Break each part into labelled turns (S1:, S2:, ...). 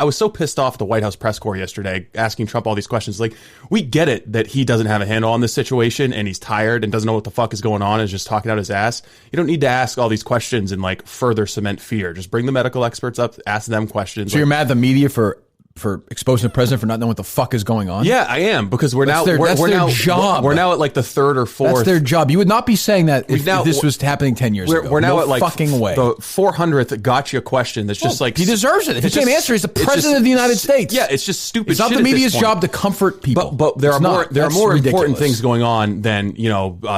S1: I was so pissed off at the White House press corps yesterday asking Trump all these questions. Like, we get it that he doesn't have a handle on this situation and he's tired and doesn't know what the fuck is going on and is just talking out his ass. You don't need to ask all these questions and like further cement fear. Just bring the medical experts up, ask them questions.
S2: So you're mad at the media for exposing the president for not knowing what the fuck is going on?
S1: Yeah, I am, because we're now
S2: job.
S1: We're now at like the third or fourth.
S2: That's their job. You would not be saying that if this was happening 10 years ago.
S1: We're now
S2: no
S1: at like
S2: fucking way.
S1: the 400th gotcha question that's just like...
S2: He deserves it. If he can't answer, he's the president of the United States.
S1: Yeah, it's just stupid.
S2: It's not the media's job to comfort people.
S1: But there are more
S2: ridiculous.
S1: important things going on than,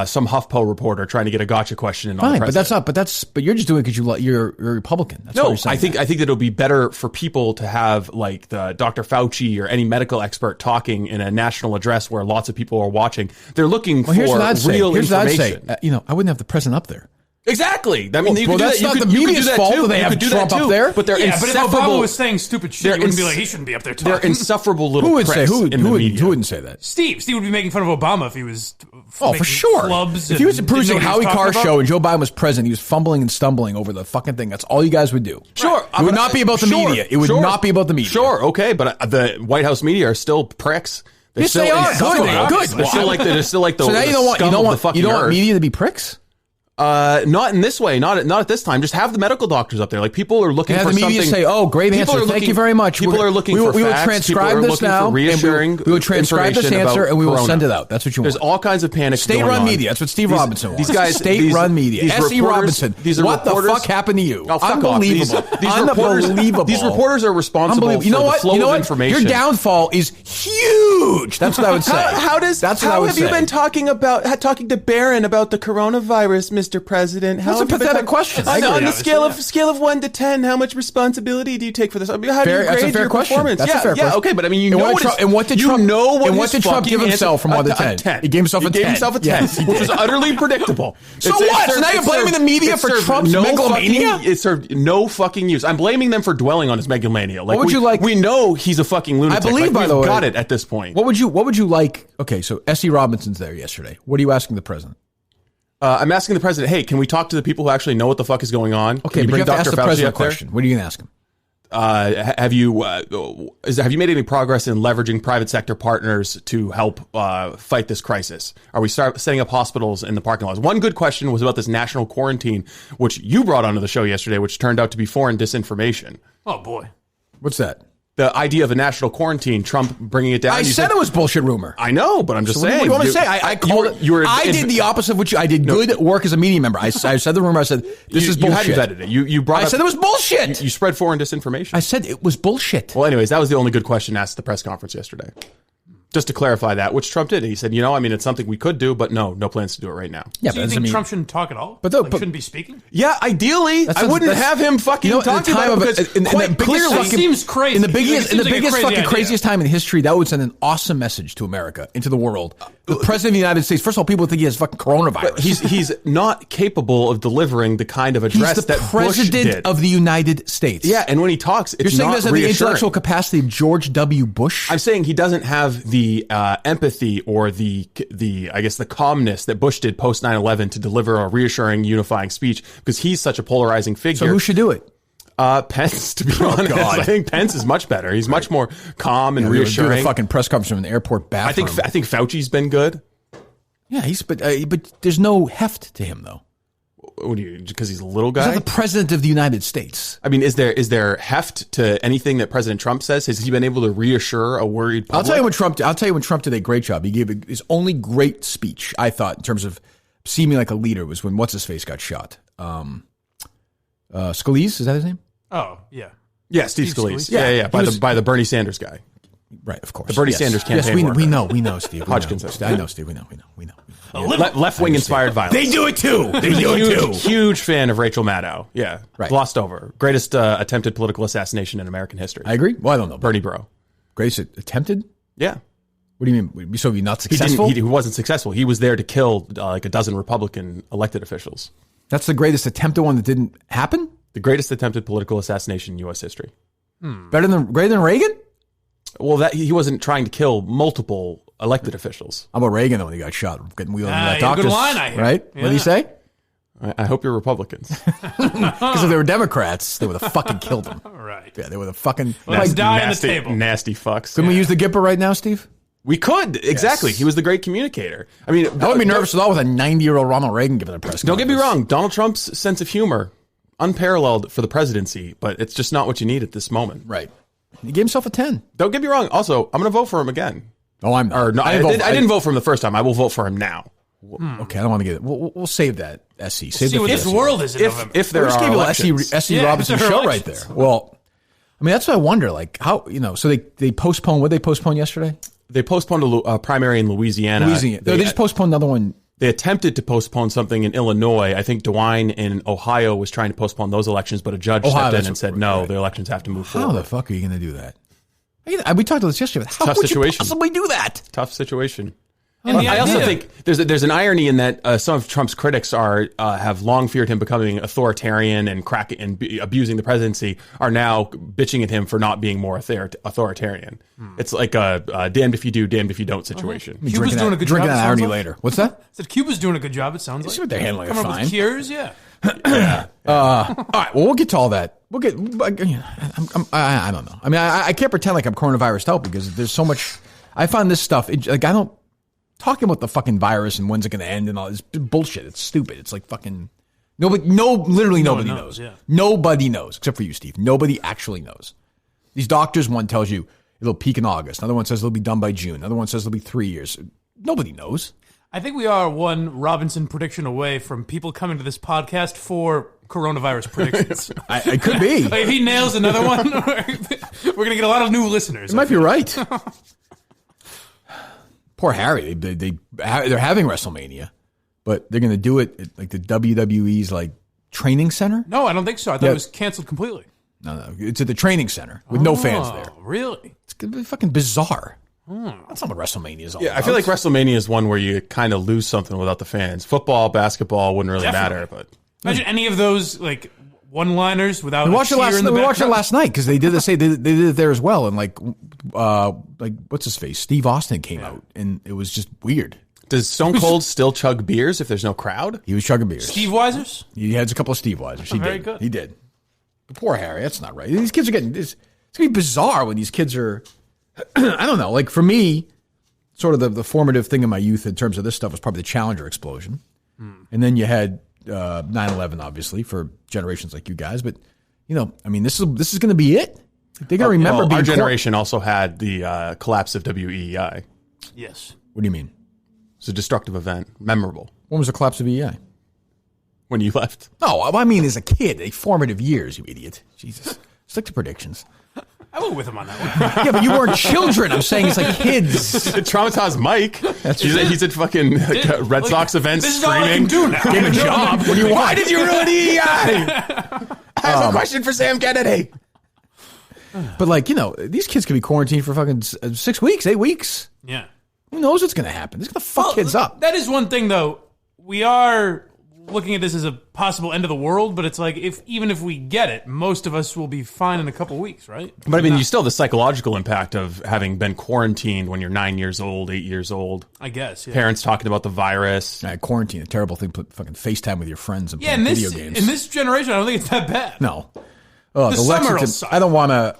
S1: some HuffPo reporter trying to get a gotcha question in on the president.
S2: But you're just doing it because you're a Republican. That's
S1: no, I think that it'll be better for people to have like the Dr. Fauci or any medical expert talking in a national address where lots of people are watching. They're looking for real information.
S2: Here's what I'd say. I wouldn't have the president up there.
S1: Exactly. I mean,
S2: that's not the media's fault that they have Trump up there.
S1: But they're insufferable.
S3: But if Obama was saying stupid shit, you wouldn't be like, he shouldn't be up there talking.
S1: They're insufferable little pricks in the media.
S2: Who wouldn't say that?
S3: Steve would be making fun of Obama if he was
S2: for sure.
S3: Clubs
S2: if he was producing Howie Carr's show and Joe Biden was president, he was fumbling and stumbling over the fucking thing. That's all you guys would do.
S1: Sure.
S2: It would not be about the media. It would not be about the media.
S1: Sure. Okay. But the White House media are still pricks.
S2: Yes, they are. Good.
S1: They're still like the
S2: so now you don't want media to be pricks?
S1: Not in this way. Not at this time. Just have the medical doctors up there. Like, people are looking for something.
S2: The media say, "Oh, great answer. Thank you very much."
S1: People are looking for facts.
S2: We will transcribe this now. We will transcribe this answer and we will send it out. That's what you want.
S1: There's all kinds of panic.
S2: State-run media. That's what Steve Robinson wants.
S1: These guys,
S2: state-run media. S.E. Robinson. What the fuck happened to you? Unbelievable. Unbelievable.
S1: These reporters are responsible for the flow of information.
S2: Your downfall is huge. That's what I would say.
S1: How have you been talking to Barron about the coronavirus, Mr. President?
S2: That's a pathetic question.
S1: On the scale of 1 to 10, how much responsibility do you take for this? I mean, how do you grade your performance?
S2: That's a fair question.
S1: Okay, but I mean,
S2: what did Trump give himself from 1 to 10? He gave himself a 10.
S1: He gave himself a 10, which was utterly predictable.
S2: So what? So now you're blaming the media for Trump's megalomania?
S1: It served no fucking use. I'm blaming them for dwelling on his megalomania.
S2: What would you like?
S1: We know he's a fucking lunatic.
S2: I believe, by the way,
S1: we've got it at this point.
S2: What would you like? Okay, so S.E. Robinson's there yesterday. What are you asking the president?
S1: I'm asking the president, hey, can we talk to the people who actually know what the fuck is going on?
S2: Okay, but you have to ask the president a question. What are you going to ask him?
S1: Have you made any progress in leveraging private sector partners to help fight this crisis? Are we setting up hospitals in the parking lots? One good question was about this national quarantine, which you brought onto the show yesterday, which turned out to be foreign disinformation.
S3: Oh, boy.
S2: What's that?
S1: The idea of a national quarantine, Trump bringing it down.
S2: I said it was bullshit rumor.
S1: I know, but I'm just saying.
S2: What do you want to say? I called it. I did the opposite of what you. I did good work as a media member. I said the rumor. I said this is bullshit.
S1: You hadn't vetted it. You brought.
S2: I said it was bullshit.
S1: You spread foreign disinformation.
S2: I said it was bullshit.
S1: Well, anyways, that was the only good question asked at the press conference yesterday. Just to clarify that, which Trump did. He said, it's something we could do, but no plans to do it right now.
S3: Yeah, so you think Trump shouldn't talk at all? But shouldn't be speaking?
S1: Yeah, ideally. I wouldn't have him fucking talking about it because quite clearly.
S3: It seems crazy.
S2: In the biggest fucking craziest time in history, that would send an awesome message to America, into the world. The president of the United States, first of all, people think he has fucking coronavirus.
S1: He's not capable of delivering the kind of address that Bush did.
S2: He's the president of the United States.
S1: Yeah, and when he talks, it's
S2: You're saying
S1: not
S2: doesn't have the intellectual capacity of George W. Bush?
S1: I'm saying he doesn't have the empathy or the calmness that Bush did post 9/11 to deliver a reassuring, unifying speech, because he's such a polarizing figure.
S2: So who should do it?
S1: Pence, to be honest. I think Pence is much better. He's much more calm and reassuring.
S2: Do the fucking press conference from an airport bathroom.
S1: I think Fauci's been good.
S2: Yeah, but there's no heft to him though.
S1: What do you? Because he's a little guy.
S2: He's not the president of the United States.
S1: I mean, is there heft to anything that President Trump says? Has he been able to reassure a worried public?
S2: I'll tell you when Trump did a great job. He gave his only great speech, I thought, in terms of seeming like a leader, was when what's his face got shot. Scalise, is that his name?
S3: Oh, yeah.
S1: Yeah, Steve Scalise. Yeah. By the Bernie Sanders guy.
S2: Right, of course.
S1: The Bernie Sanders campaign.
S2: Yes, we know, Steve.
S1: Hodgkins.
S2: I know, Steve. We know.
S1: Left-wing inspired violence.
S2: They do it too.
S1: Huge fan of Rachel Maddow. Yeah.
S2: Right.
S1: Glossed over. Greatest attempted political assassination in American history.
S2: I agree. Well, I don't know.
S1: Bernie bro.
S2: Greatest attempted?
S1: Yeah.
S2: What do you mean? So he's not successful?
S1: He wasn't successful. He was there to kill like a dozen Republican elected officials.
S2: That's the greatest attempted one that didn't happen?
S1: The greatest attempted political assassination in U.S. history.
S2: Greater than Reagan?
S1: Well, he wasn't trying to kill multiple elected officials.
S2: How about Reagan when he got shot, getting wheeled into that
S3: doctor's
S2: good
S3: line, I hear.
S2: Right?
S3: Yeah.
S2: What did he say?
S1: I hope you're Republicans.
S2: Because if they were Democrats, they would have fucking killed them.
S3: Right.
S2: Yeah, they would have fucking...
S3: Let's die on the table.
S1: Nasty fucks.
S2: Couldn't we use the Gipper right now, Steve?
S1: We could. Exactly. Yes. He was the great communicator. I mean...
S2: I wouldn't be nervous at all with a 90-year-old Ronald Reagan giving a press conference.
S1: Don't get me wrong. Donald Trump's sense of humor, unparalleled for the presidency, but it's just not what you need at this moment.
S2: Right. He gave himself a 10.
S1: Don't get me wrong. Also, I'm going to vote for him again.
S2: Oh, I'm not.
S1: Or no, I didn't vote for him the first time. I will vote for him now.
S2: Okay, I don't want to get it. We'll save that, SC.
S3: See what this world is in November.
S1: If there are elections.
S2: SC Robinson show right there. Well, I mean, that's what I wonder. Like, how, so they postponed, what did they postpone yesterday?
S1: They postponed a primary in Louisiana.
S2: They just postponed another one.
S1: They attempted to postpone something in Illinois. I think DeWine in Ohio was trying to postpone those elections, but a judge stepped in and said, no, the elections have to move forward.
S2: How the fuck are you going to do that? We talked about this yesterday. How
S1: Tough
S2: would
S1: situation.
S2: you possibly do that?
S1: Tough situation.
S3: And
S1: I also think there's an irony in that some of Trump's critics have long feared him becoming authoritarian and abusing the presidency, are now bitching at him for not being more authoritarian. It's like a damned if you do, damned if you don't situation.
S3: Cuba's doing a good job.
S2: Drinking that irony later. What's that?
S3: I said Cuba's doing a good job. It sounds like.
S2: See what they're handling it
S3: fine.
S2: fine.
S3: With cures, yeah.
S2: All right. Well, we'll get to all that. We'll get. I don't know. I mean, I can't pretend like I'm coronavirus out because there's so much. I find this stuff. I don't. Talking about the fucking virus and when's it going to end and all this bullshit. It's stupid. It's like fucking literally nobody knows.
S3: Yeah.
S2: Nobody knows except for you, Steve. Nobody actually knows. These doctors, one tells you it'll peak in August. Another one says it'll be done by June. Another one says it'll be 3 years. Nobody knows.
S3: I think we are one Robinson prediction away from people coming to this podcast for coronavirus predictions.
S2: I could be.
S3: Like if he nails another one, we're going to get a lot of new listeners.
S2: You might be right. Poor Harry. They're having WrestleMania, but they're going to do it at like the WWE's like training center.
S3: No, I don't think so. I thought it was canceled completely.
S2: No, it's at the training center with no fans there.
S3: Really?
S2: It's going to be fucking bizarre. That's not what WrestleMania is all about.
S1: I feel like WrestleMania is one where you kind of lose something without the fans. Football, basketball wouldn't really matter, but
S3: imagine any of those like one-liners without.
S2: We watched it last night because they did it there as well, and like what's his face? Steve Austin came out, and it was just weird.
S1: Does Stone Cold still chug beers if there's no crowd?
S2: He was chugging beers.
S3: Steve Weisers?
S2: He has a couple of Steve Weisers. He
S3: very
S2: did.
S3: good.
S2: He did. But poor Harry, that's not right. These kids are getting this. It's gonna be bizarre when these kids are. I don't know. Like for me, sort of the formative thing in my youth in terms of this stuff was probably the Challenger explosion, and then you had 9/11, obviously, for generations like you guys. But I mean, this is going to be it. They're going to remember.
S1: Our generation also had the collapse of WEEI.
S3: Yes.
S2: What do you mean?
S1: It's a destructive event, memorable.
S2: When was the collapse of EEI?
S1: When you left.
S2: No, I mean as a kid, formative years, you idiot. Jesus, stick to predictions.
S3: I went with him on that one.
S2: Yeah, but you weren't children. I'm saying it's like kids.
S1: It traumatized Mike. He's at fucking Red Sox events
S3: this
S1: screaming.
S3: This is all I can do now.
S2: Gave a job. What do you want?
S1: Why did you ruin EEI? I have a question for Sam Kennedy.
S2: But like, these kids could be quarantined for fucking 6 weeks, 8 weeks.
S3: Yeah.
S2: Who knows what's going to happen? It's going to fuck kids up.
S3: That is one thing, though. We are looking at this as a possible end of the world, but it's like even if we get it, most of us will be fine in a couple weeks, right?
S1: But I mean, you still have the psychological impact of having been quarantined when you're 9 years old, 8 years old.
S3: I guess. Yeah.
S1: Parents talking about the virus.
S2: Quarantine, a terrible thing. Put fucking FaceTime with your friends and play video games.
S3: In this generation, I don't think it's that bad.
S2: No. Oh, the Lexington. I don't want to.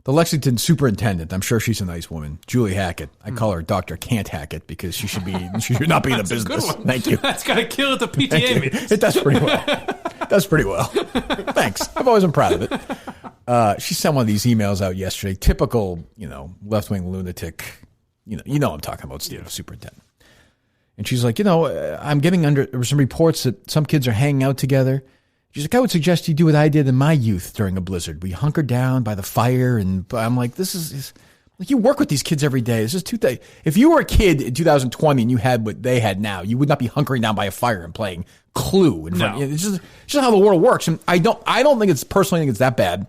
S2: The Lexington superintendent, I'm sure she's a nice woman, Julie Hackett. I call her Dr. Can't Hackett because she should not be in the business.
S3: A good one.
S2: Thank you.
S3: That's got to kill at the PTA meetings.
S2: It does pretty well. Thanks. I've always been proud of it. She sent one of these emails out yesterday. Typical, left-wing lunatic. I'm talking about Steve, the superintendent. And she's like, I'm getting under some reports that some kids are hanging out together. She's like, I would suggest you do what I did in my youth during a blizzard. We hunkered down by the fire, and I'm like, this is like you work with these kids every day. This is if you were a kid in 2020 and you had what they had now, you would not be hunkering down by a fire and playing Clue in front. It's just how the world works. And I don't think it's that bad.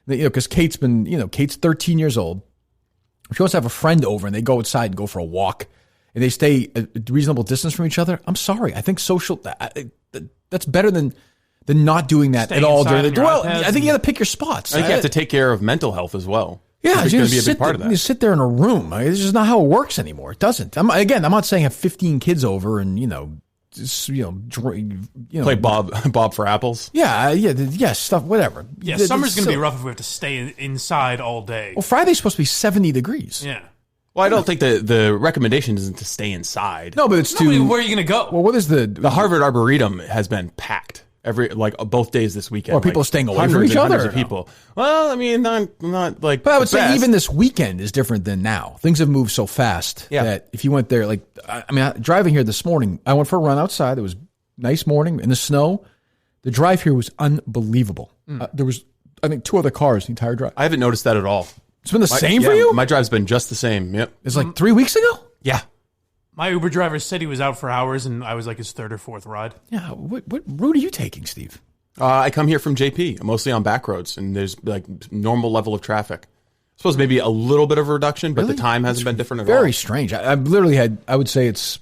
S2: Because Kate's 13 years old. If she wants to have a friend over and they go outside and go for a walk and they stay a reasonable distance from each other, I'm sorry. I think that's better than not doing that at all during the I think you got to pick your spots.
S1: I think you have to take care of mental health as well.
S2: Yeah,
S1: it's going to be a big part of that.
S2: You sit there in a room. This is not how it works anymore. It doesn't. I'm not saying have 15 kids over and
S1: Play Bob for apples.
S2: Yeah, stuff, whatever.
S3: Yeah, summer's going to be rough if we have to stay inside all day.
S2: Well, Friday's supposed to be 70 degrees.
S3: Yeah.
S1: Well, I don't think the recommendation isn't to stay inside.
S2: No, but it's
S3: Where are you going to go?
S2: Well, what is
S1: The Harvard Arboretum has been packed both days this weekend.
S2: Are people staying away from
S1: hundreds
S2: each
S1: and
S2: other,
S1: hundreds
S2: or
S1: of people. Well, I mean, not like.
S2: But I would
S1: the
S2: say
S1: best.
S2: even this weekend is different than now. Things have moved so fast that if you went there, driving here this morning, I went for a run outside. It was nice morning in the snow. The drive here was unbelievable. There was, I think, 2 other cars the entire drive.
S1: I haven't noticed that at all.
S2: It's been the same for you?
S1: My drive's been just the same. Yep.
S2: It's like 3 weeks ago?
S1: Yeah.
S3: My Uber driver said he was out for hours, and I was like his 3rd or 4th ride.
S2: Yeah. What route are you taking, Steve?
S1: I come here from JP, mostly on back roads, and there's like normal level of traffic. I suppose maybe a little bit of a reduction, but the time hasn't been different at all.
S2: Very strange. I've literally had, I would say it's,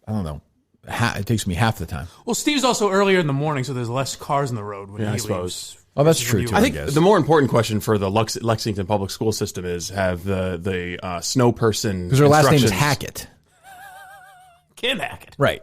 S2: I don't know, it takes me half the time.
S3: Well, Steve's also earlier in the morning, so there's less cars on the road when he
S1: I
S3: leaves.
S1: suppose.
S2: Oh, that's true, too.
S1: I think
S2: guess.
S1: the more important question for the Lexington public school system is have the snow person,
S2: because her last name is Hackett.
S3: Can't hack it.
S2: Right.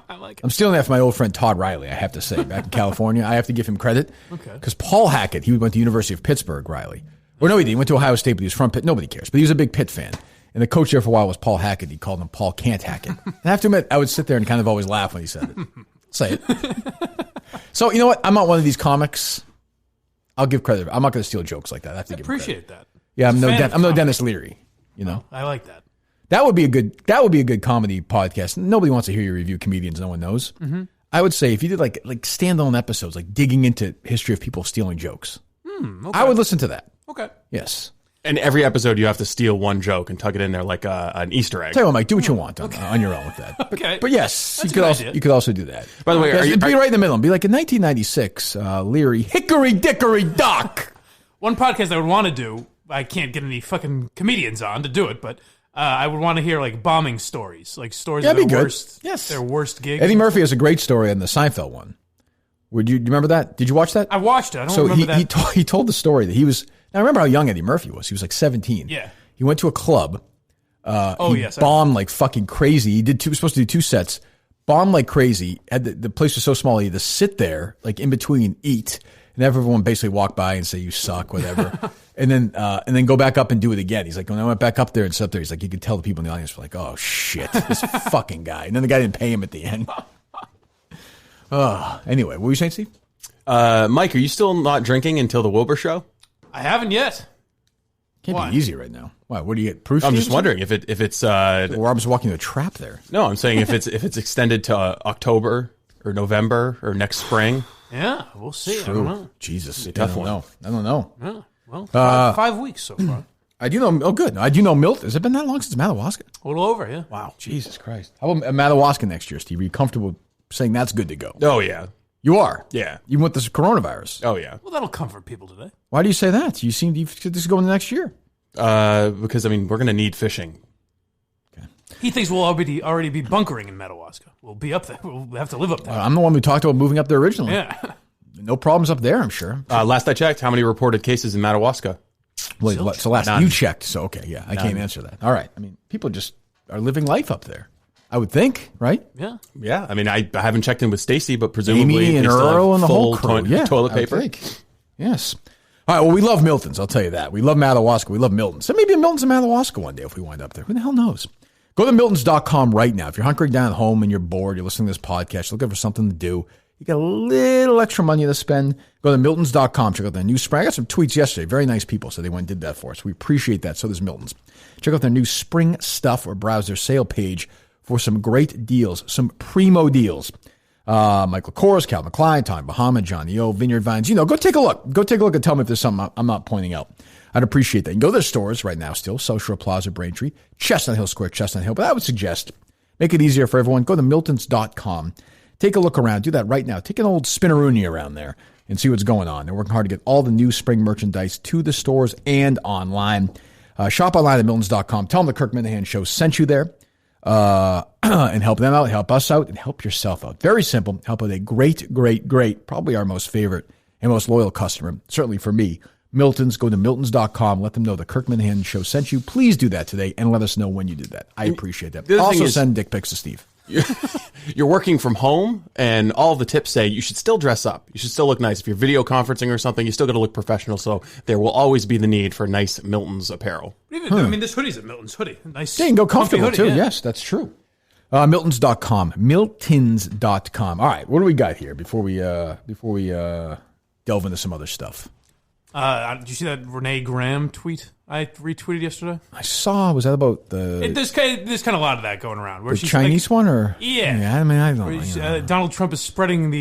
S3: I like it.
S2: I'm stealing that from my old friend Todd Riley, I have to say. Back in California, I have to give him credit.
S3: Okay.
S2: Because Paul Hackett, he went to the University of Pittsburgh, Riley. Or no, he didn't. He went to Ohio State, but he was from Pitt. Nobody cares. But he was a big Pitt fan. And the coach there for a while was Paul Hackett. He called him Paul Can't Hack It. And I have to admit, I would sit there and kind of always laugh when he said it. Say it. So, you know what? I'm not one of these comics. I'll give credit. I'm not going to steal jokes like that. I have to give him credit.
S3: Appreciate that.
S2: Yeah, I'm
S3: Fan of
S2: no
S3: comedy.
S2: Dennis Leary. You know?
S3: I like that.
S2: That would be a good comedy podcast. Nobody wants to hear you review comedians no one knows. Mm-hmm. I would say if you did like standalone episodes, like digging into history of people stealing jokes,
S3: Okay.
S2: I would listen to that.
S3: Okay.
S2: Yes.
S1: And every episode you have to steal one joke and tuck it in there like an Easter egg.
S2: Tell you what, Mike, do what you want on your own with that.
S3: Okay.
S2: But yes,
S3: That's a good idea.
S2: you could also do that.
S1: By the way,
S2: Yes, be right in the middle. Be like in 1996, Leary, Hickory Dickory Dock.
S3: One podcast I would want to do, I can't get any fucking comedians on to do it, but I would want to hear like bombing stories, like stories of
S2: That'd
S3: their
S2: be good.
S3: worst,
S2: Yes.
S3: their worst gigs.
S2: Eddie Murphy has a great story on the Seinfeld one. Do you remember that? Did you watch that?
S3: I watched it. I don't
S2: So
S3: remember that.
S2: he told the story that he was. Now remember how young Eddie Murphy was. He was like 17.
S3: Yeah.
S2: He went to a club. He
S3: yes.
S2: bombed like fucking crazy. He was supposed to do 2 sets. Bombed like crazy. Had the place was so small he had to sit there like in between, eat, and everyone basically walk by and say you suck, whatever, and then go back up and do it again. He's like, when I went back up there and sat there, he's like, you could tell the people in the audience were like, oh shit, this fucking guy. And then the guy didn't pay him at the end. Anyway, what were you saying, Steve?
S1: Mike, are you still not drinking until the Wilbur show?
S3: I haven't yet.
S2: Can't
S3: Why?
S2: be easy right now. Why? What do you get? Proof?
S1: I'm
S2: Steve's?
S1: just wondering if it's
S2: Or I'm just walking into a trap there.
S1: no, I'm saying if it's extended to October or November or next spring.
S3: Yeah, we'll see. I don't know.
S2: Jesus,
S1: tough
S2: I don't
S1: one.
S2: know. I don't know.
S3: Yeah, well, 5 weeks so far.
S2: I do know. Oh, good. I do know Milton. Has it been that long since Madawaska?
S3: A little over, yeah.
S2: Wow, Jesus Christ. How about Madawaska next year, Steve? Are you comfortable saying that's good to go?
S1: Oh yeah,
S2: You are.
S1: yeah.
S2: Even with this coronavirus.
S1: Oh yeah.
S3: Well, that'll comfort people today.
S2: Why do you say that? You seem to this is going next year.
S1: Because I mean we're gonna need fishing.
S3: He thinks we'll already be bunkering in Madawaska. We'll be up there. We'll have to live up there.
S2: I'm the one who talked about moving up there originally.
S3: Yeah.
S2: No problems up there, I'm sure.
S1: Last I checked, how many reported cases in Madawaska?
S2: Wait, so last
S1: None.
S2: you checked. So okay, yeah, I can't answer that. All right. I mean, people just are living life up there. I would think, right?
S3: Yeah.
S1: Yeah, I mean I haven't checked in with Stacy, but presumably
S2: Amy and
S1: they still have
S2: Earl and the whole
S1: full
S2: crew. Yeah,
S1: toilet
S2: I would
S1: paper.
S2: think. Yes. All right. Well, we love Milton's. I'll tell you that. We love Madawaska. We love Milton's. So maybe a Milton's in Madawaska one day if we wind up there. Who the hell knows? Go to Miltons.com right now. If you're hunkering down at home and you're bored, you're listening to this podcast, you're looking for something to do, you got a little extra money to spend, go to Miltons.com. Check out their new spring. I got some tweets yesterday. Very nice people. So they went and did that for us. We appreciate that. So does Milton's. Check out their new spring stuff or browse their sale page for some great deals, some primo deals. Michael Kors, Calvin Klein, Tommy Bahama, Johnny O, Vineyard Vines. You know, go take a look. Go take a look and tell me if there's something I'm not pointing out. I'd appreciate that. You can go to their stores right now still, South Shore Plaza, Braintree, Chestnut Hill Square, Chestnut Hill. But I would suggest make it easier for everyone. Go to Miltons.com. Take a look around. Do that right now. Take an old spinaroonie around there and see what's going on. They're working hard to get all the new spring merchandise to the stores and online. Shop online at Miltons.com. Tell them the Kirk Minahan Show sent you there. And help them out, help us out, and help yourself out. Very simple. Help out a great, probably our most favorite and most loyal customer, certainly for me, Milton's. Go to Miltons.com. Let them know the Kirk Minahan Show sent you. Please do that today and let us know when you did that. I appreciate that.
S1: the other
S2: Also
S1: thing is-
S2: send dick pics to Steve.
S1: you're working from home, and all the tips say you should still dress up. You should still look nice. If you're video conferencing or something, you still got to look professional. So there will always be the need for nice Milton's apparel.
S3: I mean, this hoodie's a Milton's hoodie. Nice.
S2: Yeah, you can go comfortable
S3: hoodie,
S2: too.
S3: yeah.
S2: Yes, that's true. Miltons.com. Miltons.com. All right, what do we got here before we delve into some other stuff?
S3: Did you see that Renee Graham tweet I retweeted yesterday?
S2: I saw. Was that about the
S3: There's kind of a lot of that going around. Where
S2: the
S3: she's
S2: Chinese one, or
S3: Yeah.
S2: I mean, I don't know.
S3: Donald Trump is spreading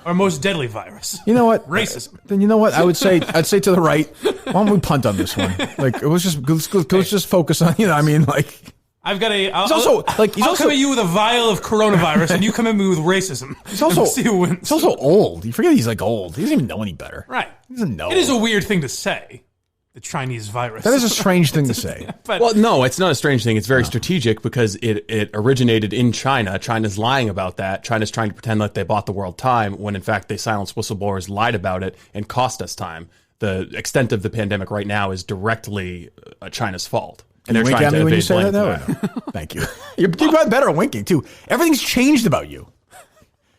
S3: our most deadly virus.
S2: You know what?
S3: Racism.
S2: Then you know what? I'd say to the right. Why don't we punt on this one? Like, let's just focus on. You know, I mean, like.
S3: I've got a. I'll
S2: He's
S3: come at you with a vial of coronavirus, and you come at me with racism.
S2: He's also
S3: see who wins.
S2: He's also old. You forget he's like old. He doesn't even know any better.
S3: Right.
S2: He doesn't know.
S3: It is a weird thing to say. The Chinese virus.
S2: That is a strange thing to say.
S3: But
S1: Well, no, it's not a strange thing. It's very strategic because it originated in China. China's lying about that. China's trying to pretend like they bought the world time when, in fact, they silenced whistleblowers, lied about it, and cost us time. The extent of the pandemic right now is directly China's fault. And
S2: You
S1: they're
S2: wink
S1: trying
S2: at
S1: to
S2: me when you
S1: evade
S2: say
S1: blame
S2: that,
S1: for
S2: though? No. Thank you. You're gotten better at winking, too. Everything's changed about you.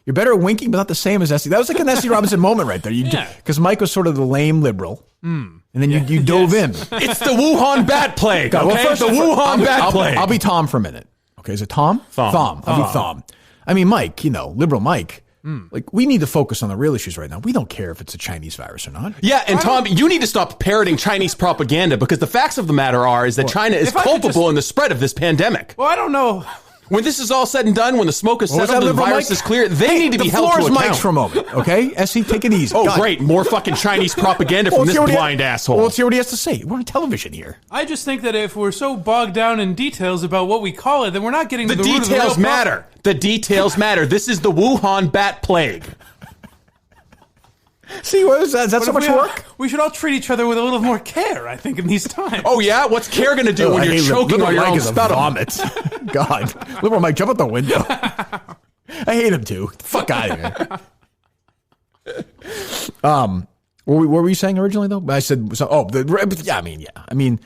S2: You're better at winking, but not the same as Essie. That was like an Essie Robinson moment right there. Because Mike was sort of the lame liberal. And then you dove in.
S1: It's the Wuhan bat plague. Okay?
S2: Well, first,
S1: the Wuhan bat plague.
S2: I'll be Tom for a minute. Okay, is it Tom?
S1: Thom.
S2: I'll be Thom. I mean, Mike, liberal Mike. Like, we need to focus on the real issues right now. We don't care if it's a Chinese virus or not.
S1: Yeah, and Tom, you need to stop parroting Chinese propaganda because the facts of the matter is that China is culpable in the spread of this pandemic.
S3: Well, I don't know.
S1: When this is all said and done, when the smoke is settled and the
S2: liberal
S1: virus
S2: Mike?
S1: is clear, they need to be held to
S2: The floor is
S1: account.
S2: Mike's for a moment, okay? Essie, take it easy.
S1: Oh,
S2: God.
S1: great. More fucking Chinese propaganda from this blind asshole.
S2: Well, let's hear what he has to say. We're on television here.
S3: I just think that if we're so bogged down in details about what we call it, then we're not getting to
S1: The
S3: the root of the
S1: details
S3: real
S1: matter.
S3: problem.
S1: The details matter. This is the Wuhan bat plague.
S2: See, what is that? Is that so much work?
S3: We should all treat each other with a little more care, I think, in these times.
S1: Oh, yeah? What's care going to do when you're choking on your own sputum?
S2: Vomit. God. Liberal Mike, jump out the window. I hate him, too. Fuck out of here. What were you saying originally, though? I said, I mean,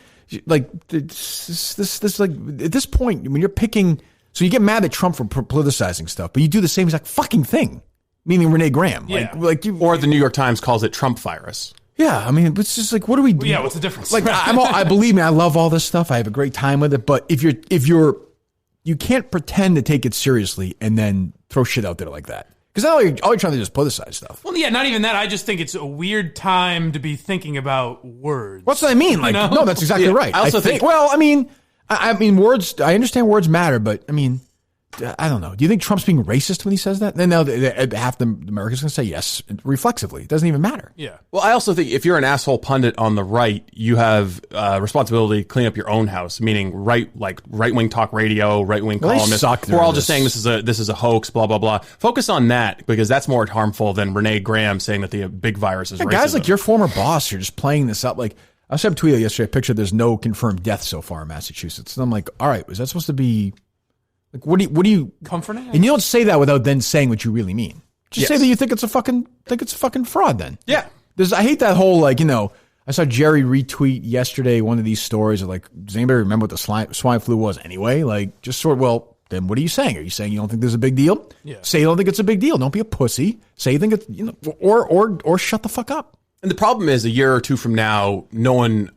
S2: like, this like, at this point, when you're picking, so you get mad at Trump for politicizing stuff, but you do the same exact fucking thing. Meaning Renee Graham.
S3: Yeah.
S1: Or the New York Times calls it Trump virus.
S2: Yeah, I mean, it's just like, what do we do?
S3: Yeah, what's the difference?
S2: Like, I believe me, I love all this stuff. I have a great time with it. But if you can't pretend to take it seriously and then throw shit out there like that. Because all you're trying to do is politicize stuff.
S3: Well, yeah, not even that. I just think it's a weird time to be thinking about words.
S2: What's what I mean? Like, no, that's exactly right.
S1: I also think.
S2: Well, I mean, words. I understand words matter, but I mean, I don't know. Do you think Trump's being racist when he says that? Then now half the Americans going to say yes reflexively. It doesn't even matter.
S3: Yeah.
S1: Well, I also think if you're an asshole pundit on the right, you have responsibility to clean up your own house. Meaning, right wing talk radio, right wing columnists. We're all just saying this is a hoax. Blah blah blah. Focus on that because that's more harmful than Renee Graham saying that the big virus is racism.
S2: Guys like your former boss, you're just playing this up. Like I saw a tweet yesterday, a picture. There's no confirmed deaths so far in Massachusetts, and I'm like, all right, was that supposed to be? Like, what do you
S3: comforting?
S2: And you don't say that without then saying what you really mean. Just say that you think it's a fucking fraud. Then I hate that whole I saw Jerry retweet yesterday one of these stories of like, does anybody remember what the swine flu was anyway? Like, just then what are you saying? Are you saying you don't think there's a big deal?
S3: Yeah.
S2: Say you don't think it's a big deal. Don't be a pussy. Say you think it's or shut the fuck up.
S1: And the problem is, a year or two from now, no one.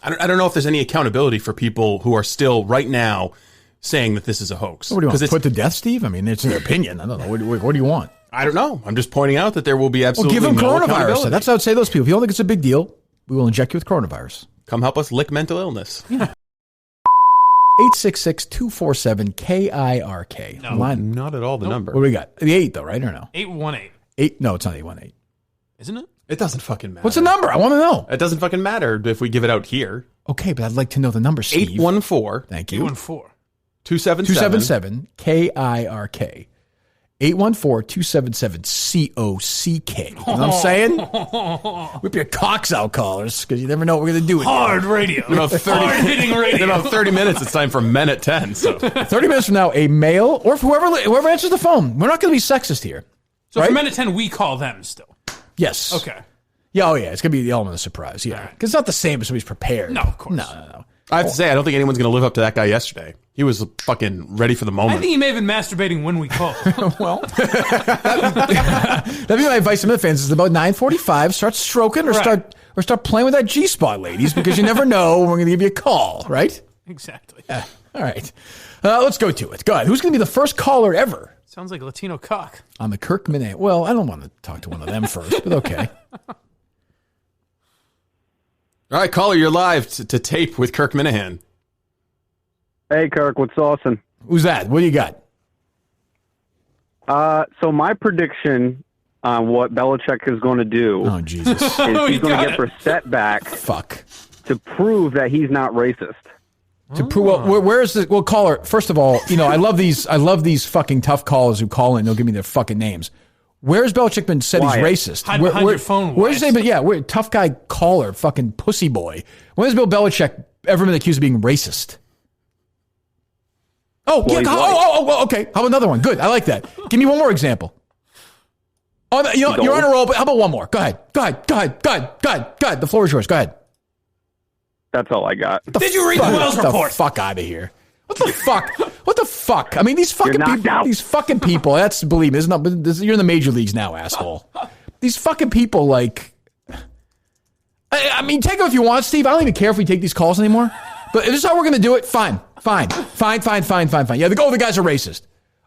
S1: I don't know if there's any accountability for people who are still right now saying that this is a hoax.
S2: What do you want? Put to death, Steve? I mean, it's their opinion. I don't know. What do you want?
S1: I don't know. I'm just pointing out that there will be absolutely
S2: give them
S1: no
S2: coronavirus.
S1: accountability.
S2: That's what I would say to those people. If you don't think it's a big deal, we will inject you with coronavirus.
S1: Come help us lick mental illness.
S2: 866-247-KIRK.
S3: No,
S1: not at all the number.
S2: What do we got? The 8, though, right? Or no?
S3: 818.
S2: No, it's not 818.
S3: Isn't it?
S1: It doesn't fucking matter.
S2: What's the number? I want to know.
S1: It doesn't fucking matter if we give it out here.
S2: Okay, but I'd like to know the number, Steve.
S1: 814.
S2: Thank you.
S3: 814.
S1: 277.
S2: 277-KIRK. 814-277-COCK. You know what I'm saying? Whip your cocks out, callers, because you never know what we're going to do with
S3: Hard radio. Hard-hitting
S1: In
S3: radio.
S1: about 30 minutes, it's time for Men at 10. So
S2: 30 minutes from now, a male, or whoever answers the phone. We're not going to be sexist here.
S3: So
S2: right?
S3: for Men at 10, we call them still.
S2: Yes.
S3: Okay.
S2: Yeah, it's going to be the element of surprise. Yeah. Because it's not the same as somebody's prepared.
S3: No, of course.
S2: No.
S1: I have to say, I don't think anyone's going to live up to that guy yesterday. He was fucking ready for the moment.
S3: I think he may have been masturbating when we called.
S2: Well, that'd be my advice to the fans. Is about 9:45. Start stroking or start playing with that G-spot, ladies, because you never know when we're going to give you a call, right?
S3: Exactly.
S2: Yeah. All right. Let's go to it. Go ahead. Who's going to be the first caller ever
S3: Sounds like a Latino cock.
S2: on the Kirk Minihane? Well, I don't want to talk to one of them first, but okay.
S1: All right, caller, you're live to tape with Kirk Minihane.
S4: Hey, Kirk, what's awesome?
S2: Who's that? What do you got?
S4: So my prediction on what Belichick is going to do
S2: Oh, Jesus.
S4: is he's going to get Brissett back
S2: Fuck.
S4: to prove that he's not racist.
S2: To prove, well, where is the caller? First of all, I love these fucking tough callers who call in. They'll give me their fucking names. Where's Belichick been said
S4: Wyatt.
S2: he's racist?
S3: Hide behind your phone,
S2: Where's
S3: Wyatt.
S2: they been? Yeah, we're tough guy caller, fucking pussy boy. When has Bill Belichick ever been accused of being racist? Oh,
S4: Well,
S2: yeah. Okay. How about another one? Good. I like that. Give me one more example. Oh, you're on a roll, but how about one more? Go ahead. The floor is yours. Go ahead.
S4: That's all I got.
S3: Did you read the Wells
S2: Get
S3: report?
S2: the fuck out of here. What the fuck? What the fuck? I mean, these fucking
S4: You're knocked
S2: people.
S4: out.
S2: These fucking people. That's, believe me, you're in the major leagues now, asshole. These fucking people, like. I mean, take them if you want, Steve. I don't even care if we take these calls anymore. But if this is how we're going to do it, fine. Yeah, the guys are racist.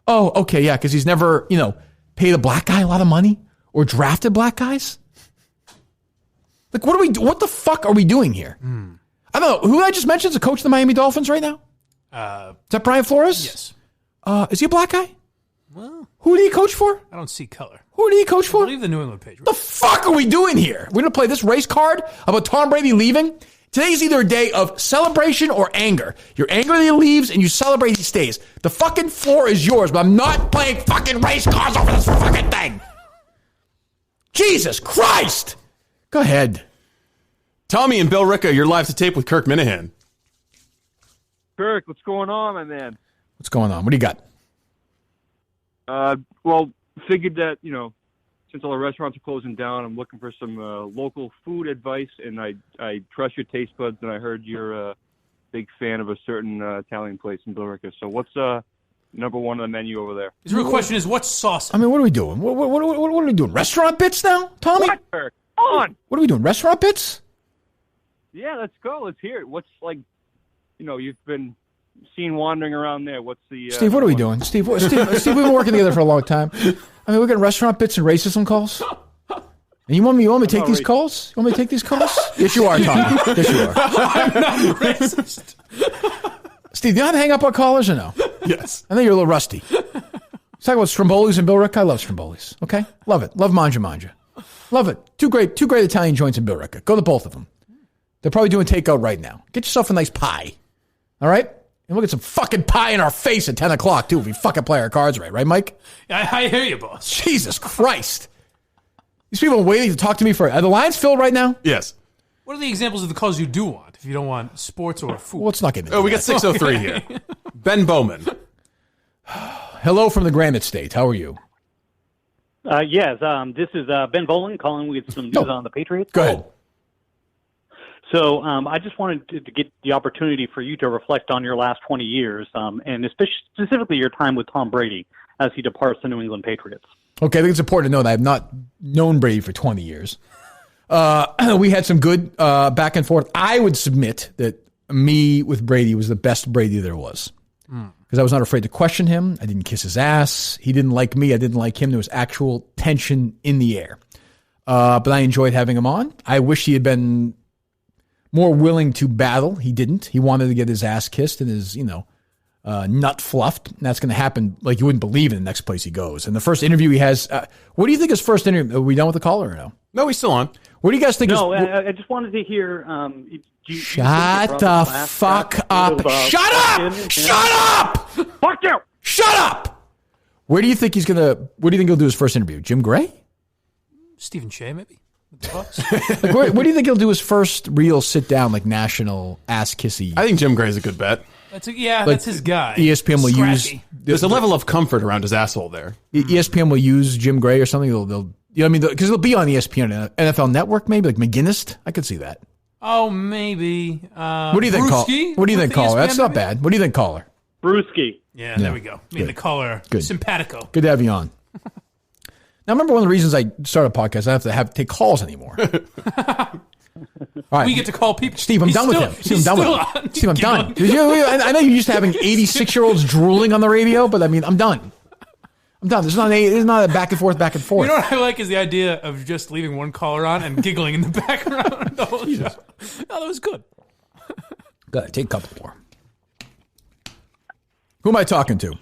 S2: Oh, okay, yeah, because he's never, paid a black guy a lot of money or drafted black guys. Like, what the fuck are we doing here? I don't know. Who I just mentioned is a coach of the Miami Dolphins right now? Is that Brian Flores?
S3: Yes.
S2: Is he a black guy?
S3: Well,
S2: Who did he coach for?
S3: I don't see color.
S2: Who did he coach
S3: I
S2: for?
S3: believe the New England Patriots.
S2: The fuck are we doing here? We're going to play this race card about Tom Brady leaving? Today's either a day of celebration or anger. You're angry that he leaves and you celebrate he stays. The fucking floor is yours, but I'm not playing fucking race cards over this fucking thing. Jesus Christ. Go ahead.
S1: Tommy and Bill Ricca, you're live to tape with Kirk Minihane.
S5: Kirk, what's going on, my man?
S2: What's going on? What do you got?
S5: Well, figured that, since all the restaurants are closing down, I'm looking for some local food advice, and I trust your taste buds, and I heard you're a big fan of a certain Italian place in Billerica. So what's number one on the menu over there?
S3: His real question is, what's sauce?
S2: I mean, what are we doing? What are we doing? Restaurant bits now, Tommy?
S5: What, Kirk? On!
S2: What are we doing? Restaurant bits?
S5: Yeah, let's go. Let's hear it. What's you've been seen wandering around there. What's the...
S2: Steve, what are we doing? Steve, we've been working together for a long time. I mean, we're getting restaurant bits and racism calls. And you want me to take these calls? You want me to take these calls? Yes, you are, Tommy. Yes, you are.
S3: I'm not racist.
S2: Steve, do you know how to hang up on callers or no?
S1: Yes.
S2: I think you're a little rusty. Let's talk about Stromboli's and Bill Ricca. I love Stromboli's. Okay? Love it. Love Manja Manja. Love it. Two great Italian joints in Bill Ricca. Go to both of them. They're probably doing takeout right now. Get yourself a nice pie. All right? And we'll get some fucking pie in our face at 10 o'clock, too, if we fucking play our cards right. Right, Mike?
S3: I hear you, boss.
S2: Jesus Christ. These people are waiting to talk to me for... Are the lines filled right now?
S1: Yes.
S3: What are the examples of the calls you do want if you don't want sports or food?
S2: Well, let's not get into
S1: Oh, we
S2: that.
S1: got 603 here. Ben Bowman.
S2: Hello from the Granite State. How are you?
S6: Yes, this is Ben Boland calling with some news on the Patriots.
S2: Go ahead.
S6: So I just wanted to get the opportunity for you to reflect on your last 20 years, and specifically your time with Tom Brady as he departs the New England Patriots.
S2: Okay, I think it's important to know that I've not known Brady for 20 years. We had some good back and forth. I would submit that me with Brady was the best Brady there was. Because I was not afraid to question him. I didn't kiss his ass. He didn't like me. I didn't like him. There was actual tension in the air. But I enjoyed having him on. I wish he had been more willing to battle. He didn't. He wanted to get his ass kissed and his, nut fluffed. And that's going to happen like you wouldn't believe in the next place he goes. And the first interview he has, what do you think his first interview? Are we done with the caller or no?
S1: No, he's still on.
S2: What do you guys think?
S6: No, I just wanted to hear.
S2: Shut the fuck up! Shut up! Shut up!
S5: Fuck you!
S2: Shut up! Where do you think he's gonna? Where do you think he'll do his first interview? Jim Gray?
S3: Stephen Shea, maybe? With the Bucks?
S2: Like, where do you think he'll do his first real sit down, like national ass kissy?
S1: I think Jim Gray's a good bet.
S3: That's his guy.
S2: ESPN will
S3: Scratchy.
S2: use.
S1: There's a level of comfort around his asshole there.
S2: ESPN will use Jim Gray or something. They'll you know what I mean? Because it'll be on ESPN, NFL Network, maybe like McGinnis. I could see that.
S3: Oh, maybe.
S2: What do you think,
S3: Brewski?
S2: What do you think,
S3: With the
S2: caller? That's
S3: ESPN
S2: not
S3: maybe?
S2: bad. What do you think, caller?
S6: Brewski.
S3: Yeah, there we go. Me and the caller.
S2: Good.
S3: Simpatico.
S2: Good to have you on. Now, remember one of the reasons I started a podcast, I have to take calls anymore. All right.
S3: We get to call people.
S2: Steve, I'm done with him. Steve, I'm done with him. Steve, I'm done. I know you're used to having 86-year-olds drooling on the radio, but I mean, I'm done. I'm done. There's not a back and forth.
S3: You know what I like is the idea of just leaving one caller on and giggling in the background the whole show. Oh, that was good.
S2: Good. Take a couple more. Who am I talking to?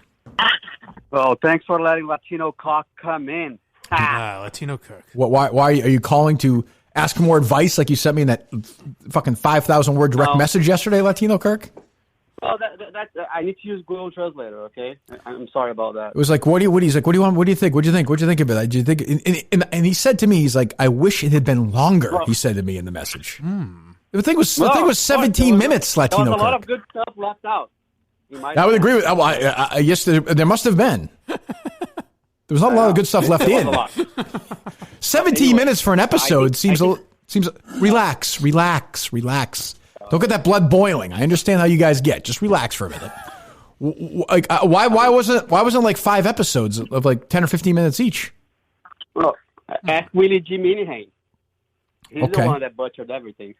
S7: Oh, thanks for letting Latino Cock come in.
S3: Latino Kirk.
S2: Why are you calling to ask for more advice like you sent me in that fucking 5,000-word direct message yesterday, Latino Kirk?
S7: Well, that I need to use Google Translator. Okay, I'm sorry about that.
S2: It was like, he's like, what do you want? What do you think? What do you think? What do you think of it? Do you think? And he said to me, he's like, I wish it had been longer. He said to me in the message. The thing was 17 minutes. Latino
S7: There was a lot
S2: Kirk.
S7: of good stuff left out.
S2: I would agree with. Yes, there must have been. There was not a lot of good stuff left in. 17 minutes for an episode seems relax. Don't get that blood boiling. I understand how you guys get. Just relax for a minute. Why wasn't like 5 episodes of like 10 or 15 minutes each?
S7: Well, ask Willie G. Minihane. He's
S2: Okay.
S7: the one that butchered everything.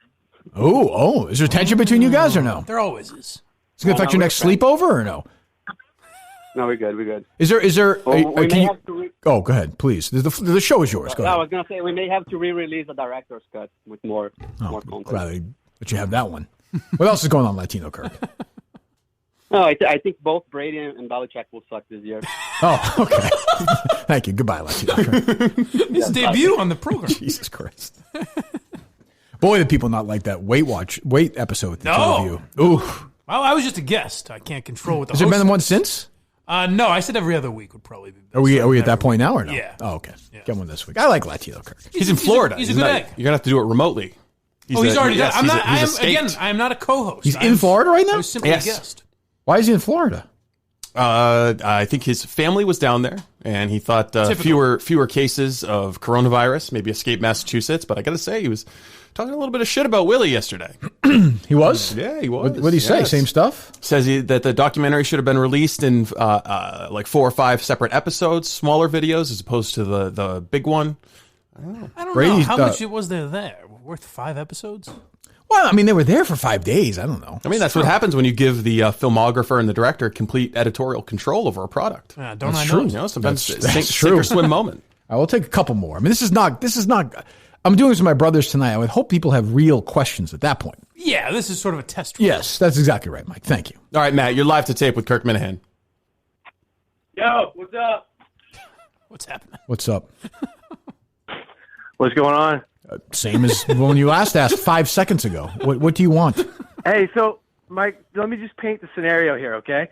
S2: Oh, is there tension between you guys or no?
S3: There always is.
S2: It's gonna affect your next sleepover or no?
S7: No, we're good.
S2: Is there?
S7: We
S2: Can
S7: may
S2: you?
S7: have to
S2: Oh, go ahead, please. The show is yours. Go
S7: I
S2: ahead.
S7: was gonna say we may have to re-release the director's cut with more content.
S2: Glad that you have that one. What else is going on, Latino Kirk?
S7: No, I think both Brady and Belichick will suck this year.
S2: Oh, okay. Thank you. Goodbye, Latino Kirk.
S3: His debut on the program.
S2: Jesus Christ. Boy, the people not like that weight episode with the two of you. Ooh.
S3: Well, I was just a guest. I can't control what the
S2: Has there
S3: host
S2: been one since?
S3: No, I said every other week would probably be best.
S2: Are we at that point now or no?
S3: Yeah.
S2: Oh, okay. Get one this week. I like Latino Kirk.
S1: He's in Florida.
S3: He's a good egg.
S1: You're gonna have to do it remotely.
S3: He's already done.
S1: yes, he's escaped.
S3: I am not a co-host.
S2: He's in Florida right now?
S3: I was simply
S1: Yes.
S3: a guest.
S2: Why is he in Florida?
S1: I think his family was down there, and he thought fewer cases of coronavirus, maybe escape Massachusetts. But I got to say, he was talking a little bit of shit about Willie yesterday.
S2: He was?
S1: Yeah, he was.
S2: What did he say?
S1: Yes.
S2: Same stuff?
S1: Says that the documentary should have been released in like 4 or 5 separate episodes, smaller videos, as opposed to the big one.
S3: I don't
S2: Brady,
S3: know. How much was there? Worth 5 episodes?
S2: Well, I mean, they were there for 5 days. I don't know.
S1: I mean, that's what happens when you give the filmographer and the director complete editorial control over a product.
S3: Don't
S2: That's
S3: I know?
S2: true.
S1: You know, sometimes
S2: That's
S1: sink
S2: true.
S1: or swim moment.
S2: I will take a couple more. I mean, this is not. I'm doing this with my brothers tonight. I would hope people have real questions at that point.
S3: Yeah, this is sort of a test. run.
S2: Yes, that's exactly right, Mike. Thank you.
S1: All right, Matt, you're live to tape with Kirk Minahan.
S5: Yo, what's up?
S3: What's happening?
S2: What's up?
S5: What's going on?
S2: Same as when you last asked 5 seconds ago. What do you want?
S8: Hey, so, Mike, let me just paint the scenario here, okay?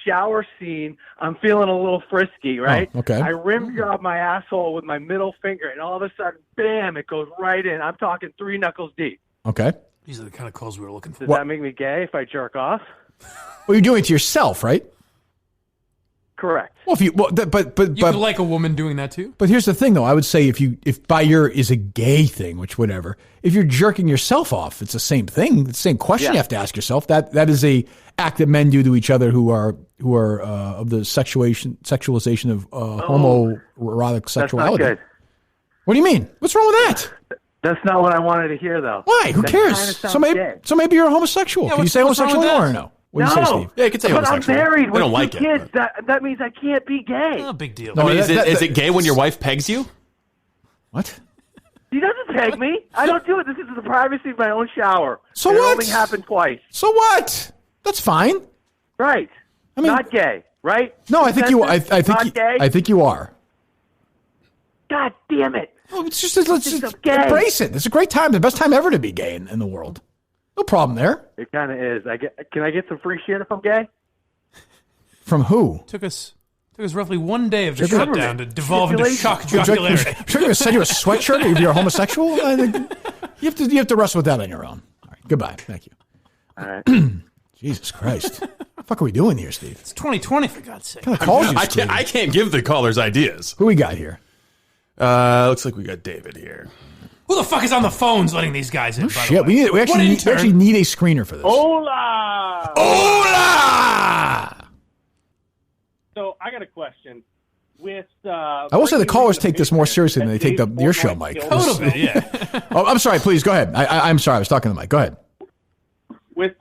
S8: Shower scene. I'm feeling a little frisky, right?
S2: Oh, okay.
S8: I rim job my asshole with my middle finger, and all of a sudden, bam, it goes right in. I'm talking 3 knuckles deep.
S2: Okay.
S3: These are the kind of calls we were looking for.
S8: Does that make me gay if I jerk off?
S2: Well, you're doing it to yourself, right?
S8: Correct.
S2: Well, if you
S3: You could like a woman doing that too?
S2: But here's the thing, though. I would say if by your is a gay thing, which whatever, if you're jerking yourself off, it's the same thing. It's the same question
S8: Yeah.
S2: you have to ask yourself. That is a act that men do to each other who are of the sexualization of homoerotic
S8: That's
S2: sexuality.
S8: not good.
S2: What do you mean? What's wrong with that?
S8: That's not what I wanted to hear, though.
S2: Why? Who
S8: That
S2: cares?
S8: kinda sounds gay.
S2: So maybe you're a homosexual.
S3: Yeah,
S2: Can you
S3: what's-
S2: say
S3: what's wrong
S2: homosexual
S3: with
S2: or
S3: that?
S2: no? What do you say, Steve?
S1: Yeah, you could say
S8: But I'm
S1: homosexual.
S8: married
S1: They
S8: with
S1: don't
S8: 2
S1: like it,
S8: kids.
S1: but-
S8: That means I can't be gay.
S3: No big deal.
S2: No,
S1: I mean, is
S2: that-
S1: it gay when your wife pegs you?
S2: What?
S8: He doesn't peg me. I don't do it. This is the privacy of my own shower.
S2: So
S8: And
S2: what?
S8: It only happened twice.
S2: So what? That's fine.
S8: Right.
S2: I mean-
S8: not gay, right?
S2: No, I think you. I
S8: Consensus?
S2: think.
S8: Not gay?
S2: I think you are.
S8: God damn it.
S2: Oh, it's just let's
S8: It's
S2: just
S8: gay.
S2: embrace it. It's a great time. The best time ever to be gay in the world. No problem there.
S8: It kind of is. Can I get some free shit if I'm gay?
S2: From who?
S3: Took us roughly 1 day of the
S2: Government.
S3: shutdown to devolve into shock
S2: Should
S3: jocularity.
S2: I going to send you a sweatshirt if you're homosexual? I think you have to wrestle with that on your own. All right. Goodbye. Thank you.
S8: All right.
S2: Jesus Christ. What the fuck are we doing here, Steve?
S3: It's 2020, for God's sake.
S2: What kind of calls you
S1: I can't give the callers ideas.
S2: Who we got here?
S1: Looks like we got David here.
S3: Who the fuck is on the phones letting these guys in? By
S2: Shit,
S3: the way?
S2: we actually need a screener for this.
S9: Hola!
S2: Hola!
S9: So I got a question. With
S2: I will say the callers take this more seriously than they take your show, Mike.
S3: A little bit, yeah.
S2: Oh, I'm sorry. Please go ahead. I'm sorry. I was talking to Mike. Go ahead.
S9: With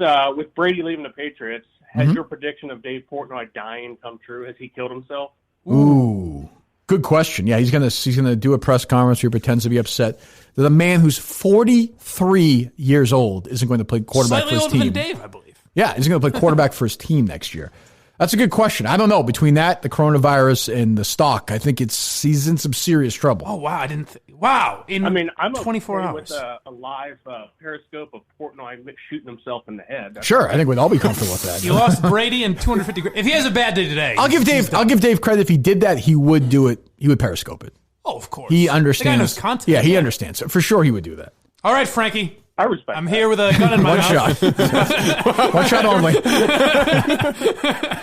S9: Brady leaving the Patriots, has your prediction of Dave Portnoy dying come true? Has he killed himself?
S2: Ooh, good question. Yeah, he's gonna do a press conference where he pretends to be upset. The man who's 43 years old isn't going to play quarterback
S3: Slightly
S2: for his
S3: older
S2: team.
S3: than Dave, I believe.
S2: Yeah, he's going to play quarterback for his team next year. That's a good question. I don't know. Between that, the coronavirus, and the stock, I think he's in some serious trouble.
S3: Oh, wow. I didn't wow.
S9: I'm
S3: 24 hours.
S9: with a live Periscope of Portnoy shooting himself in the head. That's
S2: Sure, I think we'd all be comfortable with that.
S3: You lost Brady and 250 grand. If he has a bad day today.
S2: I'll give Dave credit. If he did that, he would do it. He would Periscope it.
S3: Oh, of course.
S2: He understands.
S3: The guy knows content.
S2: Yeah, he understands. For sure, he would do that.
S3: All right, Frankie.
S9: I respect
S3: I'm
S9: that.
S3: here with a gun in my
S2: One
S3: mouth.
S2: shot. One shot only.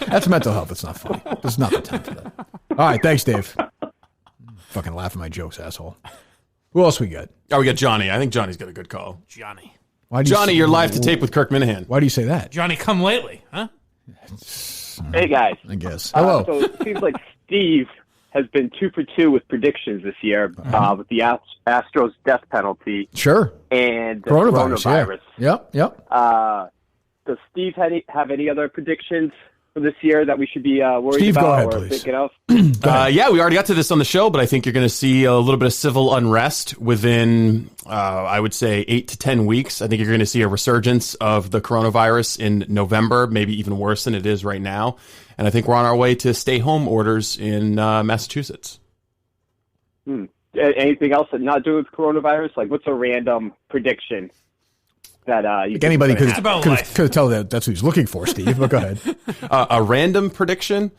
S2: That's mental health. It's not funny. There's not the time for that. All right, thanks, Dave. Fucking laugh at my jokes, asshole. Who else we got?
S1: Oh, we got Johnny. I think Johnny's got a good call.
S3: Johnny.
S1: Johnny, you're live to tape with Kirk Minahan.
S2: Why do you say that?
S3: Johnny, come lately, huh?
S7: Hey guys.
S2: I guess. Hello.
S7: So it seems like Steve has been 2 for 2 with predictions this year with the Astros death penalty
S2: Sure.
S7: and the
S2: Coronavirus. Yeah. Yep.
S7: Does Steve have any other predictions for this year that we should be worried
S2: Steve, go
S7: about
S2: ahead,
S7: or
S2: please.
S7: thinking of?
S1: Yeah, we already got to this on the show, but I think you're going to see a little bit of civil unrest within, I would say, 8 to 10 weeks. I think you're going to see a resurgence of the coronavirus in November, maybe even worse than it is right now. And I think we're on our way to stay-home orders in Massachusetts.
S7: Anything else that not doing with coronavirus? Like, what's a random prediction that you think
S2: Anybody
S7: is
S2: could
S7: gonna happen?
S2: have tell that's what he's looking for, Steve. But go ahead.
S1: A random prediction?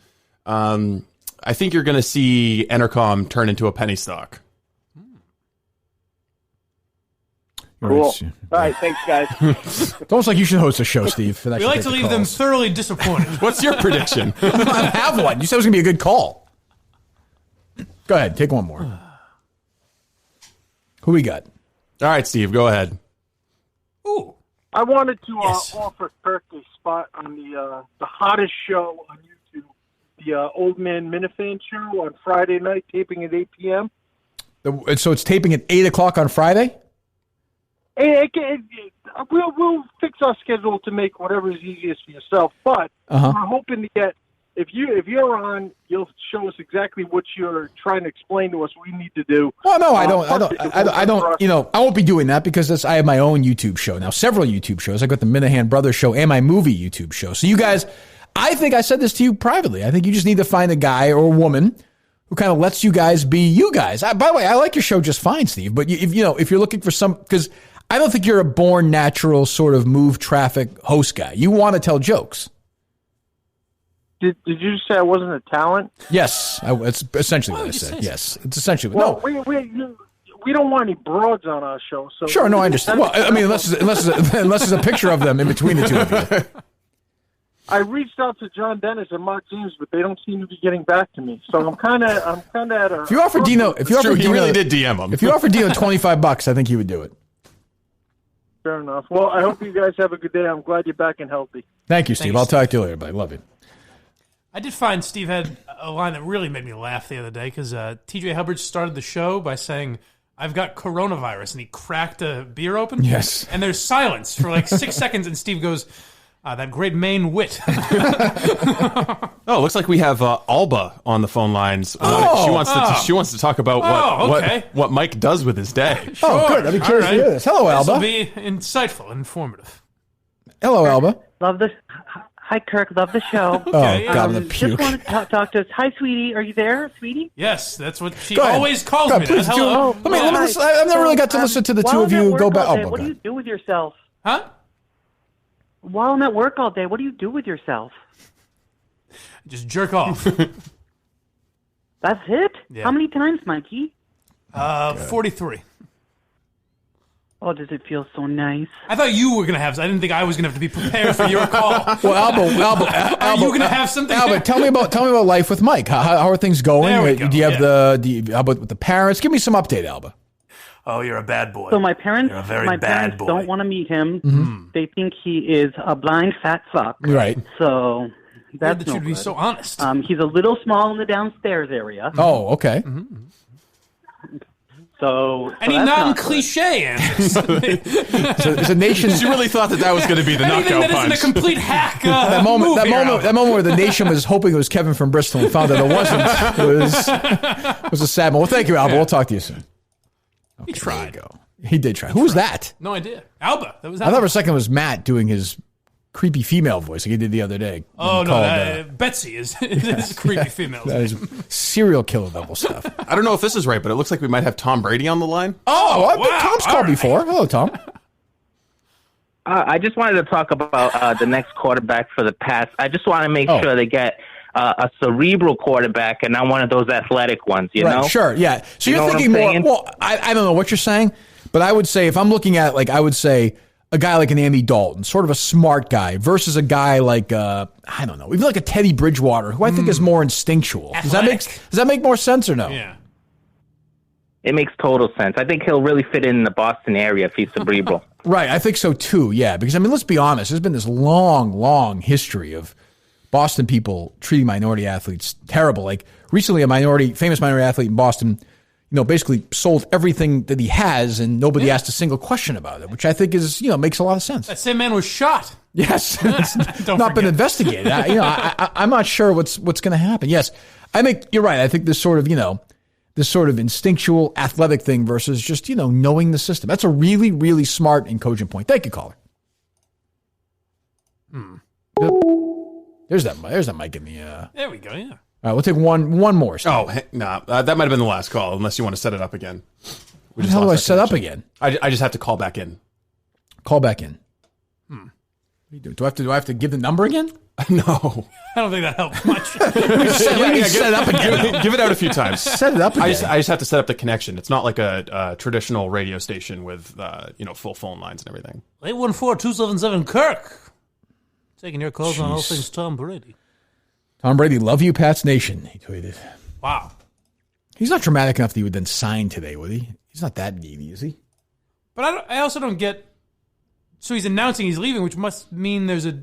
S1: I think you're going to see Entercom turn into a penny stock.
S7: Cool. All right, thanks, guys.
S2: It's almost like you should host a show, Steve.
S3: We like to leave them thoroughly disappointed.
S1: What's your prediction?
S2: I don't have one. You said it was going to be a good call. Go ahead. Take one more. Who we got?
S1: All right, Steve, go ahead.
S3: Ooh.
S8: I wanted to offer Kirk a spot on the hottest show on YouTube, the Old Man Minifan show on Friday night, taping at 8 p.m.
S2: So it's taping at 8 o'clock on Friday?
S8: We'll fix our schedule to make whatever is easiest for yourself. But we're hoping to get if you're on, you'll show us exactly what you're trying to explain to us. We need to do.
S2: Well, no, I don't. You know, I won't be doing that because I have my own YouTube show now. Several YouTube shows. I got the Minahan Brothers show and my movie YouTube show. So you guys, I think I said this to you privately. I think you just need to find a guy or a woman who kind of lets you guys be you guys. By the way, I like your show just fine, Steve. But if you're looking for some, because I don't think you're a born natural sort of move traffic host guy. You want to tell jokes.
S8: Did you say I wasn't a talent?
S2: Yes, it's essentially what I said. Yes, it's essentially
S8: well. No. We don't want any broads on our show. So
S2: sure, no, I understand. Well, I mean, unless there's a picture of them in between the two of you.
S8: I reached out to John Dennis and Mark James, but they don't seem to be getting back to me. So I'm kind of at a.
S2: If you offer Dino,
S1: he really did DM him.
S2: If you offer Dino $25, I think he would do it.
S8: Fair enough. Well, I hope you guys have a good day. I'm glad you're back and healthy.
S2: Thank you, Steve. I'll talk to you later, buddy. Love you.
S3: I did find Steve had a line that really made me laugh the other day because TJ Hubbard started the show by saying, "I've got coronavirus," and he cracked a beer open.
S2: Yes.
S3: And there's silence for like 6 seconds, and Steve goes, "That great Maine wit."
S1: Oh, it looks like we have Alba on the phone lines. She wants to talk about what Mike does with his day.
S3: Sure.
S2: Oh, good. I'd be curious to hear this. Hello, Alba.
S3: This will be insightful, informative.
S2: Hello, Alba.
S10: Love this. Hi, Kirk. Love the show.
S3: Okay,
S2: God, I'm gonna puke.
S10: Just wanted to talk to us. Hi, sweetie. Are you there, sweetie?
S3: Yes, that's what she
S2: Go ahead.
S3: always calls
S2: Go
S3: me.
S2: ahead, please
S3: Hello.
S2: Let me listen. I've never really got to listen to the two of you go back.
S10: What do you do with yourself?
S3: Huh?
S10: While I'm at work all day, what do you do with yourself?
S3: Just jerk off.
S10: That's it?
S3: Yeah.
S10: How many times, Mikey?
S3: 43.
S10: Oh, does it feel so nice?
S3: I thought you were going to have. I didn't think I was going to have to be prepared for your call.
S2: Well, Alba,
S3: Are you going to have something?
S2: Alba, tell me about life with Mike. How are things going?
S3: There we go.
S2: Do you have how about with the parents? Give me some update, Alba.
S3: Oh, you're a bad boy.
S10: So my parents,
S3: You're a very bad boy.
S10: don't want to meet him.
S2: Mm-hmm.
S10: They think he is a blind fat fuck.
S2: Right.
S10: So that's
S3: that
S10: no
S3: you'd be
S10: good.
S3: so honest.
S10: He's a little small in the downstairs area.
S2: Oh, okay.
S10: So
S3: Any
S10: that's not
S3: non-cliche answers.
S2: So it's a nation.
S1: She really thought that was going to be the
S3: Anything
S1: knockout
S3: that isn't
S1: punch.
S3: a complete hack.
S2: That moment where the nation was hoping it was Kevin from Bristol and found that it wasn't. It was a sad moment. Well, thank you, Alba. We'll talk to you soon.
S3: He tried.
S2: There you go. He did try. Who was that?
S3: No idea. Alba. That was
S2: I
S3: Alba.
S2: thought for a second it was Matt doing his creepy female voice like he did the other day.
S3: Oh, no.
S2: Called,
S3: Betsy is creepy female.
S2: that is serial killer level stuff.
S1: I don't know if this is right, but it looks like we might have Tom Brady on the line.
S2: Oh,
S3: wow.
S2: Tom's called before. Hello, Tom.
S11: I just wanted to talk about the next quarterback for the Pats. I just want to make sure they get a cerebral quarterback and not one of those athletic ones, you know?
S2: Sure, yeah. So
S11: You
S2: you're
S11: know what
S2: thinking
S11: I'm
S2: more,
S11: saying?
S2: well, I don't know what you're saying, but I would say if I'm looking at, like, I would say a guy like an Andy Dalton, sort of a smart guy, versus a guy like, I don't know, even like a Teddy Bridgewater, who I think is more instinctual. Does that make more sense or no?
S3: Yeah.
S11: It makes total sense. I think he'll really fit in the Boston area if he's cerebral.
S2: Right, I think so too, yeah. Because, I mean, let's be honest, there's been this long, long history of Boston people treating minority athletes terrible. Like, recently a famous minority athlete in Boston, basically sold everything that he has and nobody asked a single question about it, which I think is, makes a lot of sense.
S3: That same man was shot.
S2: Yes. It's not been investigated. I'm not sure what's going to happen. Yes, you're right. I think this sort of, this sort of instinctual athletic thing versus just, knowing the system. That's a really, really smart and cogent point. Thank you, caller. There's that mic in the...
S3: There we go, yeah.
S2: All right, we'll take one more. Steve.
S1: Oh, nah. That might have been the last call, unless you want to set it up again.
S2: How do I set up again?
S1: I just have to call back in.
S2: Call back in. What do you do? Do I have to give the number again?
S1: No.
S3: I don't think that helped much.
S2: Set it up again.
S1: Give it out a few times.
S2: Set it up again.
S1: I just have to set up the connection. It's not like a traditional radio station with full phone lines and everything.
S3: 814-277-KIRK. Taking your calls on all things Tom Brady.
S2: Tom Brady, love you, Pats Nation, he tweeted.
S3: Wow.
S2: He's not dramatic enough that he would then sign today, would he? He's not that needy, is he?
S3: But I also don't get... So he's announcing he's leaving, which must mean there's a...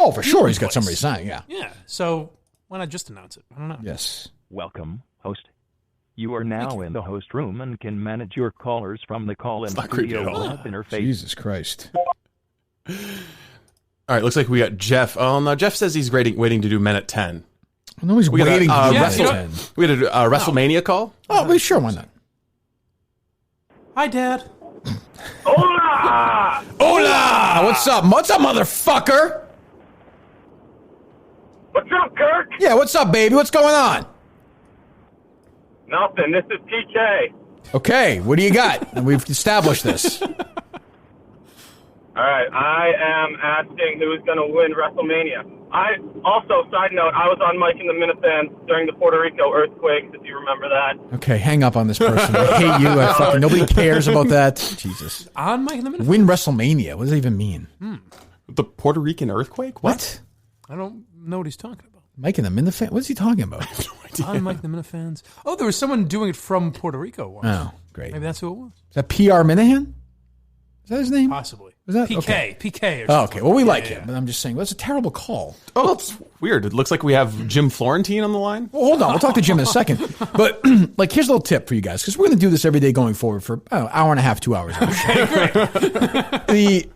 S2: Oh, for sure he's got somebody signing, yeah.
S3: Yeah, so why not just announce it? I don't know.
S2: Yes.
S12: Welcome, host. You are now in the host room and can manage your callers from the call-in studio web interface.
S2: Jesus Christ.
S1: All right, looks like we got Jeff. Oh, no, Jeff says he's waiting to do Men at 10.
S2: I know he's waiting to do Men at 10.
S1: We had a WrestleMania call?
S2: Oh, well, sure, why not?
S3: Hi, Dad.
S8: Hola!
S2: Hola! What's up? What's up, motherfucker?
S8: What's up, Kirk?
S2: Yeah, what's up, baby? What's going on?
S8: Nothing. This is PK.
S2: Okay, what do you got? And we've established this.
S8: All right, I am asking who's going to win WrestleMania. Side note, I was on Mike and the Minifans during the Puerto Rico earthquake, if you remember that.
S2: Okay, hang up on this person. I hate you. Nobody cares about that. Jesus.
S3: On Mike and the Minifans?
S2: Win WrestleMania. What does that even mean?
S1: The Puerto Rican earthquake?
S2: What?
S3: I don't know what he's talking about.
S2: Mike and the Minifans? What is he talking about?
S3: On Mike and the Minifans. Oh, there was someone doing it from Puerto Rico once.
S2: Oh, great.
S3: Maybe that's who it was.
S2: Is that PR Minahan? Is that his name?
S3: Possibly.
S2: Is that
S3: PK?
S2: okay.
S3: PK or
S2: Oh,
S3: something.
S2: okay. Well, we like
S3: Yeah,
S2: him, but I'm just saying, well, that's a terrible call.
S1: Oh, that's weird. It looks like we have Jim Florentine on the line.
S2: Well, hold on. We'll talk to Jim in a second. But, here's a little tip for you guys, because we're going to do this every day going forward for, an hour and a half, 2 hours. Okay, great.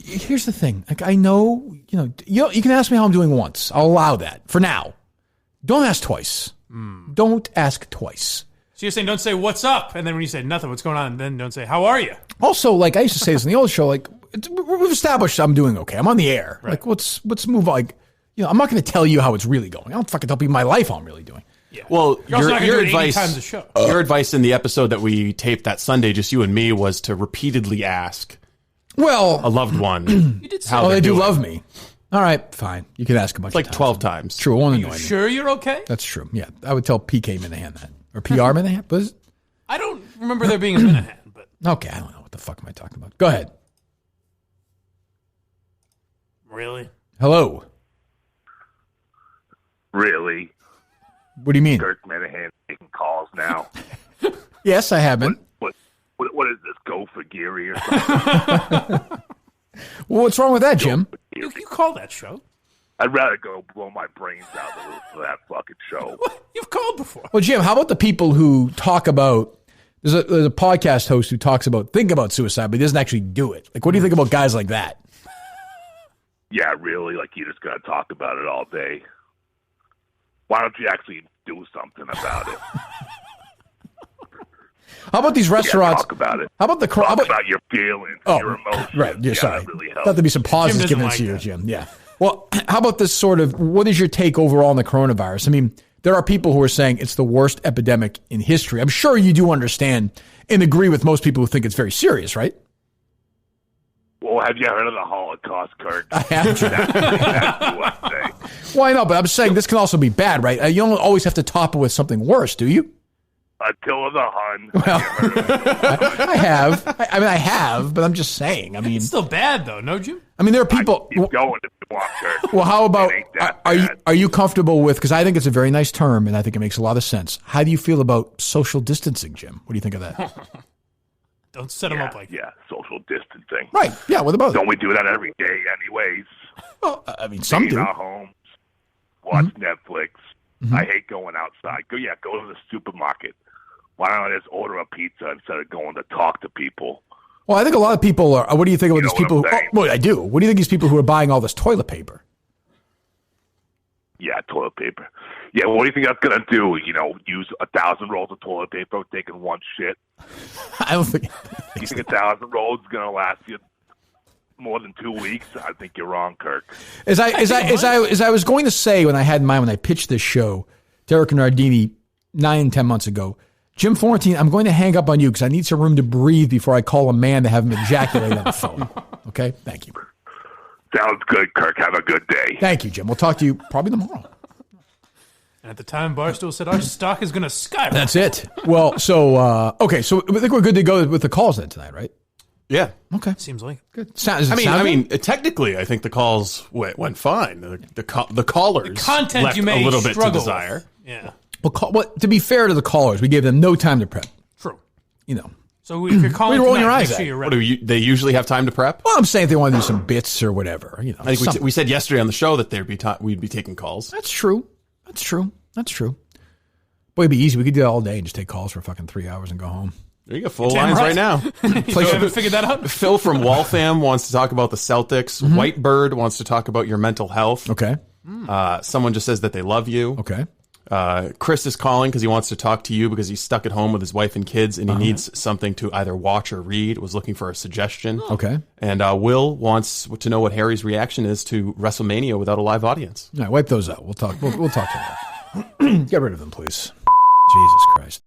S2: Here's the thing. Like, I know, you can ask me how I'm doing once. I'll allow that for now. Don't ask twice. Don't ask twice.
S3: So you're saying don't say what's up, and then when you say nothing, what's going on, then don't say how are you?
S2: Also, I used to say this in the old show, we've established I'm doing okay. I'm on the air. Right. Let's move on. I'm not going to tell you how it's really going. I don't fucking tell people my life how I'm really doing.
S3: Yeah.
S1: Well, your advice,
S3: times a show.
S1: Your advice in the episode that we taped that Sunday, just you and me, was to repeatedly ask a loved one
S3: You did say
S1: how
S2: they
S1: they're
S2: do
S1: doing.
S2: love me. All right, fine. You can ask a bunch of times.
S1: 12 times.
S2: True. It won't annoy me.
S3: Sure you're okay?
S2: That's true. Yeah. I would tell PK Minahan that. Or PR Minahan. But
S3: I don't remember there being a Minahan, but
S2: okay, I don't know. What the fuck am I talking about? Go ahead.
S3: really?
S2: Hello.
S13: Really?
S2: What do you mean?
S13: Kirk Minahan making calls now.
S2: Yes, I have been.
S5: or something.
S2: Well, what's wrong with that, Jim?
S3: You call that show.
S5: I'd rather go blow my brains out the roof for that fucking show.
S3: You've called before.
S2: Well, Jim, how about the people who talk about, there's a podcast host who talks about, think about suicide, but he doesn't actually do it. Like, what do you think about guys like that?
S5: Yeah, really? Like, you're just going to talk about it all day? Why don't you actually do something about it?
S2: How about these restaurants?
S5: Talk about it.
S2: How about the
S5: talk about your feelings, your emotions?
S2: Right. You're sorry.
S5: That really helps.
S2: Thought there'd be some pauses given to you, Jim. Yeah. Well, how about this sort of, what is your take overall on the coronavirus? I mean, there are people who are saying it's the worst epidemic in history. I'm sure you do understand and agree with most people who think it's very serious, right?
S5: Well, have you heard of the Holocaust, Kirk?
S2: I have.
S5: That's exactly what I'm saying.
S2: Well, I know, but I'm saying this can also be bad, right? You don't always have to top it with something worse, do you?
S5: Attila the Hun.
S2: Well, I have. I have, but I'm just saying. I mean,
S3: it's still bad though, no, Jim?
S2: I mean, there are people.
S5: Keep going if you want, Kirk.
S2: Well, how about are you comfortable with? Because I think it's a very nice term, and I think it makes a lot of sense. How do you feel about social distancing, Jim? What do you think of that?
S3: Don't set them up like that.
S5: Yeah, social distancing.
S2: Right. Yeah. What about?
S5: Don't we do that every day, anyways?
S2: Well, I mean, some do.
S5: In our homes, watch Netflix. I hate going outside. Go to the supermarket. Why don't I just order a pizza instead of going to talk to people?
S2: Well, I think a lot of people are. What do you think about these people? Well, I do. What do you think these people who are buying all this toilet paper?
S5: Yeah, toilet paper. Yeah, what do you think that's going to do? Use 1,000 rolls of toilet paper taking one shit?
S2: I don't think.
S5: You think 1,000 rolls is going to last you more than 2 weeks? I think you're wrong, Kirk.
S2: As I was going to say when I pitched this show, Derek and Nardini 9-10 months ago, Jim Florentine, I'm going to hang up on you because I need some room to breathe before I call a man to have him ejaculate on the phone. Okay? Thank you.
S5: Sounds good, Kirk. Have a good day.
S2: Thank you, Jim. We'll talk to you probably tomorrow.
S3: And at the time, Barstool said our stock is going to skyrocket.
S2: That's it. Well, so, okay, so I think we're good to go with the calls then tonight, right?
S1: Yeah.
S2: Okay.
S3: Seems like
S2: good.
S1: Technically, I think the calls went fine. The callers
S3: the content
S1: left
S3: you may
S1: a little bit to
S3: struggle
S1: desire.
S3: with. Yeah.
S2: Well, to be fair to the callers, we gave them no time to prep.
S3: True.
S2: So
S3: if you're calling,
S2: rolling your
S3: tonight,
S2: eyes
S3: make sure
S2: at.
S3: you're
S1: What
S3: ready.
S1: they usually have time to prep?
S2: Well, I'm saying if they want to do some bits or whatever,
S1: I think we said yesterday on the show that we'd be taking calls.
S2: That's true. Boy, it'd be easy. We could do that all day and just take calls for fucking 3 hours and go home.
S1: There you go, full lines right now.
S3: You haven't figured that out?
S1: Phil from Waltham wants to talk about the Celtics. Whitebird wants to talk about your mental health.
S2: Okay.
S1: Someone just says that they love you.
S2: Okay.
S1: Chris is calling because he wants to talk to you because he's stuck at home with his wife and kids and he needs something to either watch or read. Was looking for a suggestion.
S2: Okay.
S1: And Will wants to know what Harry's reaction is to WrestleMania without a live audience.
S2: All right, wipe those out. We'll talk. We'll talk tomorrow. Get rid of them, please. Jesus Christ.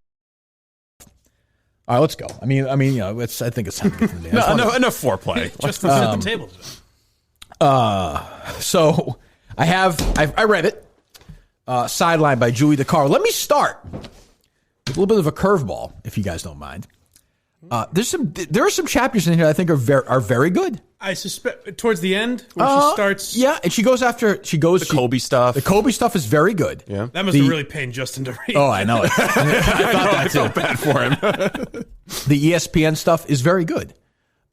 S2: All right, let's go. I mean, I think it's time to get to the day.
S1: Enough foreplay.
S3: Just to set the table.
S2: So I read it. Sidelined by Julie DeCaro. Let me start with a little bit of a curveball, if you guys don't mind. There are some chapters in here I think are very good.
S3: I suspect towards the end where she starts.
S2: Yeah, and she goes
S1: the Kobe stuff.
S2: The Kobe stuff is very good.
S1: Yeah,
S3: that must have really pained Justin to read.
S2: Oh, I know it.
S1: I felt bad for him.
S2: The ESPN stuff is very good.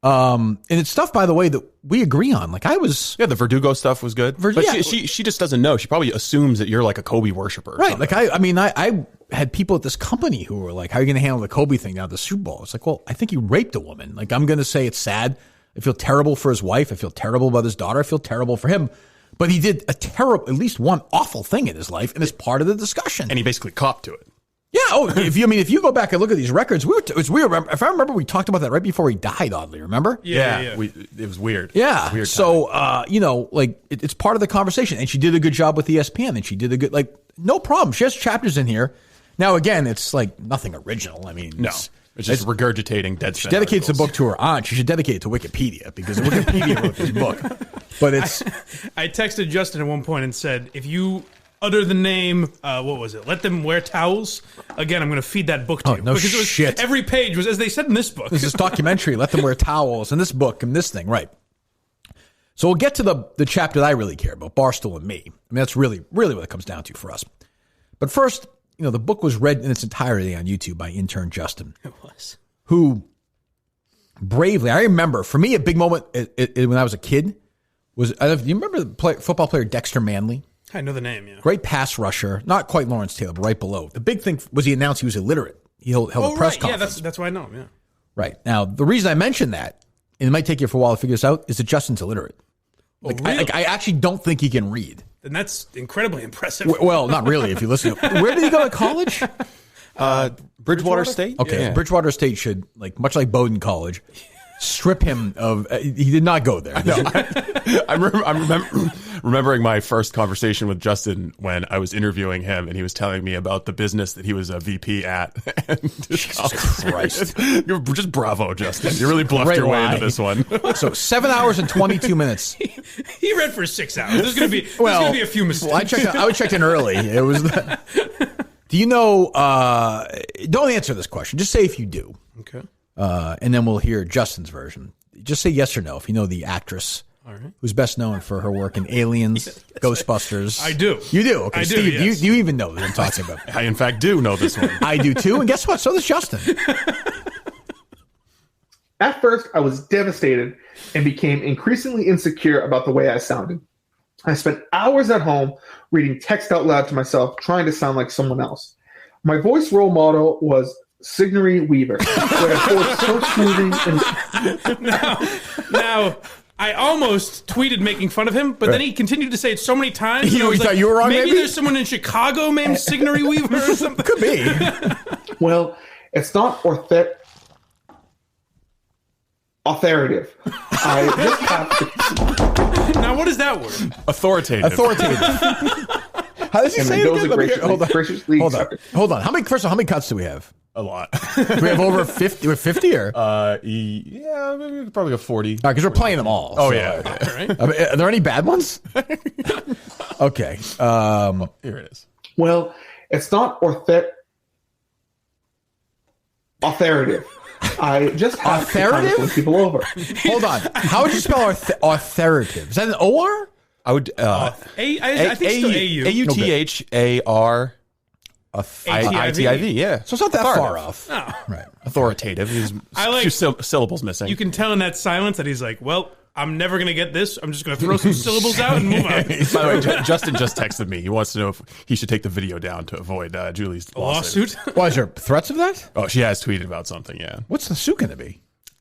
S2: And it's stuff, by the way, that we agree on.
S1: The Verdugo stuff was good. But she just doesn't know. She probably assumes that you're like a Kobe worshiper.
S2: Right. Like, I had people at this company who were like, how are you going to handle the Kobe thing now at the Super Bowl? It's like, well, I think he raped a woman. Like, I'm going to say it's sad. I feel terrible for his wife. I feel terrible about his daughter. I feel terrible for him. But he did at least one awful thing in his life, and it's part of the discussion.
S1: And he basically copped to it.
S2: Yeah. Oh, if you go back and look at these records, it's weird. If I remember, we talked about that right before he died. Oddly, remember?
S3: Yeah.
S1: It was weird.
S2: Yeah.
S1: It was weird
S2: so, it's part of the conversation, and she did a good job with ESPN, and she did no problem. She has chapters in here. Now, again, it's like nothing original. I mean,
S1: no. It's just regurgitating dead.
S2: She dedicates the book to her aunt. She should dedicate it to Wikipedia because Wikipedia wrote this book. But it's.
S3: I texted Justin at one point and said, if you utter the name, what was it? Let Them Wear Towels. Again, I'm going to feed that book to you.
S2: No
S3: because
S2: shit.
S3: Every page was, as they said in this book.
S2: This is documentary. Let Them Wear Towels. And this book and this thing, right? So we'll get to the chapter that I really care about, Barstool and me. I mean, that's really, really what it comes down to for us. But first, the book was read in its entirety on YouTube by intern Justin.
S3: It was.
S2: Who bravely. I remember, for me, a big moment when I was a kid was, do you remember the football player Dexter Manley?
S3: I know the name, yeah.
S2: Great pass rusher. Not quite Lawrence Taylor, but right below. The big thing was he announced he was illiterate. He held a press conference.
S3: Yeah, that's why I know him, yeah.
S2: Right. Now, the reason I mentioned that, and it might take you for a while to figure this out, is that Justin's illiterate.
S3: Really?
S2: I actually don't think he can read.
S3: And that's incredibly impressive.
S2: Well, not really, if you listen. Where did he go to college?
S1: Bridgewater State?
S2: Okay,
S1: Yeah.
S2: Bridgewater State should, much like Bowdoin College, strip him of. He did not go there.
S1: No, I'm remembering my first conversation with Justin when I was interviewing him, and he was telling me about the business that he was a VP at. Jesus
S2: Christ!
S1: Just bravo, Justin! You really bluffed your way into this one.
S2: So 7 hours and 22 minutes.
S3: He read for 6 hours. There's going to be a few mistakes.
S2: Well, I checked in early. It was. Do you know? Don't answer this question. Just say if you do.
S3: Okay.
S2: And then we'll hear Justin's version. Just say yes or no if you know the actress who's best known for her work in Aliens, Ghostbusters.
S3: I do.
S2: You do? Okay,
S3: I do,
S2: Steve,
S3: yes.
S2: do you even know what I'm talking about?
S1: I, in fact, do know this one.
S2: I do too, and guess what? So does Justin.
S13: At first, I was devastated and became increasingly insecure about the way I sounded. I spent hours at home reading text out loud to myself, trying to sound like someone else. My voice role model was Sigourney Weaver, where I so smoothly and
S3: Now, I almost tweeted making fun of him, but then he continued to say it so many times.
S2: You
S3: and I was
S2: thought
S3: like,
S2: you were wrong,
S3: maybe
S2: maybe?
S3: there's someone in Chicago named Sigourney Weaver or something.
S2: Could be.
S13: Well, it's not authoritative. I just have to.
S3: Now, what is that word?
S1: Authoritative.
S2: How does he say it again? Let me hear- Hold on. Hold on. How many cuts do we have?
S1: A lot.
S2: Do we have over 50? We're 50 or?
S1: Yeah, maybe probably a 40.
S2: Because we're playing them all.
S1: Oh,
S2: so,
S1: yeah.
S2: I mean, are there any bad ones? Okay.
S1: Here it is.
S13: Well, it's not authoritative. I just have to kind of win people over.
S2: Hold on. How would you spell authoritative? Is that an O-R?
S1: I would.
S3: I think still A-U.
S1: A-U-T-H-A-R. I-T-I-V, yeah.
S2: So it's not that far off.
S3: No.
S2: Right.
S1: Authoritative. There's two syllables missing.
S3: You can tell in that silence that he's like, well, I'm never going to get this. I'm just going to throw some syllables out and move on.
S1: By the way, Justin just texted me. He wants to know if he should take the video down to avoid Julie's lawsuit.
S2: Why, is there threats of that?
S1: Oh, she has tweeted about something, yeah.
S2: What's the suit going to be?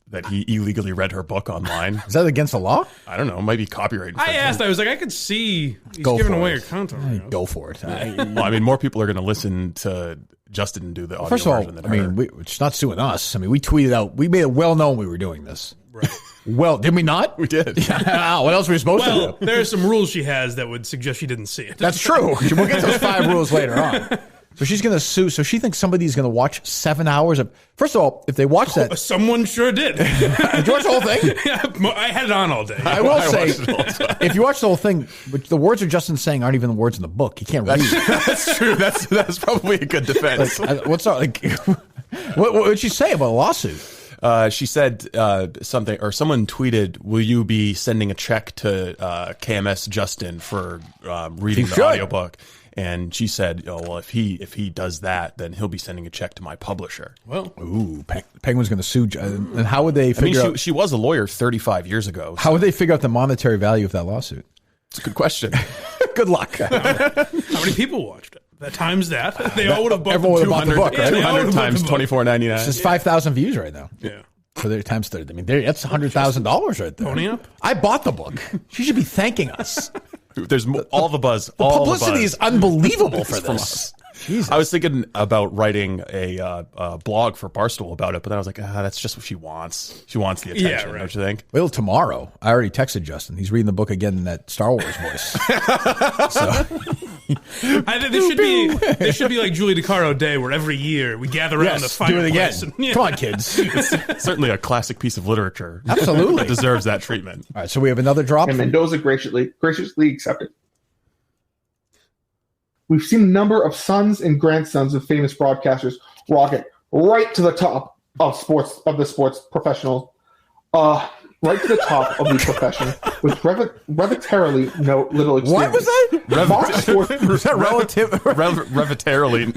S1: That he illegally read her book online.
S2: Is that against the law?
S1: I don't know. It might be copyright infringement.
S3: I asked. I was like, I could see he's
S2: Go
S3: giving
S2: for
S3: away
S2: it.
S3: your content.
S2: Go for it.
S1: Well, I mean, more people are going to listen to Justin do the audio
S2: First of all,
S1: version than
S2: I mean,
S1: her.
S2: it's not suing us. I mean, we tweeted out. We made it well known we were doing this. Right. Well, did we not?
S1: We did.
S2: What else were we supposed to
S3: Well,
S2: do?
S3: there are some rules she has that would suggest she didn't see it.
S2: That's true. We'll get those 5 rules later on. So she's going to sue. So she thinks somebody's going to watch 7 hours of. First of all, if they watch that,
S3: Someone sure did.
S2: did you watch the whole thing?
S3: Yeah, I had it on all day.
S2: I will say,
S1: watched it all the time.
S2: if you watch the whole thing, which the words are Justin saying aren't even the words in the book. He can't read.
S1: That's true. That's probably a good defense.
S2: What's up? Like, what did she say about a lawsuit?
S1: She said something, or someone tweeted, "Will you be sending a check to KMS Justin for reading the audiobook?" And she said, "Oh well, if he does that, then he'll be sending a check to my publisher."
S3: Well,
S2: Penguin's going to sue. And how would they figure out?
S1: She was a lawyer 35 years ago.
S2: How would they figure out the monetary value of that lawsuit?
S1: It's a good question.
S2: Good luck.
S3: how many people watched it? Times that. They all would have bought
S2: Everyone would have bought the
S1: 200,
S2: book, right?
S1: 200 times $24.99.
S2: It's just 5,000 views right now.
S3: Yeah.
S2: For their times 30. I mean, that's $100,000 right there.
S3: Pony up?
S2: I bought the book. She should be thanking us.
S1: There's all the buzz.
S2: The
S1: all
S2: publicity
S1: the buzz.
S2: is unbelievable for
S1: From
S2: this.
S1: us.
S2: Jesus.
S1: I was thinking about writing a blog for Barstool about it, but then I was like, that's just what she wants. She wants the attention,
S3: Yeah, right.
S1: don't you think?
S2: Well, tomorrow. I already texted Justin. He's reading the book again in that Star Wars voice.
S3: I think there should be like Julie DeCaro Day, where every year we gather around the
S2: Yes, do it again.
S3: fireplace. And,
S2: Come on, kids.
S1: It's certainly a classic piece of literature.
S2: Absolutely.
S1: that deserves that treatment.
S2: All right, so we have another drop.
S13: And Mendoza graciously accepted. We've seen a number of sons and grandsons of famous broadcasters rocket right to the top of the sports professionals. right to the top of the profession with relatively no little experience.
S2: What was that?
S13: Fox Sports
S2: Was that relative?
S1: Relatively.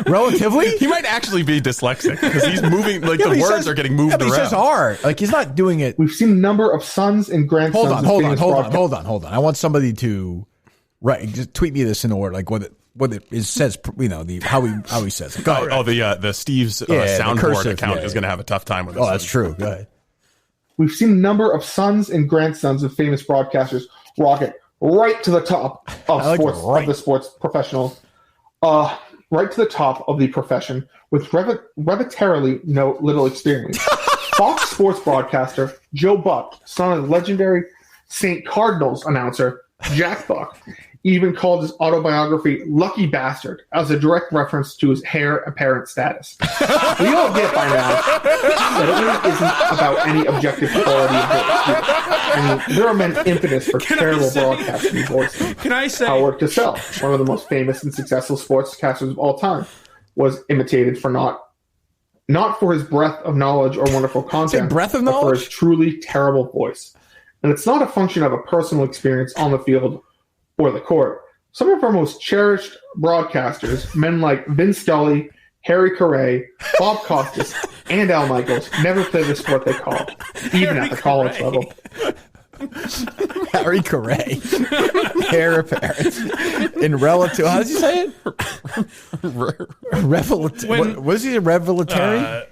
S2: Relatively?
S1: He might actually be dyslexic because he's moving, like
S2: Yeah, but
S1: the
S2: he
S1: words
S2: says-
S1: are getting moved
S2: yeah, but
S1: around.
S2: he says R. Like he's not doing it.
S13: We've seen a number of sons and grandsons.
S2: Hold
S13: of famous
S2: on. I want somebody to just tweet me this in order, like what it says. You know, how he says it. Go ahead.
S1: The Steve's
S2: the
S1: soundboard
S2: cursive,
S1: account
S2: yeah,
S1: is going to have a tough time with this.
S2: Oh, that's true. Go ahead.
S13: We've seen a number of sons and grandsons of famous broadcasters rocket right to the top of the sports professional, right to the top of the profession with relatively no little experience. Fox Sports broadcaster Joe Buck, son of legendary St. Cardinals announcer Jack Buck, even called his autobiography Lucky Bastard as a direct reference to his heir apparent status. We all get by now that it really isn't about any objective quality of voice. I mean, there are men infamous for terrible broadcasting voices.
S3: Can I say
S13: Howard Cosell, one of the most famous and successful sportscasters of all time, was imitated for not for his breadth of knowledge or wonderful content,
S2: breadth of
S13: but for
S2: knowledge?
S13: his truly terrible voice. And it's not a function of a personal experience on the field or the court. Some of our most cherished broadcasters, men like Vin Scully, Harry Carey, Bob Costas, and Al Michaels, never played the sport they call, even at the college level.
S2: Harry Carey, heir apparent in relative. How does he say it? What is he? Revelatory?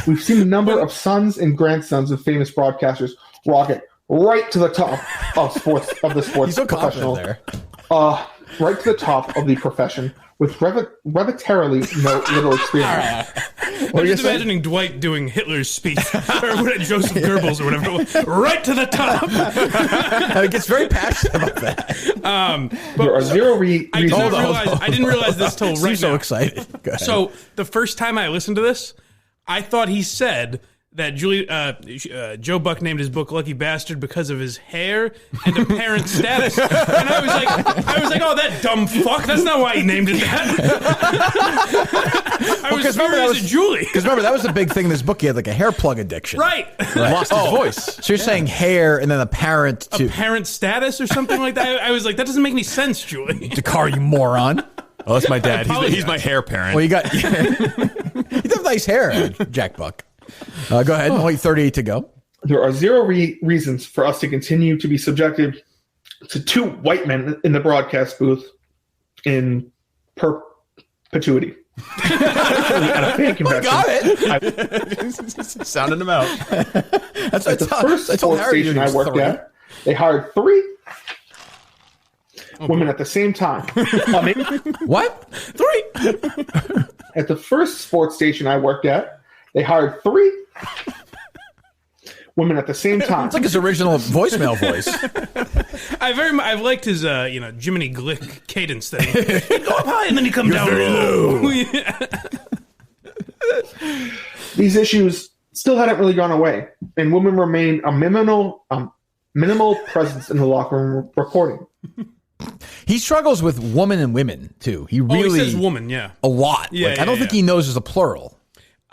S13: We've seen a number of sons and grandsons of famous broadcasters rocket right to the top of the sports
S2: He's so
S13: professional.
S2: confident there.
S13: Right to the top of the profession with relatively no little experience.
S3: I'm just imagining Dwight doing Hitler's speech, or Joseph Goebbels, or whatever it was, right to the top.
S2: And it gets very passionate about that.
S3: But
S13: there are zero reasons.
S3: I didn't realize this till right now.
S2: He's so excited. Go ahead.
S3: So the first time I listened to this, I thought he said that Joe Buck named his book "Lucky Bastard" because of his hair and apparent status, and I was like, oh, that dumb fuck! That's not why he named it that. I was furious at Julie
S2: because remember that was the big thing in this book. He had like a hair plug addiction,
S3: right?
S1: Lost his voice.
S2: So you're saying hair and then apparent
S3: status or something like that. I was like, that doesn't make any sense, Julie.
S2: Dakar, you moron.
S1: Oh, that's my dad. He's my hair parent.
S2: Well, you have nice hair, Jack Buck. Go ahead. Only 38 to go.
S13: There are zero reasons for us to continue to be subjected to two white men in the broadcast booth in perpetuity. At a fan convention.
S2: Got it.
S1: Sounding them out.
S13: At the first sports station I worked at, they hired three women at the same time.
S2: What?
S3: Three.
S13: At the first sports station I worked at, they hired three women at the same time.
S2: It's like his original voicemail voice.
S3: I've liked his Jiminy Glick cadence thing. Go up high and then you come down low.
S13: These issues still hadn't really gone away, and women remained a minimal presence in the locker room recording.
S2: He struggles with woman and women too. He really
S3: he says woman, yeah,
S2: a lot.
S3: Yeah,
S2: I don't think he knows there's a plural.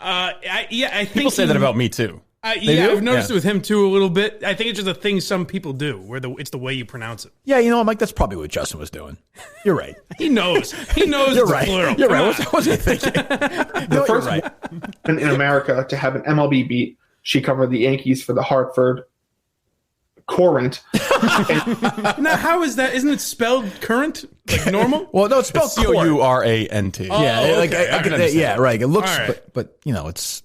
S3: I think
S1: people say that about me too.
S3: I've noticed it with him too a little bit. I think it's just a thing some people do, where it's the way you pronounce it.
S2: Yeah, you know, I'm like, that's probably what Justin was doing. You're right.
S3: He knows. He knows.
S2: You're
S3: it's
S2: right.
S3: a plural.
S2: You're right. What was I thinking?
S13: The first woman in America to have an MLB beat. She covered the Yankees for the Hartford Courant.
S3: Now, how is that? Isn't it spelled current like normal?
S2: Well, no, it's spelled
S1: Courant.
S3: Oh,
S2: yeah,
S3: okay.
S2: I can understand. Yeah, right. It looks,
S3: Right.
S2: but you know, it's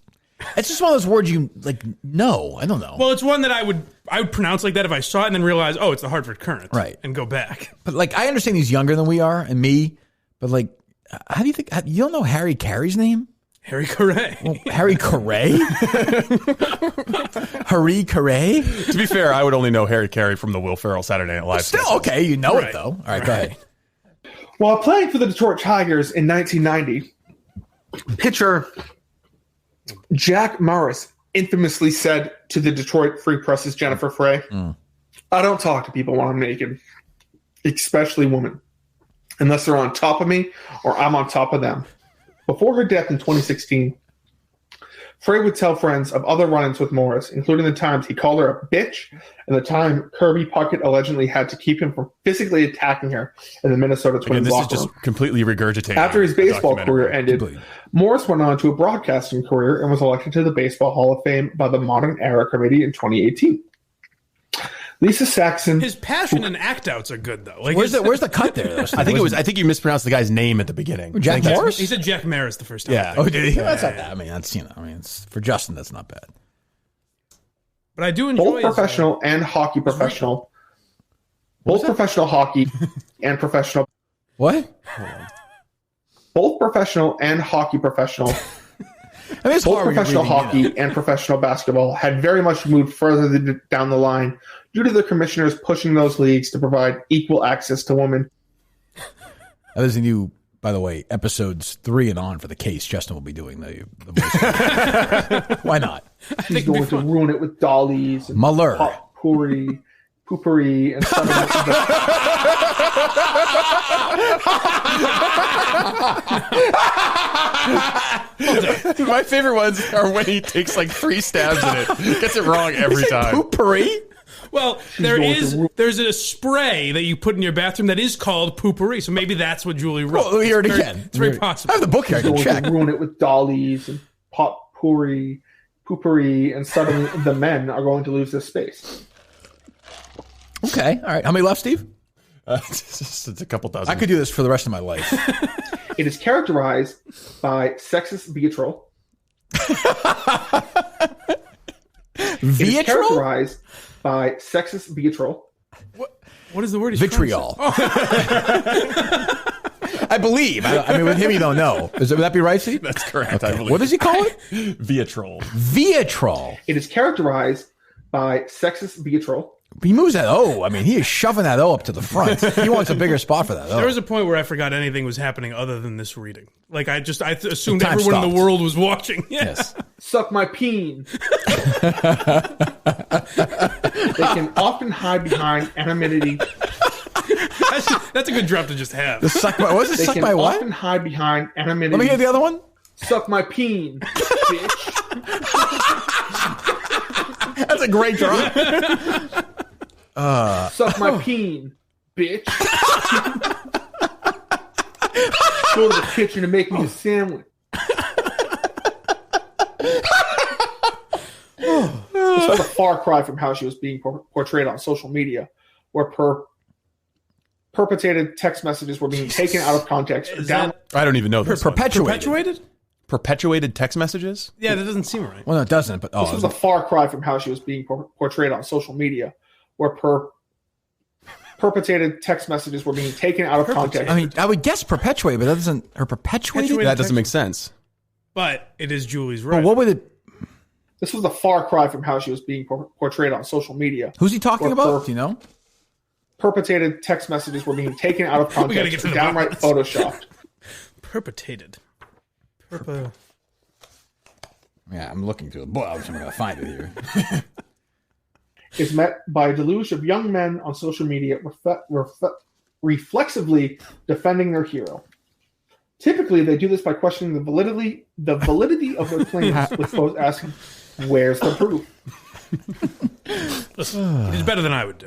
S2: just one of those words you like. No, I don't know.
S3: Well, it's one that I would pronounce like that if I saw it and then realize, oh, it's the Hartford Courant,
S2: right?
S3: And go back.
S2: But like, I understand he's younger than we are and me, but like, how do you think? You don't know Harry Carey's name?
S3: Harry Carey.
S2: Well, Harry Carey? Harry Carey?
S1: To be fair, I would only know Harry Carey from the Will Ferrell Saturday Night Live.
S2: Still, okay, you know it though. All right, go ahead.
S13: While playing for the Detroit Tigers in 1990, pitcher Jack Morris infamously said to the Detroit Free Press's Jennifer Frey, I don't talk to people when I'm naked, especially women, unless they're on top of me or I'm on top of them. Before her death in 2016, Frey would tell friends of other run-ins with Morris, including the times he called her a bitch and the time Kirby Puckett allegedly had to keep him from physically attacking her in the Minnesota Twins locker room.
S1: This is just completely regurgitated.
S13: After his baseball career ended, Morris went on to a broadcasting career and was elected to the Baseball Hall of Fame by the Modern Era Committee in 2018. Lisa Saxon.
S3: His passion and act outs are good though. Like
S2: where's the cut there? Though?
S1: I think you mispronounced the guy's name at the beginning.
S2: Jack Morris?
S3: He said Jack Maris the first time.
S1: Yeah.
S2: Oh, did he? That's not bad. I mean, that's it's, for Justin, that's not bad.
S3: But I do enjoy
S13: both professional and hockey professional. Both professional hockey and professional.
S2: What?
S13: Both professional and hockey professional.
S2: I mean,
S13: both professional hockey and professional basketball had very much moved further down the line due to the commissioners pushing those leagues to provide equal access to women.
S2: That is a new, by the way, episodes 3 and on for the case. Justin will be doing the voice. Why not?
S13: He's going to ruin it with dollies and
S2: Muller.
S13: Potpourri, poopery, and stuff.
S1: My favorite ones are when he takes like 3 stabs in it. Gets it wrong every time.
S2: Poopery?
S3: Well, there's a spray that you put in your bathroom that is called poopery, so maybe that's what Julie wrote.
S2: Well, we hear it again.
S3: It's very possible.
S2: I have the book here. I can check.
S13: To ruin it with dollies and potpourri, poopery, and suddenly the men are going to lose this space.
S2: Okay, all right. How many left, Steve?
S1: It's a couple dozen.
S2: I could do this for the rest of my life.
S13: It is characterized by sexist vitriol. It is characterized by sexist vitriol.
S3: What is the word?
S2: Vitriol. I believe. I mean, with him, you don't know. Would that be right, Steve?
S1: That's correct.
S2: Okay.
S1: I believe.
S2: What does he call it?
S1: Vitriol.
S2: Vitriol.
S13: It is characterized by sexist vitriol.
S2: He moves that O. I mean, he is shoving that O up to the front. He wants a bigger spot for that O.
S3: There was a point where I forgot anything was happening other than this reading. Like I assumed
S2: The time
S3: everyone in
S2: stopped.
S3: the world was watching. Yeah.
S2: Yes.
S13: Suck my peen. They can often hide behind anonymity.
S3: That's a good drop to just have.
S2: The suck my, what is it?
S13: They
S2: Suck
S13: can
S2: my what?
S13: often hide behind anonymity.
S2: Let me hear the other one.
S13: Suck my peen, bitch.
S2: That's a great drop.
S13: Suck my peen, bitch. Go to the kitchen and make me a sandwich. This was a far cry from how she was being portrayed on social media, where perpetrated text messages were being taken out of context.
S1: I don't even know this.
S3: Perpetuated?
S1: Perpetuated text messages?
S3: Yeah, that doesn't seem right.
S2: Well, no, it doesn't. But
S13: This was a far cry from how she was being portrayed on social media, where perpetrated text messages were being taken out of context.
S2: I mean, I would guess perpetuate, but that doesn't. Her perpetuated?
S1: That doesn't make sense.
S3: But it is Julie's right.
S2: Well, what would it?
S13: This was a far cry from how she was being portrayed on social media.
S2: Who's he talking about? Do you know?
S13: Perpetrated text messages were being taken out of
S3: We gotta
S13: context
S3: get to
S13: and
S3: the
S13: downright
S3: bottom of
S13: photoshopped.
S3: Perpetrated.
S2: Yeah, I'm looking through the book. I'm going to find it here.
S13: Is met by a deluge of young men on social media reflexively defending their hero. Typically, they do this by questioning the validity of their claims, with folks asking, "Where's the proof?"
S3: Listen, it's better than I would do.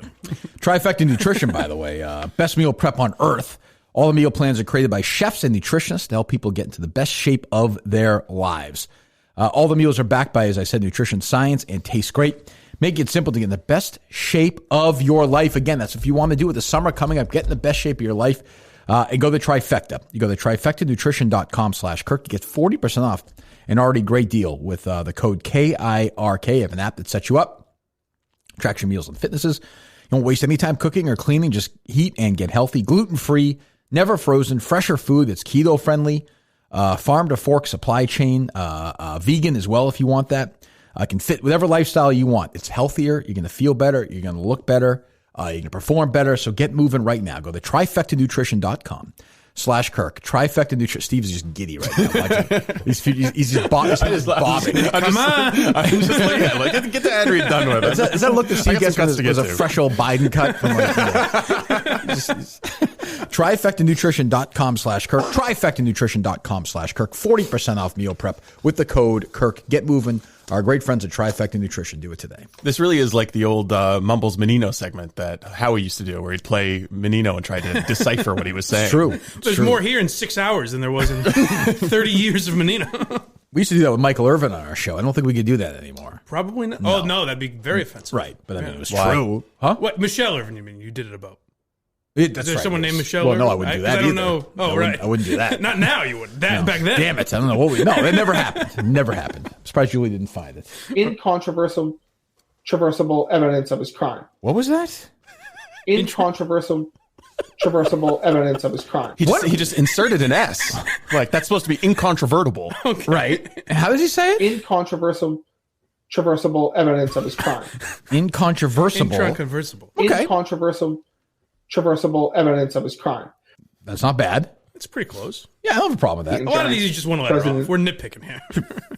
S2: Trifecta Nutrition, by the way, best meal prep on earth. All the meal plans are created by chefs and nutritionists to help people get into the best shape of their lives. All the meals are backed by, as I said, nutrition science and taste great. Make it simple to get in the best shape of your life. Again, that's if you want to do it with the summer coming up, get in the best shape of your life. And go to Trifecta. You go to trifectanutrition.com/Kirk to get 40% off an already great deal with the code KIRK. You have an app that sets you up, tracks your meals and fitnesses. You don't waste any time cooking or cleaning. Just heat and get healthy. Gluten-free, never frozen, fresher food that's keto-friendly, farm to fork supply chain, vegan as well if you want that. Can fit whatever lifestyle you want. It's healthier. You're going to feel better. You're going to look better. You're going to perform better. So get moving right now. Go to trifectanutrition.com/Kirk. Trifecta Nutrition. Steve's just giddy right now. He's just bobbing.
S1: Come on. I'm just like, get the ad read done with it.
S2: Is that look that Steve gets
S1: to
S2: was a fresh old Biden cut? From TrifectaNutrition.com/Kirk. TrifectaNutrition.com/Kirk. 40% off meal prep with the code Kirk. Get moving. Our great friends at Trifecta Nutrition. Do it today.
S1: This really is like the old Mumbles Menino segment that Howie used to do, where he'd play Menino and try to decipher what he was saying.
S2: It's true.
S3: There's more here in 6 hours than there was in 30 years of Menino.
S2: We used to do that with Michael Irvin on our show. I don't think we could do that anymore.
S3: Probably not.
S2: No.
S3: Oh, no, that'd be very offensive.
S2: Right. But I mean, it was
S1: Why?
S2: true. Huh?
S3: What, Michelle Irvin, you mean? You did it about?
S2: That's
S3: Is there
S2: right,
S3: someone
S2: yes.
S3: named Michelle
S2: Well,
S3: Irvin?
S2: no, I wouldn't do that
S3: I don't
S2: either.
S3: know. Oh,
S2: I wouldn't do that.
S3: Not now you would. Back then.
S2: Damn it. I don't know what we... No, that never happened. It never happened. I'm surprised Julie didn't find it.
S13: Incontrovertible evidence of his crime.
S2: What was that?
S13: Incontrovertible evidence of his crime.
S1: He just inserted an S. Like, that's supposed to be incontrovertible.
S3: Okay.
S2: Right. How did you say it?
S13: Incontrovertible evidence of his crime.
S2: Incontrovertible.
S3: Incontrovertible.
S2: Okay.
S13: Incontrovertible evidence of his crime.
S2: That's not bad.
S3: It's pretty close.
S2: Yeah, I don't have a problem with that.
S3: A lot of these you just want to let her
S13: President-
S3: off. We're nitpicking here.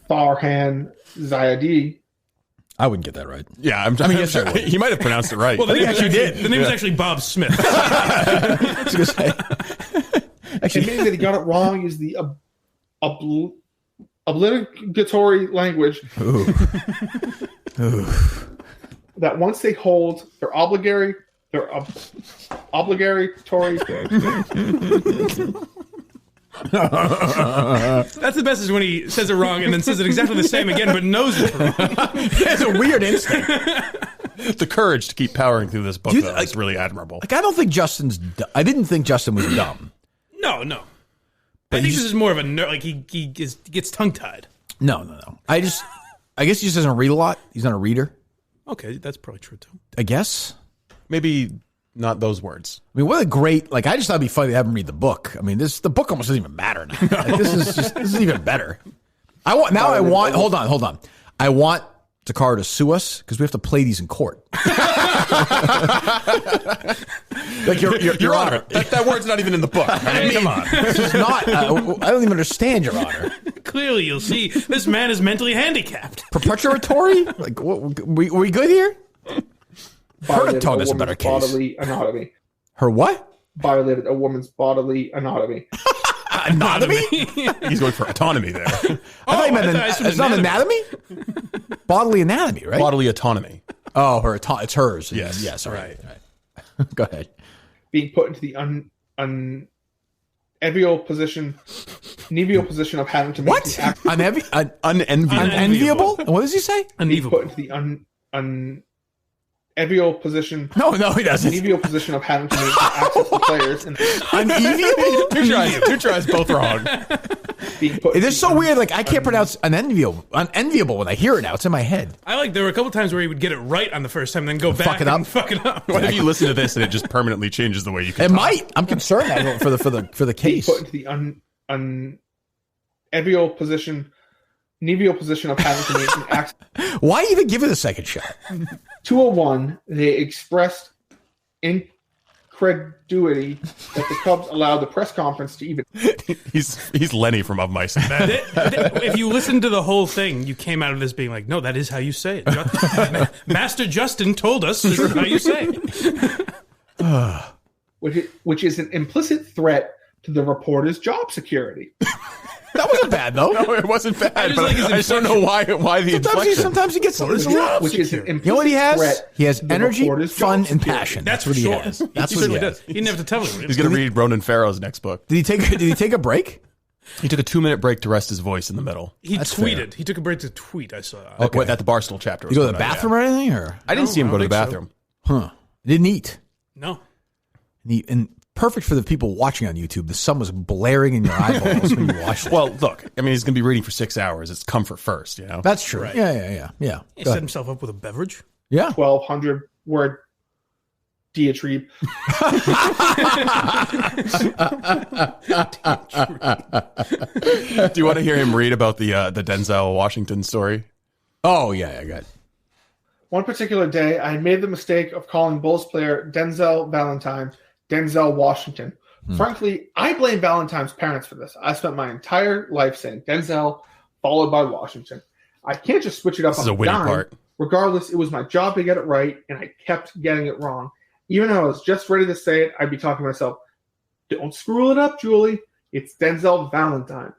S13: Farhan Zayadi.
S2: I wouldn't get that right.
S1: Yeah, I mean, yes, sir. He might have pronounced it right.
S3: Well, the name
S2: actually did.
S3: The name is actually Bob Smith.
S2: I was gonna say.
S13: Admitting that he got it wrong is the obligatory language that once they hold their obligatory.
S3: That's the best is when he says it wrong and then says it exactly the same again, but knows it's wrong.
S2: It's a weird instinct.
S1: The courage to keep powering through this book, though, is really admirable.
S2: Like, I don't think I didn't think Justin was dumb.
S3: No. I think this is more of a nerd. Like, he gets tongue-tied.
S2: No. I guess he just doesn't read a lot. He's not a reader.
S3: Okay, that's probably true, too.
S2: I guess.
S1: Maybe not those words.
S2: I mean, what a great, like, I just thought it'd be funny to have him read the book. I mean, the book almost doesn't even matter now. Like, this is even better. Hold on. I want Takara to sue us because we have to play these in court. Like, Your Honor.
S1: That word's not even in the book. I mean, come on.
S2: This is not, I don't even understand, Your Honor.
S3: Clearly, you'll see this man is mentally handicapped.
S2: Perpetuatory? Like, what, we good here? Her tone is a better case.
S13: Bodily anatomy.
S2: Her what?
S13: Violated a woman's bodily anatomy.
S2: Anatomy?
S1: He's going for autonomy there.
S2: I thought you meant it's not anatomy? Bodily anatomy, right?
S1: Bodily autonomy.
S2: Oh, it's hers.
S1: Yes.
S2: Yes, all right. Go ahead.
S13: Being put into the unenviable position of having to make
S2: what?
S1: Unenviable.
S2: Unenviable? And what does he say?
S13: Being put into the unenviable position.
S2: No, he doesn't.
S13: Unenviable position of having to make access to players.
S2: Unenviable?
S1: Two tries, both wrong.
S2: It is so weird. Like, I can't pronounce unenviable when I hear it now. It's in my head.
S3: There were a couple times where he would get it right on the first time, then go back
S2: fuck it up.
S3: and fuck it up.
S1: What if you listen to this and it just permanently changes the way you can
S2: It
S1: talk?
S2: might. I'm concerned for the case.
S13: Being put into the unenviable position of having to make access.
S2: Why even give it a second shot?
S13: 201, they expressed incredulity that the Cubs allowed the press conference to even.
S1: He's Lenny from Of Mice and Men.
S3: If you listen to the whole thing, you came out of this being like, no, that is how you say it. Master Justin told us this is how you say it.
S13: which is an implicit threat to the reporter's job security.
S2: That wasn't bad, though.
S1: No, it wasn't bad.
S3: I just
S1: but
S3: like his
S1: I just don't know why the inflection.
S2: Sometimes he gets a little.
S13: Which is an implicit
S2: You know what he has?
S13: threat
S2: He has
S13: to the
S2: energy,
S13: reporter's
S2: fun,
S13: job
S2: and
S13: security.
S2: passion.
S3: That's
S2: what
S3: for
S2: he
S3: sure.
S2: has.
S3: He
S2: That's what
S3: certainly
S2: he
S3: does.
S2: has.
S3: He didn't have to tell me.
S1: He's going to read Ronan Farrow's next book.
S2: Did he take a break?
S1: He took a 2-minute break to rest his voice in the middle.
S3: He
S2: That's
S3: tweeted.
S2: fair.
S3: He took a break to tweet. I saw.
S2: Okay.
S1: At the Barstool chapter.
S2: Did he go to the bathroom or anything? Or
S1: I didn't see him
S3: I
S1: go to
S3: don't
S1: the
S3: think
S1: bathroom.
S2: huh? He didn't eat.
S3: No.
S2: And perfect for the people watching on YouTube. The sun was blaring in your eyeballs when you watched it.
S1: Well, look, I mean, he's going to be reading for 6 hours. It's comfort first, you know?
S2: That's true.
S3: Right.
S2: Yeah.
S3: He
S2: Go
S3: set
S2: ahead.
S3: himself up with a beverage.
S2: Yeah.
S13: 1,200 word diatribe.
S1: Do you want to hear him read about the Denzel Washington story?
S2: Oh, yeah, I got it.
S13: One particular day, I made the mistake of calling Bulls player Denzel Valentine Denzel Washington. Frankly, I blame Valentine's parents for this. I spent my entire life saying Denzel followed by Washington. I can't just switch it up
S1: This
S13: on
S1: is a
S13: a
S1: witty
S13: dime.
S1: part.
S13: Regardless, it was my job to get it right, and I kept getting it wrong. Even though I was just ready to say it, I'd be talking to myself, Don't screw it up, Julie. It's Denzel Valentine.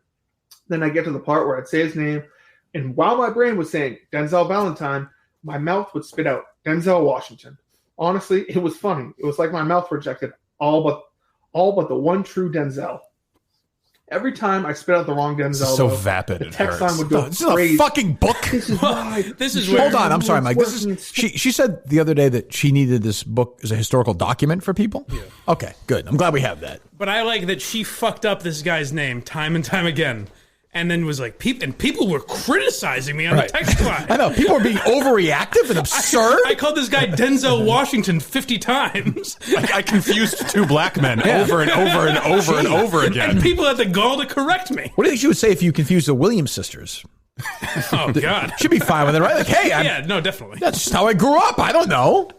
S13: Then I get to the part where I'd say his name, and while my brain was saying Denzel Valentine, my mouth would spit out Denzel Washington. Honestly, it was funny. It was like my mouth rejected all but the one true Denzel. Every time I spit out the wrong Denzel,
S1: so vapid.
S13: The text line would go
S2: This
S13: crazy.
S2: is a fucking book.
S13: This is why.
S3: This is
S2: Hold on, I'm sorry, Mike. This is she said the other day that she needed this book as a historical document for people. Yeah. Okay, good. I'm glad we have that.
S3: But I like that she fucked up this guy's name time and time again. And then was like, people were criticizing me on the text line.
S2: I know. People are being overreactive and absurd.
S3: I called this guy Denzel Washington 50 times.
S1: I confused two black men over and over and over and over again.
S3: And people had the gall to correct me.
S2: What do you think she would say if you confused the Williams sisters?
S3: Oh, God.
S2: She'd be fine with it, right? Like, hey,
S3: yeah, no, definitely.
S2: That's just how I grew up. I don't know.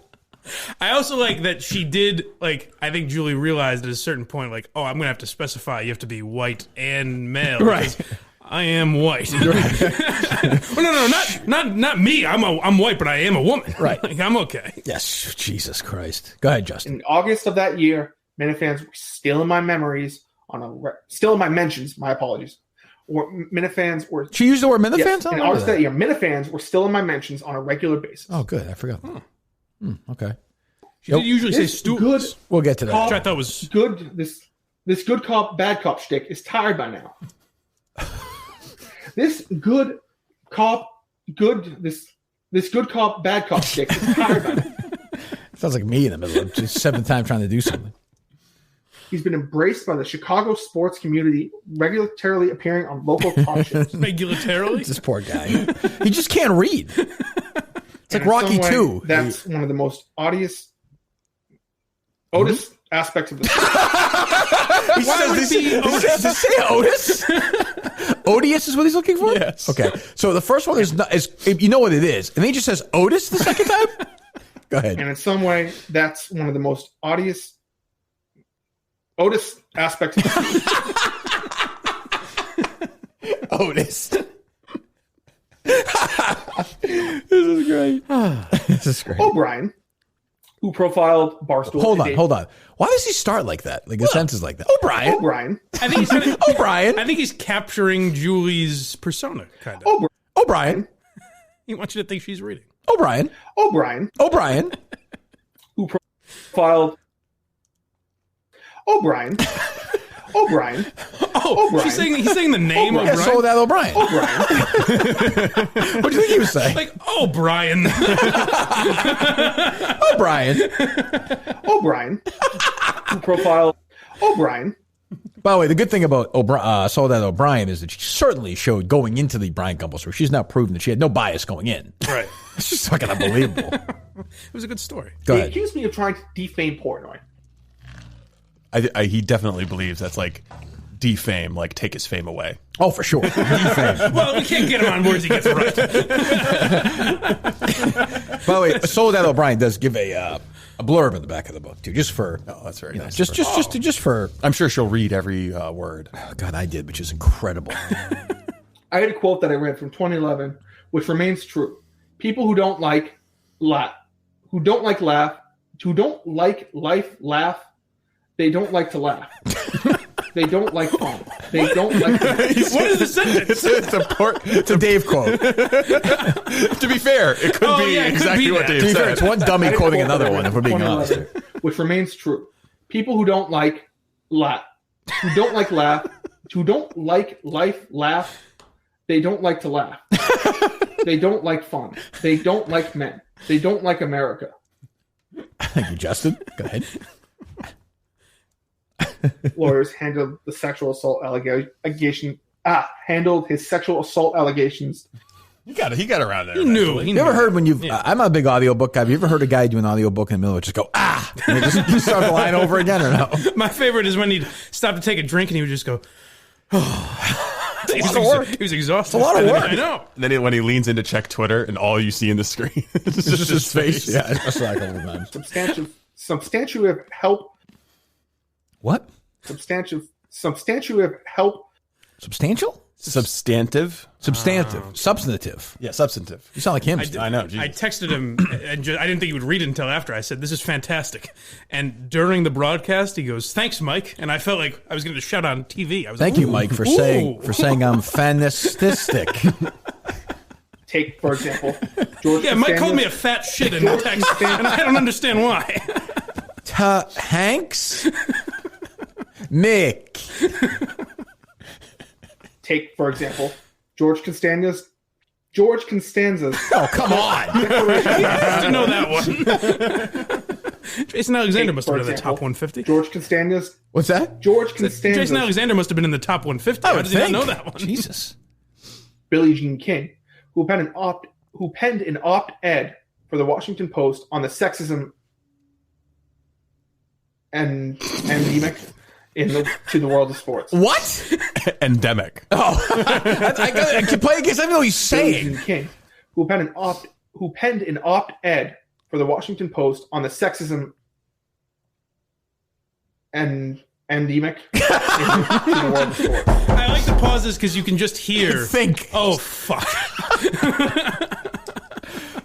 S3: I also like that she did, like, I think Julie realized at a certain point, like, oh, I'm going to have to specify you have to be white and male.
S2: Right.
S3: I am white. Well, no, not me. I'm white, but I am a woman.
S2: Right.
S3: Like, I'm okay.
S2: Yes. Jesus Christ. Go ahead, Justin.
S13: In August of that year, Minifans were still in my memories, still in my mentions, my apologies. Or Minifans were...
S2: She used the word Minifans?
S13: Yes, in August of that year, Minifans were still in my mentions on a regular basis.
S2: Oh, good. I forgot. Okay.
S3: She did usually say students.
S2: We'll get to that.
S3: Which I thought was...
S13: Good. This good cop, bad cop shtick is tired by now. This good cop, bad cop shtick is tired by now.
S2: Sounds like me in the middle of just seventh time trying to do something.
S13: He's been embraced by the Chicago sports community, regularly appearing on local talk shows.
S3: Regularly?
S2: This poor guy. He just can't read. It's like Rocky 2.
S13: That's one of the most odious aspects of the
S2: He says, does it say Otis? Odious is what he's looking for?
S1: Yes.
S2: Okay. So the first one is you know what it is. And then he just says Otis the second time? Go ahead.
S13: And in some way, that's one of the most odious aspects of
S2: Otis. This is great. This is great.
S13: O'Brien, who profiled Barstool.
S2: Hold on. Why does he start like that? Like his sentences like that. O'Brien.
S3: I think he's
S2: O'Brien.
S3: I think he's capturing Julie's persona, kind of.
S2: O'Brien.
S3: He wants you to think she's reading.
S2: O'Brien.
S13: Who profiled O'Brien.
S3: Oh,
S13: O'Brien.
S3: He's saying the name
S2: O'Brien.
S3: O'Brien.
S2: So that O'Brien.
S13: O'Brien.
S2: What do you think he was saying?
S3: Like, O'Brien.
S13: O'Brien. Who profiled O'Brien.
S2: By the way, the good thing about Soledad O'Brien is that she certainly showed going into the Brian Gumbel story. She's now proven that she had no bias going in.
S3: Right.
S2: It's just fucking unbelievable.
S3: It was a good story.
S2: Go
S13: He
S2: ahead.
S13: accused me of trying to defame Portnoy.
S1: He definitely believes that's like defame, like take his fame away.
S2: Oh, for sure. Defame.
S3: Well, we can't get him on words he gets right.
S2: By the way, Soledad O'Brien does give a blurb in the back of the book too, just for
S1: that's very nice.
S2: Just for.
S1: I'm sure she'll read every word.
S2: Oh, God, I did, which is incredible.
S13: I had a quote that I read from 2011, which remains true. People who don't like life, they don't like to laugh. They don't like fun. They don't like.
S3: What is the sentence?
S2: It's a Dave quote.
S1: To be fair, it could be exactly what Dave said.
S2: It's one dummy quoting another one, if we're being honest.
S13: Which remains true. People who don't like life, they don't like to laugh. They don't like fun. They don't like men. They don't like America.
S2: Thank you, Justin. Go ahead.
S13: Lawyers handled the sexual assault allegation. Handled his sexual assault allegations.
S1: He got around there.
S3: He knew.
S2: You ever heard when you've? I'm not a big audiobook guy. Have you ever heard a guy do an audiobook in the middle of it just go and just start the line over again or no?
S3: My favorite is when he'd stop to take a drink and he would just go. He was exhausted.
S2: It's a lot of work.
S3: I know.
S1: And then when he leans in to check Twitter, and all you see in the screen is just his face.
S2: Yeah, especially like a couple times.
S13: Substantive help.
S2: What?
S13: Substantive help.
S2: Substantial?
S1: Substantive.
S2: Substantive.
S1: Yeah, substantive.
S2: You sound like him.
S1: I know.
S3: I texted him, and I didn't think he would read it until after. I said, "This is fantastic." And during the broadcast, he goes, "Thanks, Mike." And I felt like I was going to shout on TV. I was
S2: Thank
S3: like,
S2: you, Mike, for saying I'm fanistic.
S13: Take, for example, George
S3: Yeah, Mike called
S13: Costanza's-
S3: me a fat shit in the text, and I don't understand why.
S2: Hanks? Mick.
S13: Take, for example, George Costanza's.
S2: Oh, come on.
S3: You have to know that one. Jason Alexander must have been in the top 150.
S13: George Costanza's.
S2: What's that?
S13: George Costanza's.
S3: Jason Alexander must have been in the top 150. How did he not know that one?
S2: Jesus.
S13: Billie Jean King, who penned an op-ed for the Washington Post on the sexism and endemic to the world of sports.
S2: What?
S1: Endemic.
S2: Oh, I can play against. I know what he's saying.
S13: Billie Jean King, who penned an op-ed for the Washington Post on the sexism and endemic to the world of sports.
S3: I like the pauses because you can just hear.
S2: Think.
S3: Oh, fuck.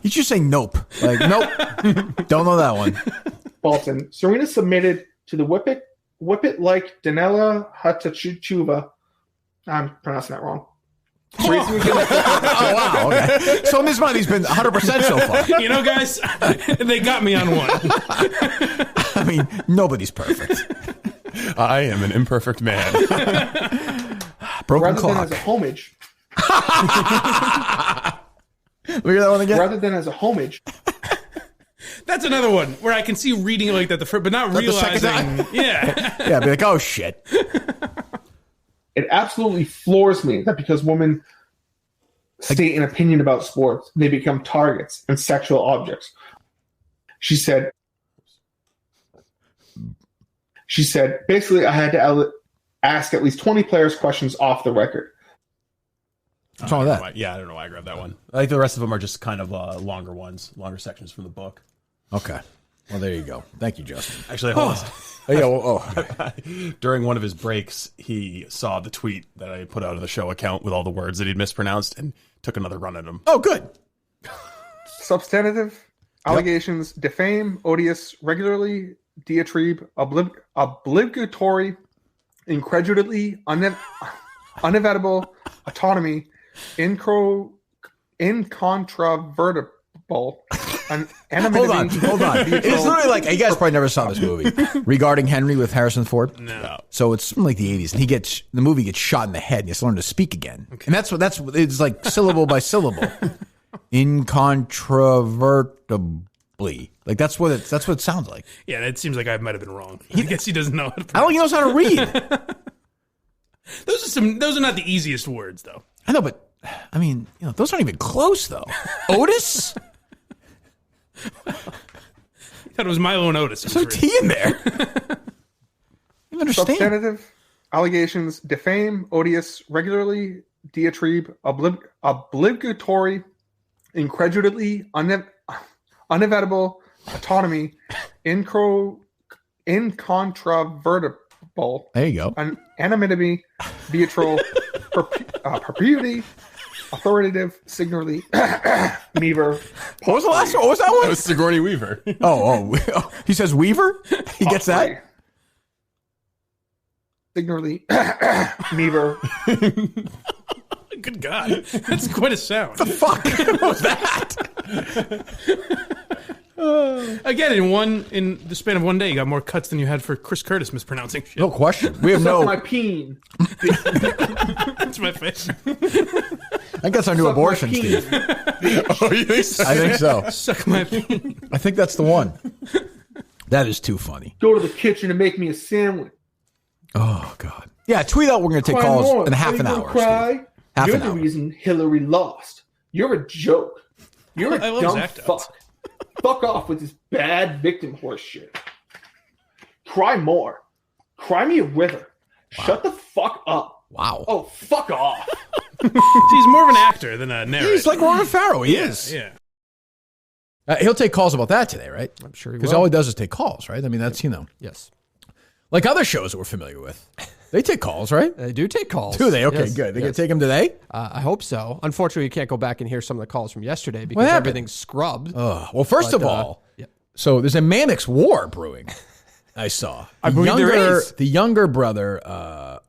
S2: He's just saying nope. Like, nope. Don't know that one.
S13: Bolton. Serena submitted to the Whip It like Danila Hatachuva. I'm pronouncing that wrong.
S2: Oh, wow. Okay. So in this month, he's been 100% so far.
S3: You know, guys, they got me on one.
S2: I mean, nobody's perfect.
S1: I am an imperfect man.
S2: Broken
S13: Rather
S2: clock.
S13: than as a homage.
S2: Look at that one again.
S13: Rather than as a homage.
S3: That's another one where I can see reading it like that, but not
S2: That the second
S3: realizing.
S2: time?
S3: Yeah.
S2: Yeah, be like, oh, shit.
S13: It absolutely floors me that because women state an opinion about sports, they become targets and sexual objects. She said, basically, I had to ask at least 20 players questions off the record.
S2: What's wrong with that?
S1: Yeah, I don't know why I grabbed that one. I think the rest of them are just kind of longer ones, longer sections from the book.
S2: Okay. Well, there you go. Thank you, Justin.
S1: Actually, hold on.
S2: Oh, yeah, okay.
S1: During one of his breaks, he saw the tweet that I put out of the show account with all the words that he'd mispronounced and took another run at him.
S2: Oh, good.
S13: Substantive allegations, defame, odious, regularly, diatribe, obligatory, incredulity, unavoidable, autonomy, incontrovertible, anonymity.
S2: Hold on. It's literally like, you guys probably never saw this movie, Regarding Henry with Harrison Ford.
S3: No.
S2: So it's from like the 80s, and the movie gets shot in the head, and he has to learn to speak again. Okay. And it's like syllable by syllable. Incontrovertibly. Like that's what it sounds like.
S3: Yeah, it seems like I might have been wrong. I guess he doesn't know how to
S2: I don't think he knows how to read.
S3: Those are not the easiest words, though.
S2: I know, but I mean, those aren't even close, though. Otis?
S3: I thought it was Milo and Otis.
S2: There's no T in there. You understand?
S13: Substantive allegations, defame, odious, regularly, diatribe, obligatory, incredulity, unavoidable, autonomy, incontrovertible.
S2: There you go.
S13: Anonymity, vitriol, perpetuity, authoritative, signally, Meaver.
S2: What was the last one? What was that one?
S1: That was Sigourney Weaver.
S2: Oh, he says Weaver? He gets that?
S13: Signally, Meaver.
S3: Good God. That's quite a sound.
S2: The fuck? What was that?
S3: Again, in the span of one day, you got more cuts than you had for Chris Curtis mispronouncing shit.
S2: No question. We have
S13: Suck
S2: no.
S13: my peen.
S3: That's my face.
S2: I think that's our new
S13: Suck my
S2: abortion,
S13: peen.
S2: Steve.
S1: Oh, you think so?
S2: I think so.
S3: Suck my peen.
S2: I think that's the one. That is too funny.
S13: Go to the kitchen and make me a sandwich.
S2: Oh, God. Yeah, tweet out we're going to take
S13: Cry
S2: calls
S13: more.
S2: in half an
S13: Are you
S2: hour.
S13: gonna Cry?
S2: Steve. Half
S13: You're
S2: an
S13: the
S2: hour.
S13: reason Hillary lost. You're a joke. You're a
S3: I love
S13: dumb
S3: Zach Downs.
S13: fuck. Fuck off with this bad victim horse shit. Cry more. Cry me a river. Shut the fuck up.
S2: Wow.
S13: Oh, fuck off.
S3: He's more of an actor than a narrator.
S2: He's like Ronan Farrow. He is.
S3: Yeah.
S2: He'll take calls about that today, right?
S14: I'm sure he
S2: Because
S14: will.
S2: all he does is take calls, right? I mean, that's,
S14: Yes.
S2: like other shows that we're familiar with. They take calls, right?
S14: They do take calls.
S2: Do they? Okay,
S14: Yes,
S2: good. They
S14: yes.
S2: can take them today?
S14: I hope so. Unfortunately, you can't go back and hear some of the calls from yesterday because
S2: happened?
S14: everything's scrubbed.
S2: Well, first of all,
S14: yeah.
S2: so there's a Mannix war brewing. I saw.
S15: I believe there is.
S2: The younger brother,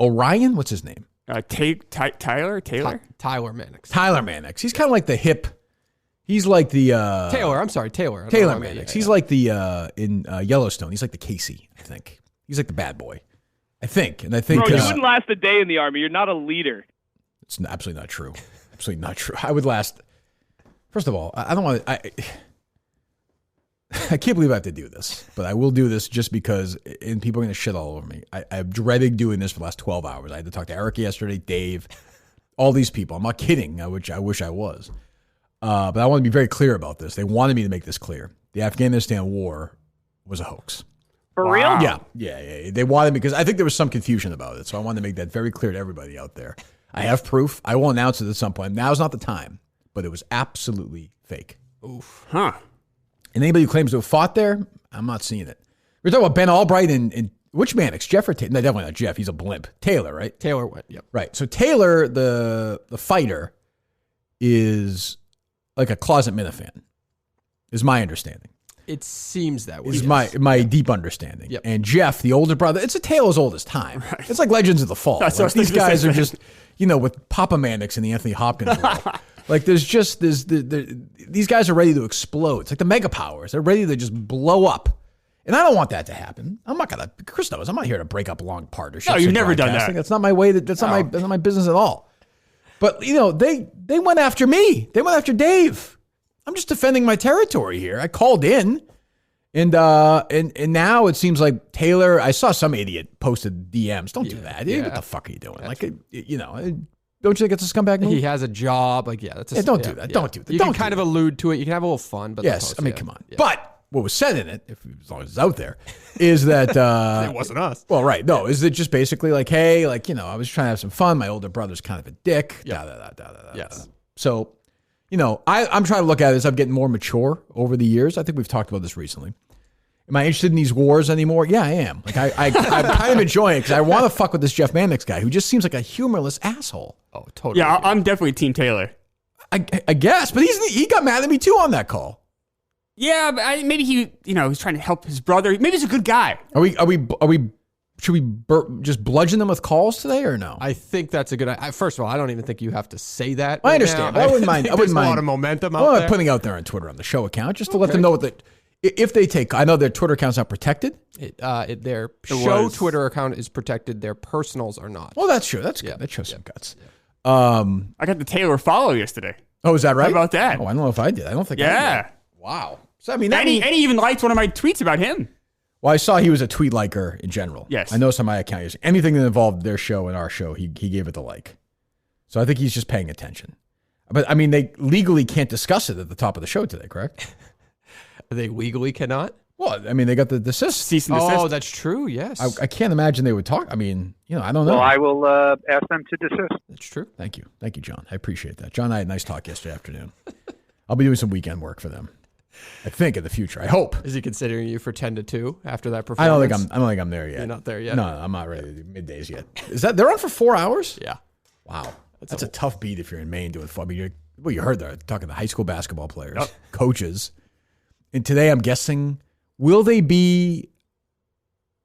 S2: Orion, what's his name?
S15: Taylor?
S14: Tyler Mannix.
S2: Tyler Mannix. He's kind of like the hip. He's like the
S14: Taylor. I'm sorry, Taylor. I don't know
S2: Taylor
S14: why I meant-
S2: Mannix.
S14: yeah,
S2: He's like the in Yellowstone. He's like the Casey, I think. He's like the bad boy, I think. And I think
S16: Bro, you wouldn't last a day in the Army. You're not a leader.
S2: it's absolutely not true. Absolutely not true. I would last. First of all, I don't want to. I can't believe I have to do this, but I will do this just because, and people are going to shit all over me. I've dreaded doing this for the last 12 hours. I had to talk to Eric yesterday, Dave, all these people. I'm not kidding, which I wish I was. But I want to be very clear about this. They wanted me to make this clear. The Afghanistan war was a hoax.
S16: For real?
S2: Yeah. They wanted me because I think there was some confusion about it. So I wanted to make that very clear to everybody out there. I have proof. I will announce it at some point. Now's not the time, but it was absolutely fake.
S14: Oof.
S15: Huh.
S2: And anybody who claims to have fought there, I'm not seeing it. We're talking about Ben Albright and which Mannix? Jeff or Taylor? No, definitely not Jeff. He's a blimp. Taylor, right?
S14: Taylor went. Yep.
S2: Right. So Taylor, the fighter, is like a closet Minifan, is my understanding.
S14: It seems that way.
S2: Is
S14: yes.
S2: my deep understanding.
S14: Yep.
S2: And Jeff, the older brother, it's a tale as old as time. Right. It's like Legends of the Fall.
S15: That's
S2: Like,
S15: what I was
S2: these guys
S15: thinking
S2: are
S15: the same
S2: just, with Papa Mannix and the Anthony Hopkins role. Like these guys are ready to explode. It's like the mega powers. They're ready to just blow up. And I don't want that to happen. I'm not gonna. Chris knows I'm not here to break up long partnerships.
S15: No, you've
S2: in
S15: never done
S2: broadcasting.
S15: that.
S2: That's not my way. That's not my business at all. But they went after me. They went after Dave. I'm just defending my territory here. I called in, and now it seems like Taylor. I saw some idiot posted DMs. Don't do that.
S14: Yeah.
S2: What the fuck are you doing? Don't you think it's a scumbag move?
S14: He has a job. That's
S2: don't do that. Don't do that.
S14: You
S2: Don't
S14: can
S2: do
S14: kind of allude to it. You can have a little fun, but
S2: Yes, I mean, come on. But what was said in it, as long as it's out there, is that
S14: it wasn't us.
S2: Well, right? No, is it just basically like, hey, I was trying to have some fun. My older brother's kind of a dick.
S14: Yes.
S2: So, I'm trying to look at it as I'm getting more mature over the years. I think we've talked about this recently. Am I interested in these wars anymore? Yeah, I am. Like I'm kind of enjoying it because I want to fuck with this Jeff Mannix guy who just seems like a humorless asshole.
S14: Oh, totally.
S15: Yeah, I'm definitely Team Taylor.
S2: I guess, but he got mad at me too on that call.
S15: Yeah, but maybe he's trying to help his brother. Maybe he's a good guy.
S2: Are we? Should we just bludgeon them with calls today or no?
S14: I think that's a good idea. First of all, I don't even think you have to say that.
S2: I understand.
S14: Now.
S2: But I wouldn't mind. I wouldn't mind
S14: a lot of momentum
S2: well,
S14: out there.
S2: putting out there on Twitter on the show account just to let them know that if they take. I know their Twitter account's not protected.
S14: Their show Twitter account is protected. Their personals are not.
S2: Well, that's true. That's good. That shows some guts.
S15: I got the Taylor follow yesterday.
S2: Oh, is that right?
S15: How about that?
S2: Oh, I don't know if I did. I don't think I
S15: Yeah.
S2: did. Wow. So I mean,
S15: And he even liked one of my tweets about him.
S2: Well, I saw he was a tweet liker in general.
S15: Yes.
S2: I noticed on my account, anything that involved their show and our show, he gave it the like. So I think he's just paying attention. But I mean, they legally can't discuss it at the top of the show today, correct?
S14: They legally cannot?
S2: Well, I mean, they got the desist.
S15: Cease and desist.
S14: Oh, that's true. Yes.
S2: I can't imagine they would talk. I mean, I don't know.
S17: Well, I will ask them to desist.
S14: That's true.
S2: Thank you, John. I appreciate that. John and I had a nice talk yesterday afternoon. I'll be doing some weekend work for them. I think in the future. I hope.
S14: Is he considering you for 10-2 after that
S2: I
S14: performance?
S2: don't think I'm there yet.
S14: You're not there yet?
S2: No, I'm not ready to do middays yet. Is that they're on for 4 hours?
S14: Yeah.
S2: Wow. That's a tough beat if you're in Maine doing fun. I mean, you heard they're talking to high school basketball players, coaches. And today I'm guessing, will they be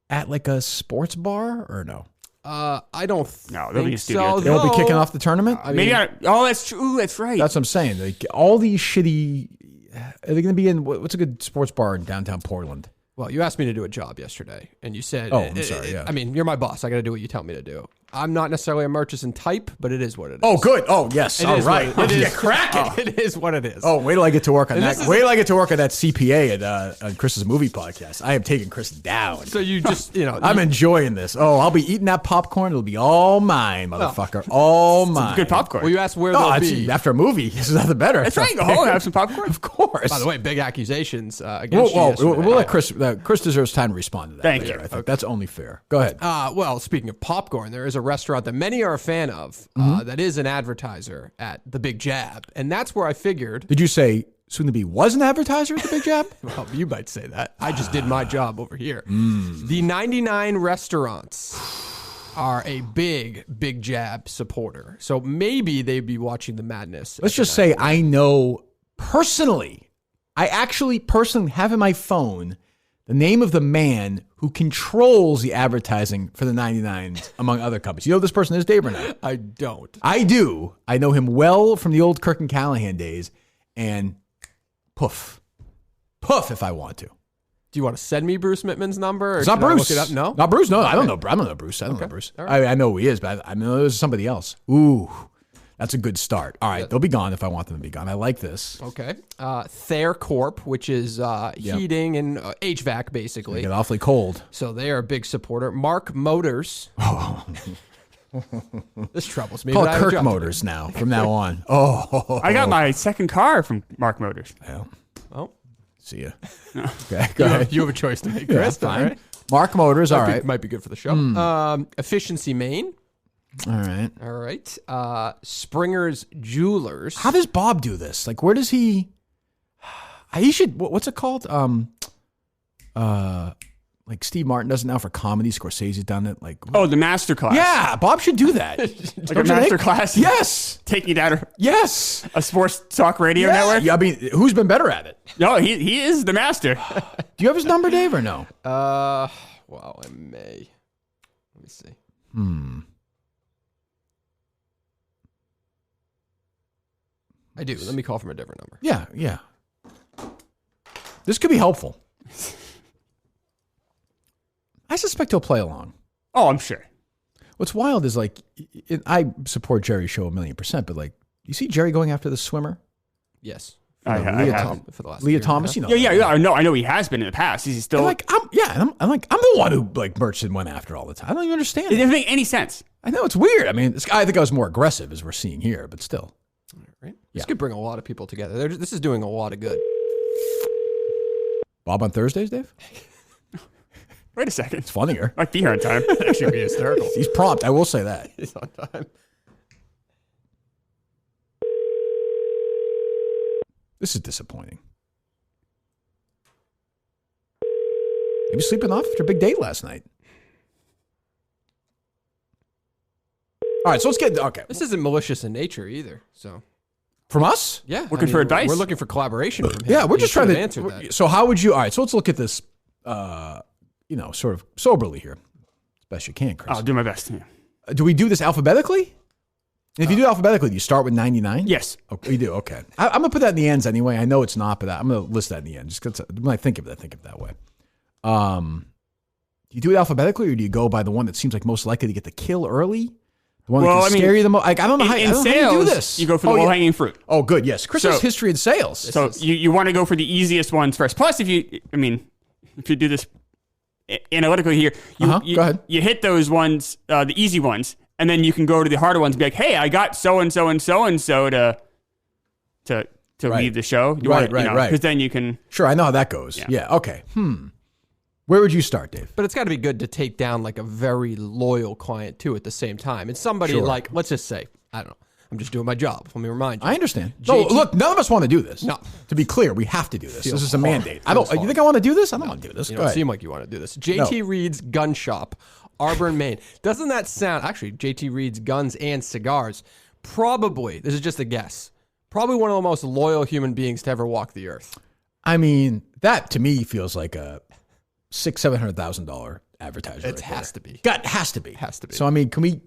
S2: at like a sports bar or no?
S14: I don't
S15: they'll be in
S14: think
S15: studio.
S14: so.
S2: They won't be kicking off the tournament?
S15: That's true. That's right.
S2: That's what I'm saying. Like, all these shitty. Are they going to be in what's a good sports bar in downtown Portland?
S14: Well, you asked me to do a job yesterday, and you said,
S2: Oh, I'm sorry, yeah.
S14: I mean, you're my boss. I got to do what you tell me to do. I'm not necessarily a Murchison type, but it is what it is.
S2: Oh, good. Oh, yes.
S14: It
S2: All
S14: is
S2: right.
S14: what it is.
S2: Yeah, cracking.
S14: It is what it is.
S2: Oh, wait till I get to work on
S14: And
S2: that.
S14: this is-
S2: Wait till I get to work on that CPA on Chris's movie podcast. I am taking Chris down.
S14: So you just,
S2: I'm enjoying this. Oh, I'll be eating that popcorn. It'll be all mine, motherfucker. All mine.
S15: Good popcorn.
S14: Well, you asked where
S2: No,
S14: they'll
S2: it's
S14: be.
S2: after a movie. This is nothing better.
S15: That's right. Go home and have some popcorn.
S2: Of course.
S14: By the way, big accusations against you
S2: We'll
S14: yesterday.
S2: let Chris. Chris deserves time to respond to that.
S15: Thank
S2: later.
S15: you.
S2: I think that's only fair. Go ahead.
S14: Well, speaking of popcorn, there is a restaurant that many are a fan of that is an advertiser at the Big Jab. And that's where I figured.
S2: Did you say soon to be was an advertiser at the Big Jab?
S14: Well, you might say that. I just did my job over here. The 99 restaurants. are a big Jab supporter. So maybe they'd be watching the madness.
S2: Let's just say I know personally, I actually personally have in my phone the name of the man who controls the advertising for the 99s, among other companies. You know who this person is, Dave, or not?
S14: I don't.
S2: I do. I know him well from the old Kirk and Callahan days, and poof if I want to.
S14: Do you want to send me Bruce Mittman's number? Or
S2: It's not
S14: should I
S2: Bruce.
S14: look it up? No?
S2: Not Bruce. No,
S14: Okay.
S2: I don't know Bruce. I don't know Bruce.
S14: All right.
S2: I know who he is, but I know there's somebody else. Ooh, that's a good start. All right, they'll be gone if I want them to be gone. I like this.
S14: Okay. Thayer Corp, which is heating and HVAC, basically.
S2: They get awfully cold.
S14: So they are a big supporter. Mark Motors. This troubles me.
S2: Call
S14: but
S2: it
S14: I have a
S2: Kirk
S14: job.
S2: Motors now from now on. Oh,
S15: I got my second car from Mark Motors.
S2: Well,
S14: Oh,
S2: see ya.
S15: No.
S2: Okay, go ahead.
S14: You have a choice to make,
S2: Yeah,
S14: Chris.
S2: fine.
S14: All right.
S2: Mark Motors. All right.
S14: Might be good for the show. Efficiency Maine.
S2: All right.
S14: All right. Springer's Jewelers.
S2: How does Bob do this? Like, where does he? He should. What's it called? Like Steve Martin does it now for comedy. Scorsese's done it. Like,
S15: Oh, the master class.
S2: yeah, Bob should do that.
S15: Like
S2: Don't
S15: a
S2: you
S15: master
S2: think?
S15: class.
S2: Yes.
S15: Taking you down
S2: Yes.
S15: a sports talk radio
S2: Yeah.
S15: network.
S2: Yeah, I mean, who's been better at it?
S15: No, he is the master.
S2: Do you have his number, Dave, or no?
S14: Well, I may. Let me see. I do. Let me call from a different number.
S2: Yeah. This could be helpful. I suspect he'll play along.
S15: Oh, I'm sure.
S2: What's wild is like, I support Jerry's show 1,000,000%, but like, you see Jerry going after the swimmer?
S14: Yes.
S15: I
S2: Leah
S15: haven't.
S14: For the last
S2: Leah
S14: year.
S2: Thomas, you know.
S15: Yeah. I know he has been in the past. Is he still?
S2: And like, I'm the one who like Murchison went after all the time. I don't even understand.
S15: It doesn't make any sense.
S2: I know it's weird. I mean, I think I was more aggressive as we're seeing here, but still.
S14: Right? This could bring a lot of people together. This is doing a lot of good.
S2: Bob on Thursdays, Dave?
S15: Wait a second.
S2: It's funnier.
S15: Might be here on time.
S14: That should be hysterical.
S2: He's prompt. I will say that.
S14: He's on time.
S2: This is disappointing. Maybe sleeping off after a big date last night. All right, so let's get okay.
S14: This isn't malicious in nature either. So
S2: From us?
S14: yeah,
S15: Looking for advice?
S14: We're looking for collaboration from him.
S2: Yeah, we're
S14: He
S2: just trying
S14: should
S2: to
S14: have answered that.
S2: So how would you? All right, so let's look at this. Sort of soberly here, as best you can, Chris.
S15: I'll do my best. Yeah.
S2: Do we do this alphabetically? And if you do alphabetically, do you start with 99?
S15: Yes.
S2: Okay, you do. Okay. I'm gonna put that in the ends anyway. I know it's not, but I'm gonna list that in the end. Just 'cause when I think of it that way. Do you do it alphabetically, or do you go by the one that seems like most likely to get the kill early? The one that can scare you the most. Like, I don't know how you do this.
S15: You go for the low-hanging fruit.
S2: Oh, good. Yes, Chris has
S15: So-
S2: history in sales.
S15: So you want to go for the easiest ones first. Plus, if you do this analytically here,
S2: Go ahead.
S15: you hit those ones, the easy ones, and then you can go to the harder ones and be like, hey, I got so-and-so and so-and-so to leave the show.
S2: Right.
S15: Because then you can...
S2: Sure, I know how that goes. Yeah. Okay. Where would you start, Dave?
S14: But it's got to be good to take down like a very loyal client too at the same time. And somebody
S2: Sure.
S14: like, let's just say, I don't know, I'm just doing my job. Let me remind you.
S2: I understand. No, look, none of us want to do this.
S14: No.
S2: To be clear, we have to do this.
S14: Feels
S2: This is a
S14: hard.
S2: mandate.
S14: Feels
S2: You think I want to do this? I don't want to do this.
S14: You
S2: Go
S14: don't
S2: ahead.
S14: seem like you want to do this. JT Reed's Gun Shop, Auburn, Maine. Doesn't that sound, actually, JT Reed's Guns and Cigars, probably, this is just a guess, probably one of the most loyal human beings to ever walk the earth.
S2: I mean, that to me feels like a $600,000-$700,000 advertiser.
S14: It has to be.
S2: Has to be.
S14: Has to be.
S2: So I mean, can we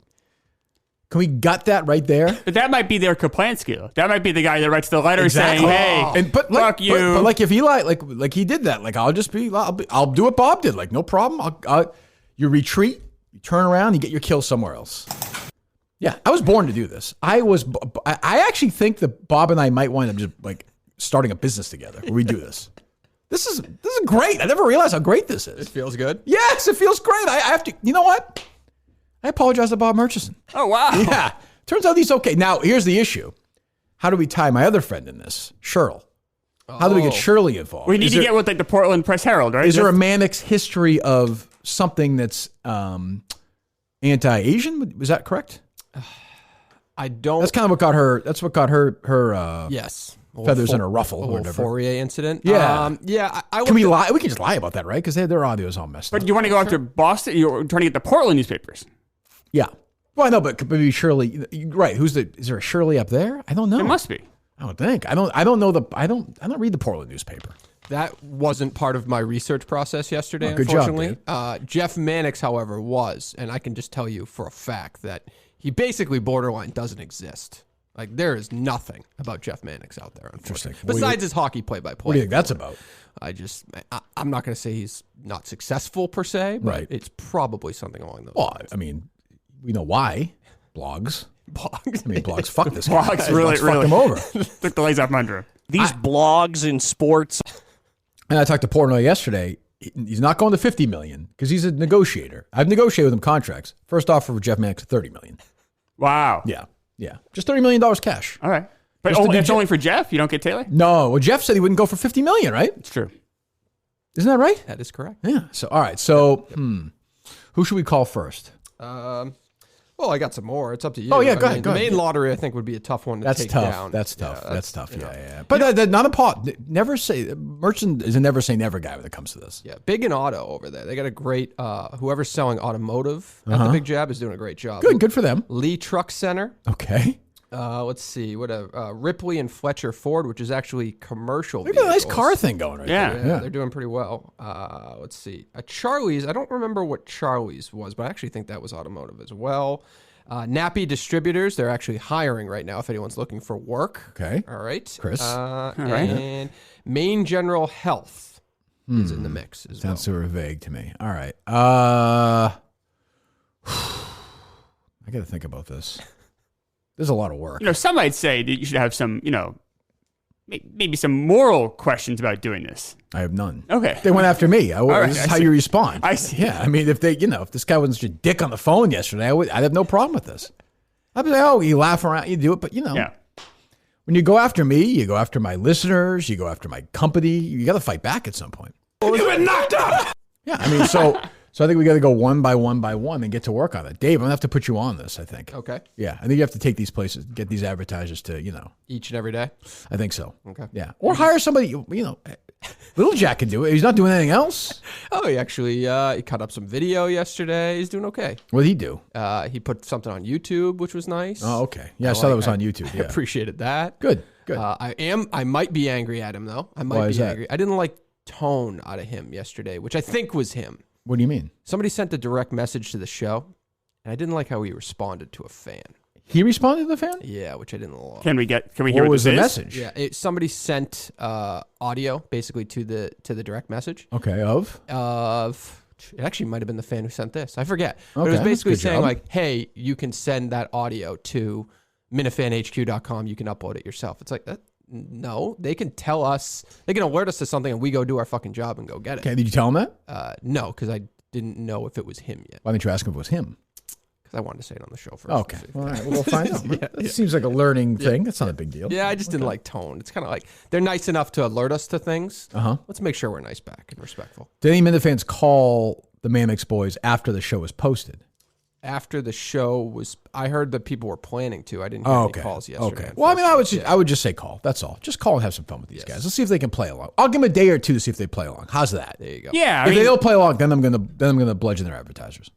S2: gut that right there?
S15: But that might be their Kaplansky. That might be the guy that writes the letter saying, hey,
S2: but like,
S15: fuck you.
S2: But like if Eli, like he did that, like I'll do what Bob did. Like no problem. You retreat, you turn around, you get your kill somewhere else. Yeah, I was born to do this. I actually think that Bob and I might wind up just like starting a business together where we do this. This is great. I never realized how great this is.
S14: It feels good?
S2: Yes, it feels great. I have to, you know what? I apologize to Bob Murchison.
S15: Oh, wow.
S2: Yeah. Turns out he's okay. Now, here's the issue. How do we tie my other friend in this? Cheryl. How do we get Shirley involved?
S15: We need to get with like the Portland Press Herald, right?
S2: Is there a Mannix history of something that's anti-Asian? Was that correct?
S14: I don't.
S2: That's kind of what got her. That's what got her.
S14: Yes.
S2: Feathers in her ruffle.
S14: A
S2: or
S14: little
S2: whatever.
S14: Fourier incident.
S2: Yeah.
S14: I
S2: Can we lie? We can just lie about that, right? Because their audio is all messed up.
S15: But you want to go after Boston? You're trying to get the Portland newspapers.
S2: Yeah. Well, I know, but maybe Shirley. Right? Is there a Shirley up there? I don't know.
S15: There must be.
S2: I would think. I don't know I don't read the Portland newspaper.
S14: That wasn't part of my research process yesterday,
S2: good job,
S14: unfortunately. Jeff Mannix, however, was, and I can just tell you for a fact that he basically borderline doesn't exist. Like, there is nothing about Jeff Mannix out there, unfortunately. Besides his hockey play-by-play.
S2: What do you think that's about?
S14: I'm not going to say he's not successful per se, but
S2: Right.
S14: it's probably something along those
S2: Well,
S14: lines.
S2: I mean, we know why. Blogs.
S14: Blogs.
S2: I mean, blogs fuck this guy.
S15: Blogs really
S2: fucked him over.
S15: took the legs off from under him.
S18: These blogs in sports.
S2: And I talked to Portnoy yesterday. He's not going to $50 million because he's a negotiator. I've negotiated with him contracts. First offer for Jeff Mannix, $30 million.
S15: Wow.
S2: Yeah. Just $30 million cash.
S15: All right. But it's only for Jeff? You don't get Taylor?
S2: No. Well, Jeff said he wouldn't go for $50 million, right?
S15: It's true.
S2: Isn't that right?
S14: That is correct.
S2: Yeah. So, all right. So, who should we call first?
S14: Well, I got some more. It's up to you.
S2: Oh, yeah, go ahead.
S14: The main lottery, I think, would be a tough one to take down.
S2: That's tough. That's tough. Yeah. But not a pot. Never say Merchant is a never say never guy when it comes to this.
S14: Yeah, Big and Auto over there. They got a great. Whoever's selling automotive at the Big Jab is doing a great job.
S2: Good for them.
S14: Lee Truck Center.
S2: Okay.
S14: Let's see. Ripley and Fletcher Ford, which is actually commercial.
S2: They got a nice car thing going right there.
S14: Yeah, they're doing pretty well. Let's see. Charlie's. I don't remember what Charlie's was, but I actually think that was automotive as well. Nappy Distributors. They're actually hiring right now if anyone's looking for work.
S2: Okay.
S14: All right.
S2: Chris.
S14: All right. And Maine General Health is in the mix as well.
S2: Sounds sort of vague to me. All right. I got to think about this. There's a lot of work.
S15: Some might say that you should have some, maybe some moral questions about doing this.
S2: I have none.
S15: Okay.
S2: They went after me.
S15: Right,
S2: this is how you respond.
S15: I see.
S2: Yeah. I mean, if this guy wasn't just dick on the phone yesterday, I'd have no problem with this. I'd be like, oh, you laugh around, you do it, but when you go after me, you go after my listeners, you go after my company, you got to fight back at some point.
S3: You been knocked out.
S2: Yeah. I mean, so I think we got to go one by one and get to work on it. Dave, I'm going to have to put you on this, I think.
S14: Okay.
S2: Yeah. I think you have to take these places, get these advertisers to,
S14: Each and every day?
S2: I think so.
S14: Okay.
S2: Yeah. Or hire somebody, Little Jack can do it. He's not doing anything else.
S14: Oh, he actually he cut up some video yesterday. He's doing okay.
S2: What did he do?
S14: He put something on YouTube, which was nice.
S2: Oh, okay. Yeah, I saw that was on YouTube.
S14: I
S2: Yeah.
S14: appreciated that.
S2: Good.
S14: I might be angry at him, though.
S2: Why is that?
S14: Angry. I didn't like tone out of him yesterday, which I think was him.
S2: What do you mean?
S14: Somebody sent a direct message to the show, and I didn't like how he responded to a fan.
S2: He responded to the fan?
S14: Yeah, which I didn't love.
S15: Can we hear
S2: what was the
S15: this is?
S2: message?
S14: Yeah, somebody sent audio basically to the direct message.
S2: Okay, of
S14: it actually might have been the fan who sent this. I forget. But it
S2: Okay,
S14: was basically
S2: good
S14: saying
S2: job.
S14: like, hey, you can send that audio to MinutefanHQ.com. You can upload it yourself. It's like, no, they can tell us, they can alert us to something and we go do our fucking job and go get it.
S2: Okay, did you tell him that?
S14: No, because I didn't know if it was him yet.
S2: Why didn't you ask him if it was him?
S14: Because I wanted to say it on the show first.
S2: Okay. All right, we'll find out. It seems like a learning thing. That's not a big deal.
S14: Yeah, I just didn't like tone. It's kind of like, they're nice enough to alert us to things.
S2: Uh-huh.
S14: Let's make sure we're nice back and respectful.
S2: Did any Minute fans call the Mannix boys after the show was posted?
S14: After the show was, I heard that people were planning to. I didn't hear any calls yesterday.
S2: Okay. Well, I mean, I would just say call. That's all. Just call and have some fun with these guys. Let's see if they can play along. I'll give them a day or two to see if they play along. How's that?
S14: There you go.
S15: Yeah.
S2: If they don't play along, then I'm gonna bludgeon their advertisers.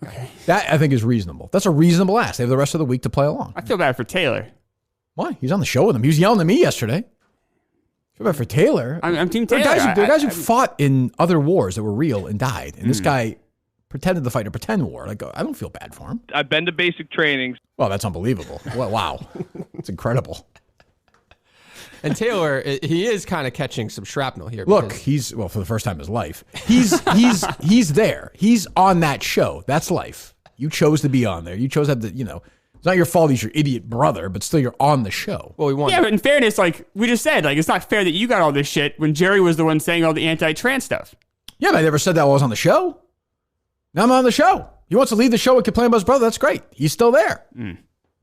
S14: Okay.
S2: That I think is reasonable. That's a reasonable ask. They have the rest of the week to play along.
S15: I feel bad for Taylor.
S2: Why? He's on the show with them. He was yelling at me yesterday. Feel bad for Taylor.
S15: I'm Team
S2: There
S15: Taylor.
S2: are guys who fought in other wars that were real and died, and this guy pretended to fight a pretend war. Like, I don't feel bad for him.
S16: I've been to basic trainings.
S2: Well, that's unbelievable. Well, wow. It's incredible.
S14: And Taylor, he is kind of catching some shrapnel here.
S2: Look,
S14: because-
S2: he's for the first time in his life. He's there. He's on that show. That's life. You chose to be on there. You chose to have the, it's not your fault he's your idiot brother, but still you're on the show.
S14: Well, we won.
S15: Yeah, but in fairness, like we just said, like it's not fair that you got all this shit when Jerry was the one saying all the anti-trans stuff.
S2: Yeah, but I never said that while I was on the show. Now I'm on the show. He wants to leave the show and complain about his brother. That's great. He's still there.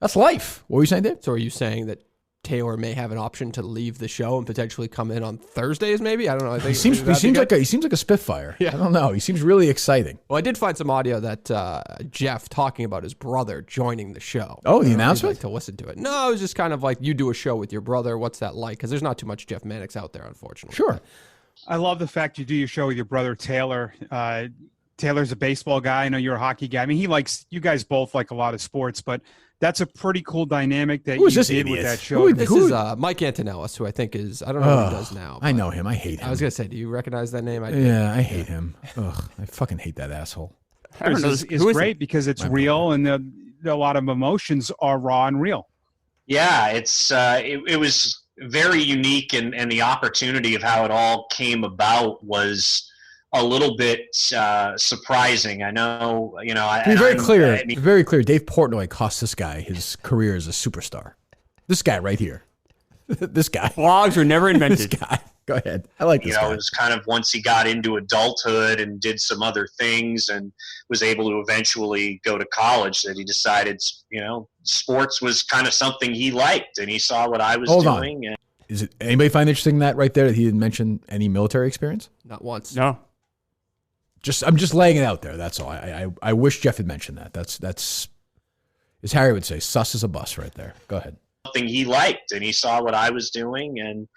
S2: That's life. What were you saying, Dave?
S14: So are you saying that Taylor may have an option to leave the show and potentially come in on Thursdays? Maybe, I don't know. I think
S2: He seems like a Spitfire.
S14: Yeah.
S2: I don't know. He seems really exciting.
S14: Well, I did find some audio that Jeff talking about his brother joining the show.
S2: Oh, the
S14: I'd
S2: announcement?
S14: like to listen to it. No, it was just kind of like you do a show with your brother. What's that like? Because there's not too much Jeff Mannix out there, unfortunately.
S2: Sure.
S19: I love the fact you do your show with your brother Taylor. Taylor's a baseball guy. I know you're a hockey guy. I mean, you guys both like a lot of sports, but that's a pretty cool dynamic that you did with that show.
S14: This is Mike Antonellis, who I think is, I don't know what he does now.
S2: I know him. I hate him.
S14: I was going to say, do you recognize that name?
S2: I hate him. Ugh, I fucking hate that asshole.
S19: It's great because it's real and a lot of emotions are raw and real.
S20: Yeah, it was very unique, and the opportunity of how it all came about was a little bit surprising. I know,
S2: To be very clear, Dave Portnoy cost this guy his career as a superstar. This guy right here. This guy.
S15: Blogs were never invented.
S2: This guy. Go ahead. I like this guy.
S20: It was kind of once he got into adulthood and did some other things and was able to eventually go to college that he decided, sports was kind of something he liked, and he saw what I was doing. And
S2: is it anybody find interesting that right there that he didn't mention any military experience?
S14: Not once.
S15: No.
S2: I'm just laying it out there. That's all. I wish Jeff had mentioned that. That's as Harry would say, sus as a bus right there. Go ahead.
S20: Something he liked, and he saw what I was doing and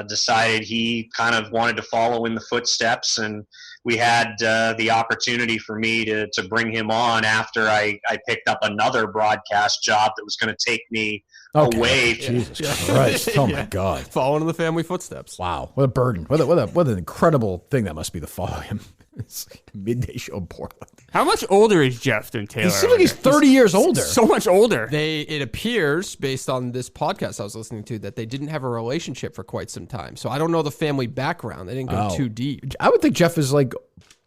S20: decided he kind of wanted to follow in the footsteps. And we had the opportunity for me to bring him on after I picked up another broadcast job that was going to take me away.
S2: Jesus Christ. Oh, my God.
S14: Following in the family footsteps.
S2: Wow. What a burden. What an incredible thing that must be to follow him. It's like a midday show in Portland.
S15: How much older is Jeff than Taylor?
S2: He seems like he's 30 years older.
S15: So much older.
S14: It appears, based on this podcast I was listening to, that they didn't have a relationship for quite some time. So I don't know the family background. They didn't go too deep.
S2: I would think Jeff is like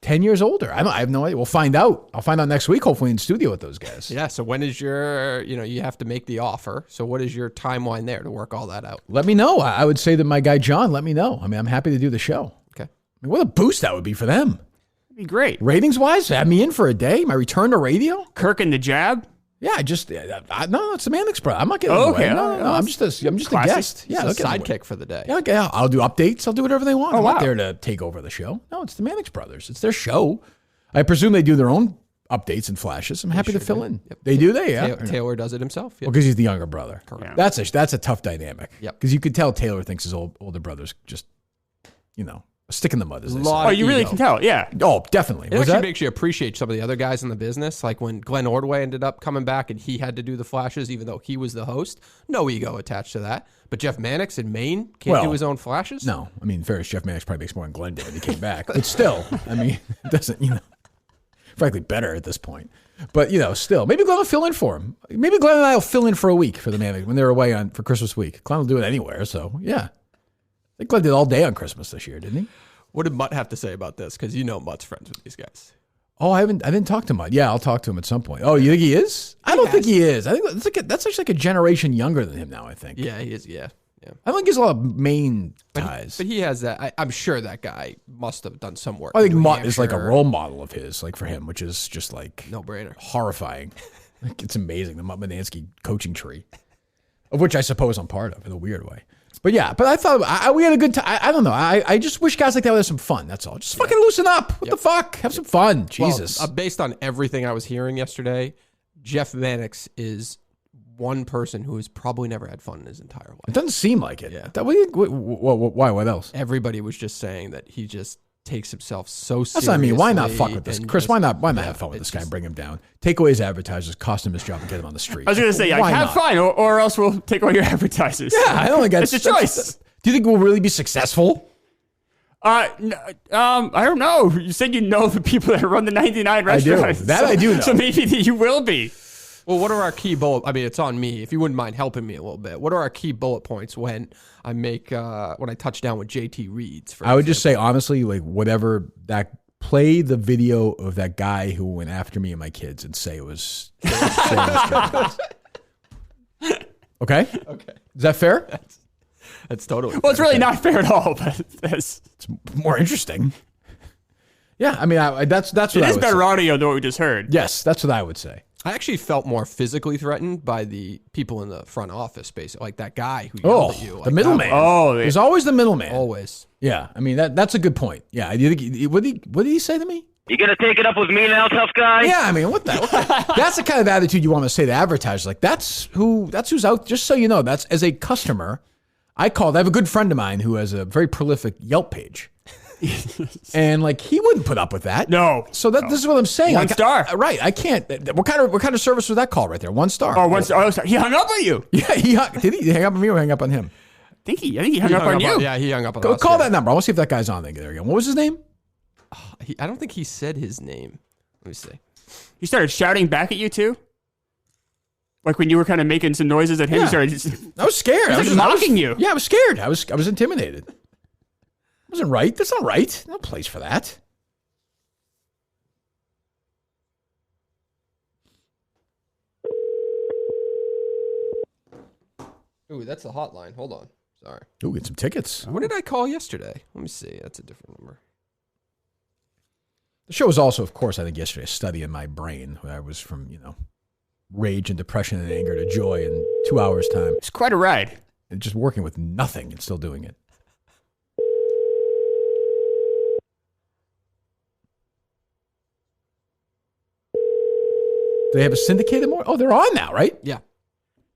S2: 10 years older. I have no idea. We'll find out. I'll find out next week, hopefully in studio with those guys.
S14: Yeah, so when is your, you have to make the offer. So what is your timeline there to work all that out?
S2: Let me know. I would say to my guy, John, let me know. I mean, I'm happy to do the show.
S14: Okay.
S2: I mean, what a boost that would be for them.
S15: Be great.
S2: Ratings-wise, have me in for a day. My return to radio.
S15: Kirk and the Jab.
S2: Yeah, no, it's the Mannix brother. I'm not getting away. No. I'm just a guest. Yeah,
S14: it's a sidekick for the day.
S2: Yeah, okay. I'll do updates. I'll do whatever they want. I'm not there to take over the show. No, it's the Mannix brothers. It's their show. I presume they do their own updates and flashes. I'm happy to fill in. Yep. They do. Yeah.
S14: Taylor does it himself.
S2: Well, because he's the younger brother.
S14: Correct.
S2: That's a tough dynamic.
S14: Yep.
S2: Because you could tell Taylor thinks his older brother's just, a stick in the mud, as they say.
S15: Oh, you really can tell, yeah.
S2: Oh, definitely.
S14: It actually makes you appreciate some of the other guys in the business, like when Glenn Ordway ended up coming back and he had to do the flashes, even though he was the host. No ego attached to that. But Jeff Mannix in Maine can't do his own flashes?
S2: No. I mean, fairness, Jeff Mannix probably makes more than Glenn did when he came back. But still, I mean, it doesn't, frankly, better at this point. But, still, maybe Glenn will fill in for him. Maybe Glenn and I will fill in for a week for the Mannix when they're away for Christmas week. Glenn will do it anywhere, so, yeah. I think Glenn did all day on Christmas this year, didn't he?
S14: What did Mutt have to say about this? Because Mutt's friends with these guys.
S2: Oh, I didn't talk to Mutt. Yeah, I'll talk to him at some point. Oh, you think he is? I don't think he is. I think that's actually like a generation younger than him now, I think.
S14: Yeah, he is, yeah.
S2: I think he has a lot of Maine ties.
S14: But he has that. I'm sure that guy must have done some work.
S2: I think Mutt is like a role model of his, like for him, which is just like
S14: no-brainer.
S2: Horrifying. Like, it's amazing, the Mutt Manansky coaching tree, of which I suppose I'm part of in a weird way. But yeah, I thought we had a good time. I don't know. I just wish guys like that would have some fun. That's all. Just fucking loosen up. What the fuck? Have some fun. Jesus.
S14: Well, based on everything I was hearing yesterday, Jeff Mannix is one person who has probably never had fun in his entire life.
S2: It doesn't seem like it. Yeah. Why? What else?
S14: Everybody was just saying that he just takes himself so seriously.
S2: That's what I mean. Why not fuck with this? Chris, why not have fun with this guy and bring him down? Take away his advertisers, cost him his job, and get him on the street.
S15: I was going to say, have fun, or else we'll take away your advertisers.
S2: Yeah, I don't think
S15: it's a choice.
S2: Do you think we'll really be successful?
S15: I don't know. You said the people that run the 99 restaurants.
S2: I do know.
S15: So maybe you will be.
S14: Well, what are our key it's on me. If you wouldn't mind helping me a little bit. What are our key bullet points when I touch down with JT Reeds?
S2: I would just say, honestly, like whatever play the video of that guy who went after me and my kids and say it was. Okay?
S14: Okay.
S2: Is that fair?
S14: That's totally
S15: fair. Well, it's really not fair at all, but it's
S2: more interesting. Yeah, I mean, that's what I would say.
S15: It is better audio than what we just heard.
S2: Yes, that's what I would say.
S14: I actually felt more physically threatened by the people in the front office space, like that guy who yelled at you. Like
S2: the middleman. There's always the middleman.
S14: Always.
S2: Yeah, I mean that's a good point. Yeah, what did he say to me?
S21: You gonna take it up with me now, tough guy?
S2: Yeah, I mean, what the? That's the kind of attitude you want to say to advertisers. Like that's who's out. Just so you know, that's as a customer. I have a good friend of mine who has a very prolific Yelp page. And like he wouldn't put up with that.
S15: No.
S2: So this is what I'm saying.
S15: One star.
S2: Right. I can't. What kind of service was that call right there? 1 star.
S15: Oh, 1 star. Oh, he hung up on you.
S2: Yeah, did he hang up on me or hang up on him?
S15: I think he hung up on you.
S14: Yeah, he hung up on
S2: us. Call
S14: yeah.
S2: that number. I want to see if that guy's on there. There we go. What was his name?
S14: I don't think he said his name. Let me see.
S15: He started shouting back at you too? Like when you were kind of making some noises at him, he started
S2: I was scared.
S15: I was mocking you.
S2: Yeah, I was scared. I was intimidated. Wasn't right. That's not right. No place for that.
S14: Ooh, that's the hotline. Hold on. Sorry.
S2: Ooh, get some tickets.
S14: What did I call yesterday? Let me see. That's a different number.
S2: The show was also, of course, I think yesterday, a study in my brain. Where I was from, rage and depression and anger to joy in 2 hours' time.
S15: It's quite a ride.
S2: And just working with nothing and still doing it. Do they have a syndicated more? Oh, they're on now, right?
S14: Yeah.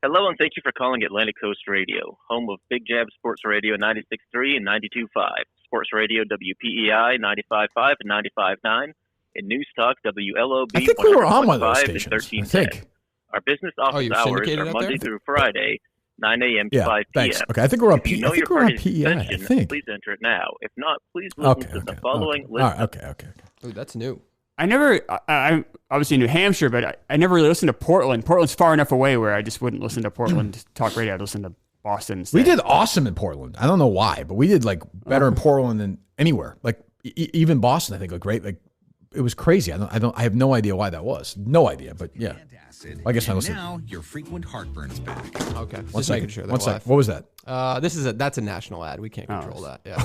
S21: Hello, and thank you for calling Atlantic Coast Radio, home of Big Jab Sports Radio 96.3 and 92.5, Sports Radio WPEI 95.5 and 95.9, and News Talk WLOB.
S2: I think we were on one of those stations. I think.
S21: Our business office hours are Monday through Friday, 9 a.m. to 5 p.m.
S2: Thanks. Okay, I think we're on
S21: If you
S2: PEI.
S21: know
S2: I think
S21: your
S2: we're on
S21: party's
S2: PEI. I
S21: extension,
S2: think.
S21: please enter it now. If not, please listen to the following list.
S2: All right, okay.
S14: Ooh, that's new.
S15: I'm obviously in New Hampshire, but I never really listened to Portland. Portland's far enough away where I just wouldn't listen to Portland talk radio. I'd listen to Boston instead.
S2: We did awesome in Portland. I don't know why, but we did like better in Portland than anywhere. Like even Boston, I think, looked great. Like it was crazy. I have no idea why that was. No idea, but yeah. I guess I listened.
S4: Now your frequent heartburn's back.
S14: Okay.
S2: One
S14: Just making
S2: second.
S14: sure
S2: One second. What was that?
S14: That's a national ad. We can't control that. Yeah.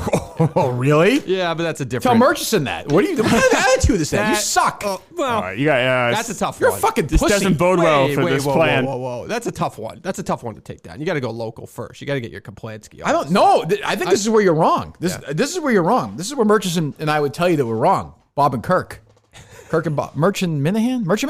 S2: Oh, really?
S14: Yeah, but that's a different.
S2: Tell Murchison that. What kind of attitude is that? You suck.
S14: Well,
S15: you got.
S14: that's a tough
S2: You're
S14: one.
S2: a fucking
S15: This
S2: pussy.
S15: doesn't bode well for this plan.
S14: Whoa. That's a tough one. That's a tough one to take down. You got to go local first. You got to get your Kaplansky.
S2: I don't know. I think this is where you're wrong. This is where you're wrong. This is where Murchison and I would tell you that we're wrong. Bob and Kirk. Kirk and Bob. Merchant Minahan? Like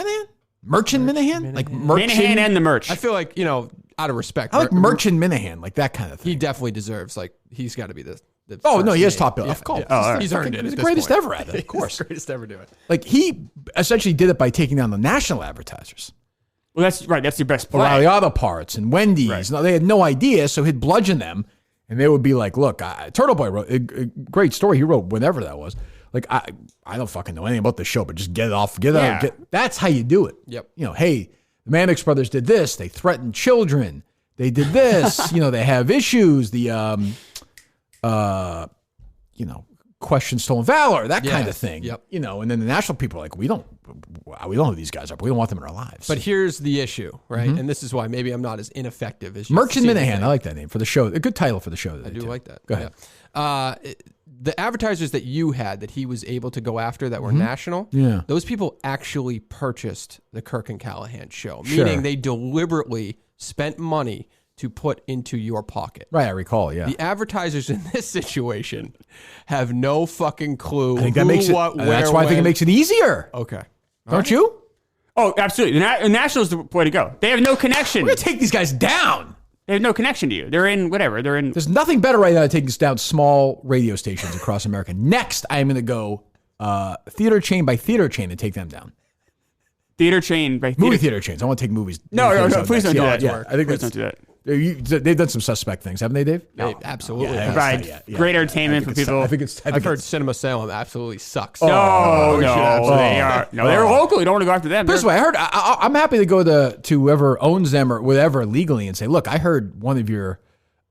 S2: Merchant
S15: Minahan and the merch.
S14: I feel like, out of respect.
S2: I like Merchant Minahan, like that kind of thing.
S14: He definitely deserves, he's got to be the
S2: Oh, no,
S14: first
S2: he has
S14: name.
S2: top bill.
S14: Yeah,
S2: Of course.
S14: yeah. He's earned it.
S2: He's
S14: at
S2: the
S14: this
S2: greatest
S14: point.
S2: ever at it, of course.
S14: He's the greatest ever do it.
S2: Like he essentially did it by taking down the national advertisers.
S15: Well, that's right. That's your best play.
S2: O'Reilly Auto Parts and Wendy's.
S15: Right.
S2: No, they had no idea, so he'd bludgeon them, and they would be like, look, Turtle Boy wrote a great story he wrote whenever that was. Like, I don't fucking know anything about the show, but just get it off. Get it out. That's how you do it.
S14: Yep.
S2: Hey, the Mannix brothers did this. They threatened children. They did this. They have issues. The, question stolen valor, that kind of thing.
S14: Yep.
S2: And then the national people are like, we don't know who these guys are, but we don't want them in our lives.
S14: But here's the issue, right?
S2: Mhm.
S14: And this is why maybe I'm not as ineffective as you.
S2: Merchant
S14: seem to
S2: Minahan,
S14: think.
S2: I like that name for the show. A good title for the show.
S14: I do like that.
S2: Go ahead.
S14: Yeah. The advertisers that you had that he was able to go after that were
S2: Mhm.
S14: national,
S2: Yeah.
S14: those people actually purchased the Kirk and Callahan show,
S2: Sure.
S14: meaning they deliberately spent money to put into your pocket.
S2: Right, I recall, yeah.
S14: The advertisers in this situation have no fucking clue
S2: I think
S14: who,
S2: that makes it,
S14: what, where,
S2: that's why I think it
S14: when.
S2: makes it easier.
S14: Okay.
S2: Don't you?
S15: Oh, absolutely. The Nationals the way to go. They have no connection.
S2: We're going to take these guys down.
S15: They have no connection to you. They're in whatever. They're in.
S2: There's nothing better right now than taking down small radio stations across America. Next, I am going to go theater chain by theater chain and take them down.
S15: Theater chain by
S2: Movie theater chains. I want to take movies.
S15: No,
S2: movie theaters
S15: please
S2: out
S15: don't do
S2: next.
S15: that.
S2: Yeah, I think
S15: Please
S2: that's,
S15: don't do that.
S2: They've done some suspect things, haven't they, Dave?
S14: They absolutely
S2: Yeah,
S14: have.
S15: Provide great entertainment for people.
S14: I've heard Cinema Salem absolutely sucks.
S15: No, they're local. You don't want to go after them.
S2: This way, I heard. I'm happy to go to whoever owns them or whatever legally and say, look, I heard one of your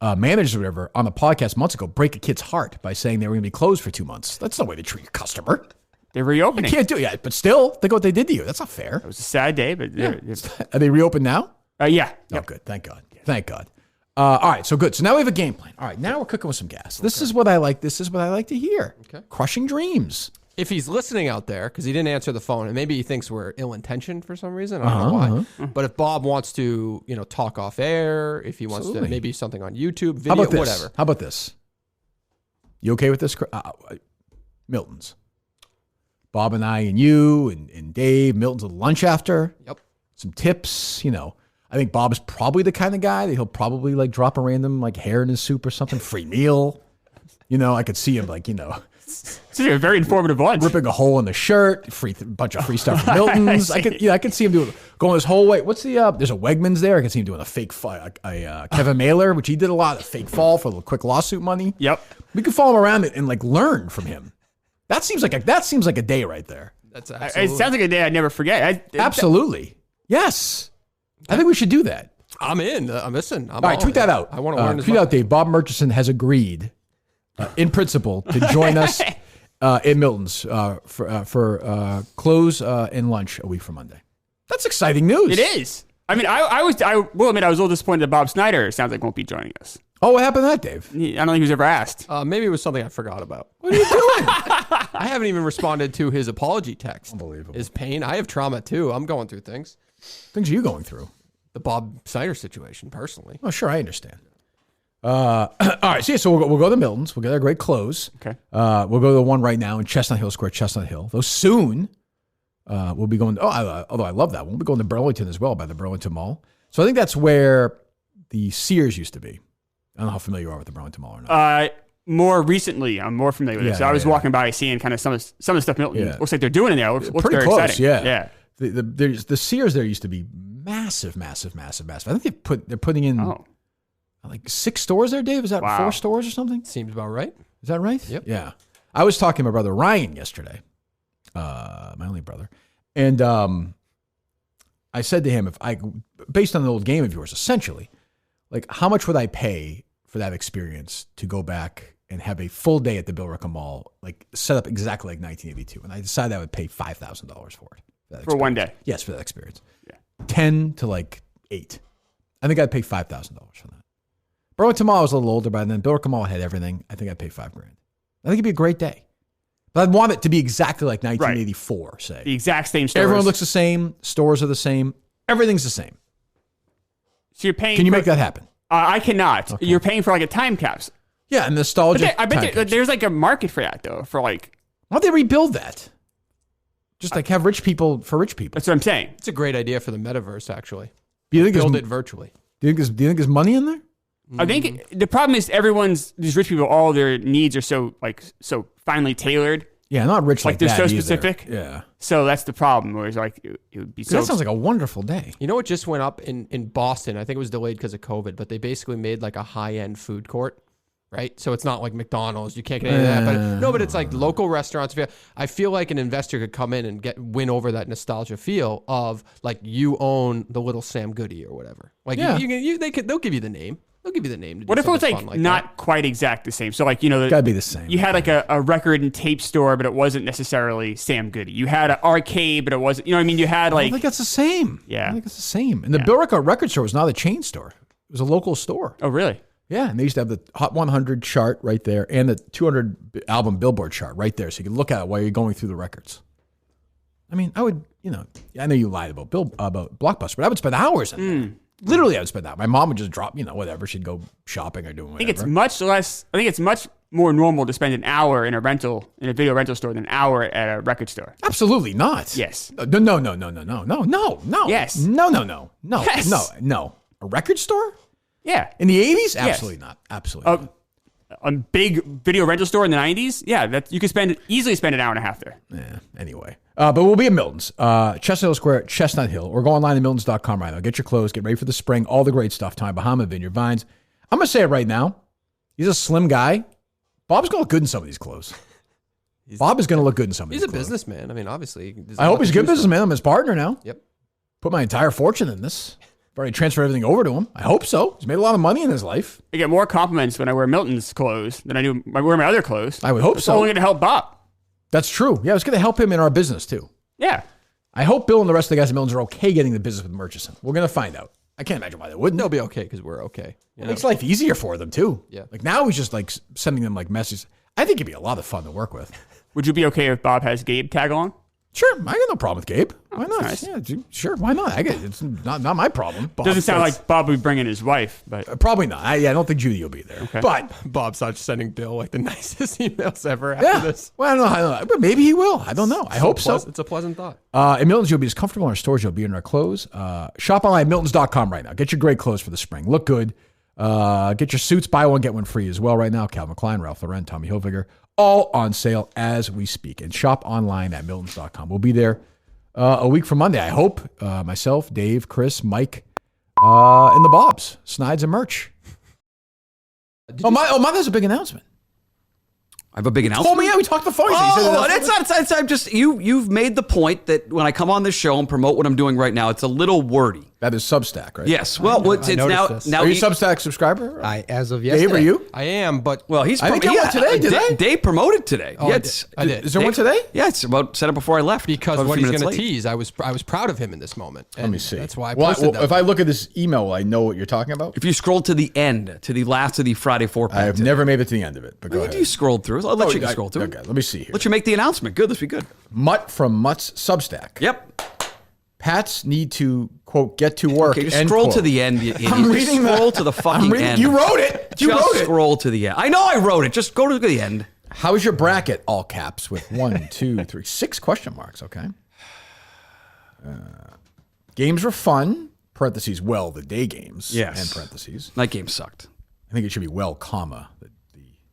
S2: managers or whatever on a podcast months ago break a kid's heart by saying they were going to be closed for 2 months. That's no way to treat your customer.
S15: They're reopening.
S2: You can't do it yet, but still, think of what they did to you. That's not fair.
S15: It was a sad day, but
S2: Are they reopened now?
S15: Yeah.
S2: Oh, good. Thank God. Thank God. All right, so good. So now we have a game plan. All right, now we're cooking with some gas. This is what I like. This is what I like to hear.
S14: Okay.
S2: Crushing dreams.
S14: If he's listening out there, because he didn't answer the phone, and maybe he thinks we're ill-intentioned for some reason, I don't know why. But if Bob wants to, talk off air, if he wants to, maybe something on YouTube, video,
S2: How about this?
S14: whatever.
S2: How about this? You okay with this? Milton's. Bob and I and you and Dave. Milton's at lunch after.
S14: Yep.
S2: Some tips. I think Bob is probably the kind of guy that he'll probably drop a random hair in his soup or something. Free meal. I could see him
S15: It's a very informative lunch.
S2: Ripping a hole in the shirt, bunch of free stuff from Milton's. I could see him going this whole way. What's the? There's a Wegmans there. I can see him doing a fake Kevin Mailer, which he did a lot. A fake fall for a little quick lawsuit money.
S15: Yep.
S2: We could follow him around and like learn from him. That seems like a day right there.
S14: That's
S15: It sounds like a day I'd never forget.
S2: Absolutely. Yes. I think we should do that.
S14: I'm in. Listen.
S2: All right, tweet that out.
S14: I want to learn.
S2: Tweet out, Dave. Bob Murchison has agreed, in principle, to join us in Milton's for close and lunch a week from Monday. That's exciting news.
S15: It is. I mean, I will admit I was a little disappointed that Bob Snyder sounds like won't be joining us.
S2: Oh, what happened to that, Dave?
S15: I don't think he was ever asked.
S14: Maybe it was something I forgot about.
S2: What are you doing?
S14: I haven't even responded to his apology text.
S2: Unbelievable.
S14: His pain. I have trauma too. I'm going through things.
S2: Things are you going through?
S14: The Bob Snyder situation, personally.
S2: Oh, sure, I understand. All right, so we'll go to Milton's. We'll get our great clothes.
S15: Okay.
S2: We'll go to the one right now in Chestnut Hill Square, Chestnut Hill. Though soon, we'll be going. Although I love that one, we'll be going to Burlington as well by the Burlington Mall. So I think that's where the Sears used to be. I don't know how familiar you are with the Burlington Mall or not.
S15: More recently, I'm more familiar with it. So I was walking by, seeing kind of some of the stuff Milton looks like they're doing in there. Looks
S2: pretty
S15: very
S2: close.
S15: exciting.
S2: Yeah. The Sears there used to be massive. I think they're putting in like 6 stores there, Dave. Is that 4 stores or something?
S14: Seems about right.
S2: Is that right?
S14: Yep.
S2: Yeah. I was talking to my brother Ryan yesterday, my only brother, and I said to him, based on the old game of yours, essentially, like how much would I pay for that experience to go back and have a full day at the Billerica Mall, like set up exactly like 1982? And I decided I would pay $5,000 for it.
S15: For one day?
S2: Yes, for that experience. Yeah. 10 to like 8. I think I'd pay $5,000 for that. Burlington Mall was a little older by then. Billerica Mall had everything. I think I'd pay $5,000. I think it'd be a great day. But I'd want it to be exactly like 1984, say.
S15: The exact same stores.
S2: Everyone looks the same. Stores are the same. Everything's the same.
S15: So you're paying.
S2: Can you make that happen?
S15: I cannot. Okay. You're paying for like a time capsule.
S2: Yeah, nostalgia.
S15: I bet there's like a market for that though. For like,
S2: why don't they rebuild that? Just like have rich people for rich people.
S15: That's what I'm saying.
S14: It's a great idea for the metaverse, actually.
S2: Do you think
S14: build it virtually?
S2: Do you think there's money in there?
S15: I think the problem is these rich people, all their needs are so finely tailored.
S2: Yeah, not rich like
S15: they're
S2: that
S15: so
S2: either.
S15: specific.
S2: Yeah.
S15: So that's the problem. Where it's like it would be so.
S2: That sounds like a wonderful day.
S14: You know what just went up in Boston? I think it was delayed because of COVID, but they basically made like a high-end food court. Right, so it's not like McDonald's. You can't get any of that. But it's like local restaurants. I feel like an investor could come in and win over that nostalgia feel of like you own the Little Sam Goody or whatever. Like they'll give you the name. They'll give you the name.
S15: What if it was like not quite exact the same? So like
S2: gotta be the same.
S15: You had like a record and tape store, but it wasn't necessarily Sam Goody. You had an arcade, but it wasn't. You know what I mean? You had like.
S2: I think that's the same.
S15: Yeah,
S2: I think it's the same. And the Billerica record store was not a chain store. It was a local store.
S15: Oh really?
S2: Yeah, and they used to have the Hot 100 chart right there and the 200 album Billboard chart right there, so you can look at it while you're going through the records. I mean, I would, I know you lied about Blockbuster, but I would spend hours in there. Literally, I would spend that. My mom would just drop, whatever. She'd go shopping or doing whatever.
S15: I think it's much more normal to spend an hour in a video rental store than an hour at a record store.
S2: Absolutely not.
S15: Yes.
S2: No.
S15: Yes.
S2: No.
S15: Yes.
S2: No. A record store?
S15: Yeah.
S2: In the 80s? Absolutely not. Absolutely not.
S15: A big video rental store in the 90s? Yeah, that you could easily spend an hour and a half there.
S2: Yeah, anyway. But we'll be at Milton's. Chestnut Hill Square, Chestnut Hill. Or go online to miltons.com right now. Get your clothes. Get ready for the spring. All the great stuff. Tommy Bahama, Vineyard Vines. I'm going to say it right now. He's a slim guy. Bob's going to look good in some of these clothes. Bob is going to look good in some of these clothes.
S14: He's a businessman. I mean, obviously.
S2: I hope he's a good businessman. I'm his partner now.
S14: Yep.
S2: Put my entire fortune in this. I've already transferred everything over to him. I hope so. He's made a lot of money in his life.
S15: I get more compliments when I wear Milton's clothes than I do when I wear my other clothes.
S2: I would hope so.
S15: It's only going to help Bob.
S2: That's true. Yeah, it's going to help him in our business too.
S15: Yeah.
S2: I hope Bill and the rest of the guys at Milton's are okay getting the business with Murchison. We're going to find out. I can't imagine why they wouldn't.
S14: They'll be okay because we're okay.
S2: It makes life easier for them too.
S14: Yeah.
S2: Like now he's just like sending them like messages. I think it'd be a lot of fun to work with.
S15: Would you be okay if Bob has Gabe tag along?
S2: Sure, I got no problem with Gabe. Why not?
S15: Nice.
S2: Yeah, sure, why not? It's not my problem.
S15: Doesn't sound like Bob would bring in his wife, but
S2: probably not. I don't think Judy will be there.
S15: Okay.
S2: But
S14: Bob's not sending Bill like the nicest emails ever after this.
S2: Well, I don't know, but maybe he will. I don't know. I hope so.
S14: It's a pleasant thought.
S2: At Milton's, you'll be as comfortable in our stores. You'll be in our clothes. Shop online at miltons.com right now. Get your great clothes for the spring. Look good. Get your suits. Buy one, get one free as well right now. Calvin Klein, Ralph Lauren, Tommy Hilfiger. all on sale as we speak. And shop online at Miltons.com. We'll be there a week from Monday, I hope. Myself, Dave, Chris, Mike, and the Bobs. Snides and merch. Mike has a big announcement.
S6: I have a big announcement.
S2: Oh, yeah, we talked the phone.
S6: It's I'm just you've made the point that when I come on this show and promote what I'm doing right now, it's a little wordy.
S2: That is Substack, right?
S6: Yes. Well, it's now.
S2: Are you a Substack subscriber?
S22: As of yesterday.
S2: Dave, are you?
S14: I am, but
S6: he's.
S2: I think I went today. Did I?
S6: Dave promoted today.
S14: Oh,
S6: yeah,
S14: I did.
S2: Is there one today?
S6: Yeah, it's about set up before I left.
S14: Because what he's going to tease, I was proud of him in this moment.
S2: Let me see.
S14: That's why I posted that.
S2: If I look at this email, will I know what you're talking about?
S6: If you scroll to the end, to the last of the Friday 4-pack.
S2: I have never made it to the end of it, but go ahead.
S6: You scrolled through. I'll let you scroll through.
S2: Okay, let me see here.
S6: Let you make the announcement. Good, this be good.
S2: Mutt from Mutt's Substack.
S6: Yep.
S2: Pats need to, quote, get to work.
S6: Okay, just scroll to the end.
S2: I'm reading
S6: Scroll to the fucking end.
S2: You wrote it.
S6: Just scroll to the end. I know I wrote it. Just go to the end.
S2: How's your bracket? All caps with 1, 2, 3, 6 question marks. Okay. Games were fun. Parentheses. Well, the day games.
S6: Yes.
S2: And parentheses.
S6: Night games sucked.
S2: I think it should be well, comma the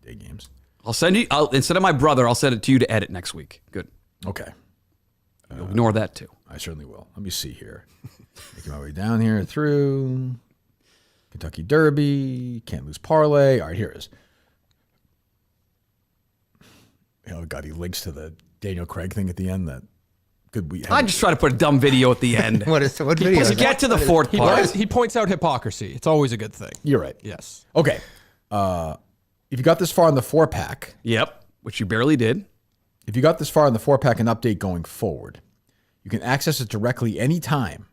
S2: day games.
S6: I'll send you. Instead of my brother, I'll send it to you to edit next week. Good.
S2: Okay.
S6: Ignore that too.
S2: I certainly will. Let me see here. Making my way down here through Kentucky Derby. Can't lose parlay. All right, here it is. Oh God, he links to the Daniel Craig thing at the end. That good.
S6: I just try to put a dumb video at the end.
S22: What video?
S6: To get to the fourth part.
S14: He points out hypocrisy. It's always a good thing.
S2: You're right.
S14: Yes.
S2: Okay. If you got this far in the 4-pack.
S6: Yep. Which you barely did.
S2: If you got this far in the 4-pack and update going forward, you can access it directly anytime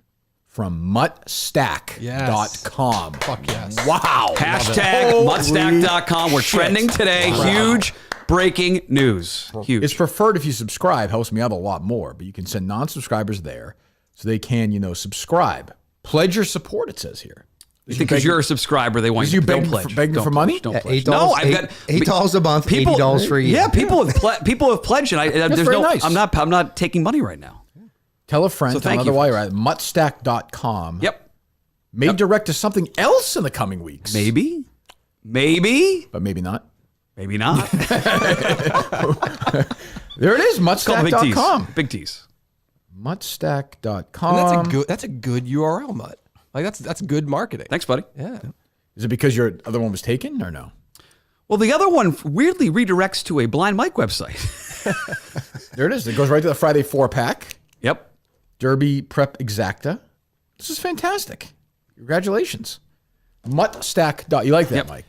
S2: from muttstack.com.
S14: Fuck yes.
S2: Wow.
S6: Hashtag muttstack.com. We're trending today. Wow. Huge breaking news. Huge.
S2: It's preferred if you subscribe. Helps me out a lot more. But you can send non-subscribers there so they can, subscribe. Pledge your support, it says here.
S6: Because you're a subscriber, they want you to don't pledge.
S2: Begging for money?
S6: Don't pledge.
S22: $8, no, I've got $8 a month, $80 for a year.
S6: Yeah, people have pledged, and there's no. Nice. I'm not taking money right now.
S2: Tell a friend. Tell another while you're at muttstack.com.
S6: Yep.
S2: May direct to something else in the coming weeks.
S6: Maybe,
S2: but maybe not.
S6: Maybe not.
S2: There it is. Muttstack.com.
S6: Big T's.
S2: Muttstack.com.
S14: And that's a good URL, Mutt. Like that's good marketing.
S6: Thanks, buddy.
S14: Yeah.
S2: Is it because your other one was taken or no?
S6: Well, the other one weirdly redirects to a Blind Mike website.
S2: There it is. It goes right to the Friday 4-pack.
S6: Yep.
S2: Derby Prep Exacta. This is fantastic. Congratulations. Muttstack. You like that, Mike?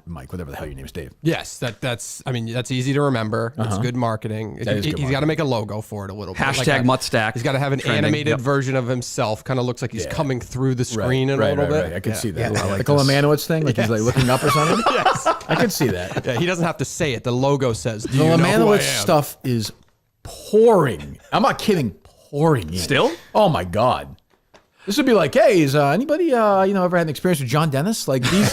S2: Mike, whatever the hell your name is, Dave.
S14: Yes, that's easy to remember. It's good marketing. He's got to make a logo for it a little bit.
S6: Hashtag Muttstack.
S14: He's got to have an animated version of himself. Kind of looks like he's coming through the screen a little bit.
S2: Right. I can see that. Like the Lemanowitz thing, like he's like looking up or something.
S14: Yes.
S2: I can see that.
S14: Yeah, he doesn't have to say it. The logo says,
S2: the Lemanowitz stuff is pouring. I'm not kidding. Pouring in.
S6: Still?
S2: Oh my God. This would be like, hey, is anybody ever had an experience with John Dennis? Like these,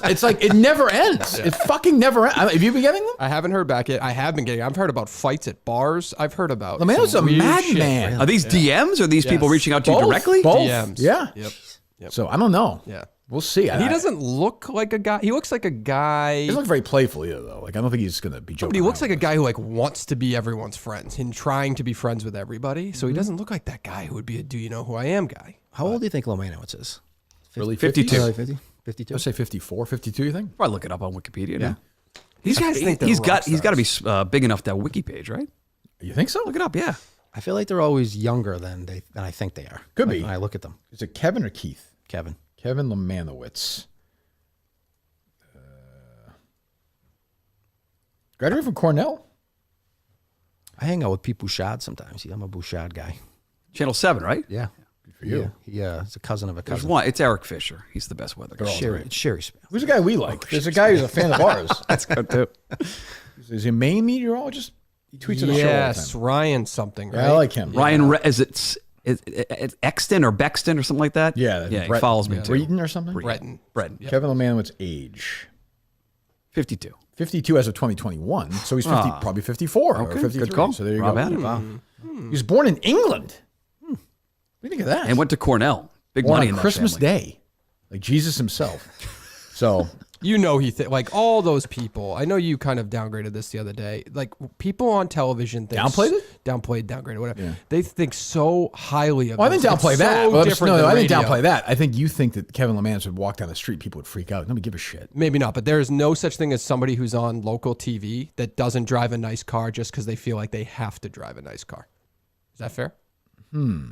S2: it's like it never ends. Yeah. It fucking never ends. Have you been getting them?
S14: I haven't heard back yet. I have been getting. I've heard about fights at bars. I've heard about.
S2: The man was a madman.
S6: Are these DMs? Or are these people reaching out to you directly?
S2: Both.
S14: DMs.
S2: Yeah.
S14: Yep.
S2: So I don't know.
S14: Yeah.
S2: We'll see.
S14: He doesn't look like a guy. He looks like a guy.
S2: He doesn't look very playful either, though. Like I don't think he's gonna be joking.
S14: But he looks like a guy who wants to be everyone's friends and trying to be friends with everybody. So he doesn't look like that guy who would be a "Do you know who I am" guy.
S22: How old do you think Lemanowitz is?
S2: Really,
S6: 52.
S22: Really 50? 52.
S2: Let's say 54, 52. You think?
S6: Probably look it up on Wikipedia.
S2: Yeah.
S6: These guys think he's got to be big enough to have a wiki page, right?
S2: You think so?
S6: Look it up. Yeah.
S22: I feel like they're always younger than I think they are.
S2: Could be.
S22: When I look at them.
S2: Is it Kevin or Keith?
S22: Kevin
S2: Lemanowitz. Graduated from Cornell.
S22: I hang out with Pete Bouchard sometimes. I'm a Bouchard guy.
S6: Channel 7, right?
S22: Yeah.
S2: Good for you.
S22: He's a cousin of a cousin.
S6: There's one. It's Eric Fisher. He's the best weather guy.
S22: It's Sherry Smith.
S2: Who's the guy we like? There's a guy who's a fan of ours.
S6: That's good too.
S2: Is he a Maine meteorologist? He tweets at the show all the
S14: Yes,
S2: time.
S14: Ryan something, right?
S2: Yeah, I like him.
S6: Ryan, is it Exton or Bexton or something like that?
S2: Yeah.
S6: He follows me too.
S2: Breton or something?
S14: Breton.
S6: Yep.
S2: Kevin Lemanowitz age?
S6: 52.
S2: 52 as of 2021. So he's 50, probably 54 or 53.
S6: Good call.
S2: So there you
S6: Rob
S2: go.
S6: Adam.
S2: Wow. He was born in England. What do you think of that?
S6: And went to Cornell. Big
S2: born
S6: money
S2: on
S6: in that
S2: Christmas
S6: family.
S2: Day. Like Jesus himself. So
S14: You know like all those people. I know you kind of downgraded this the other day. Like people on television think
S2: Downplayed it?
S14: Downgraded, whatever. Yeah. They think so highly of.
S2: Well, I didn't downplay that.
S14: So
S2: I didn't downplay that. I think you think that Kevin LeMans would walk down the street, people would freak out. Nobody give a shit.
S14: Maybe not, but there is no such thing as somebody who's on local TV that doesn't drive a nice car just because they feel like they have to drive a nice car. Is that fair?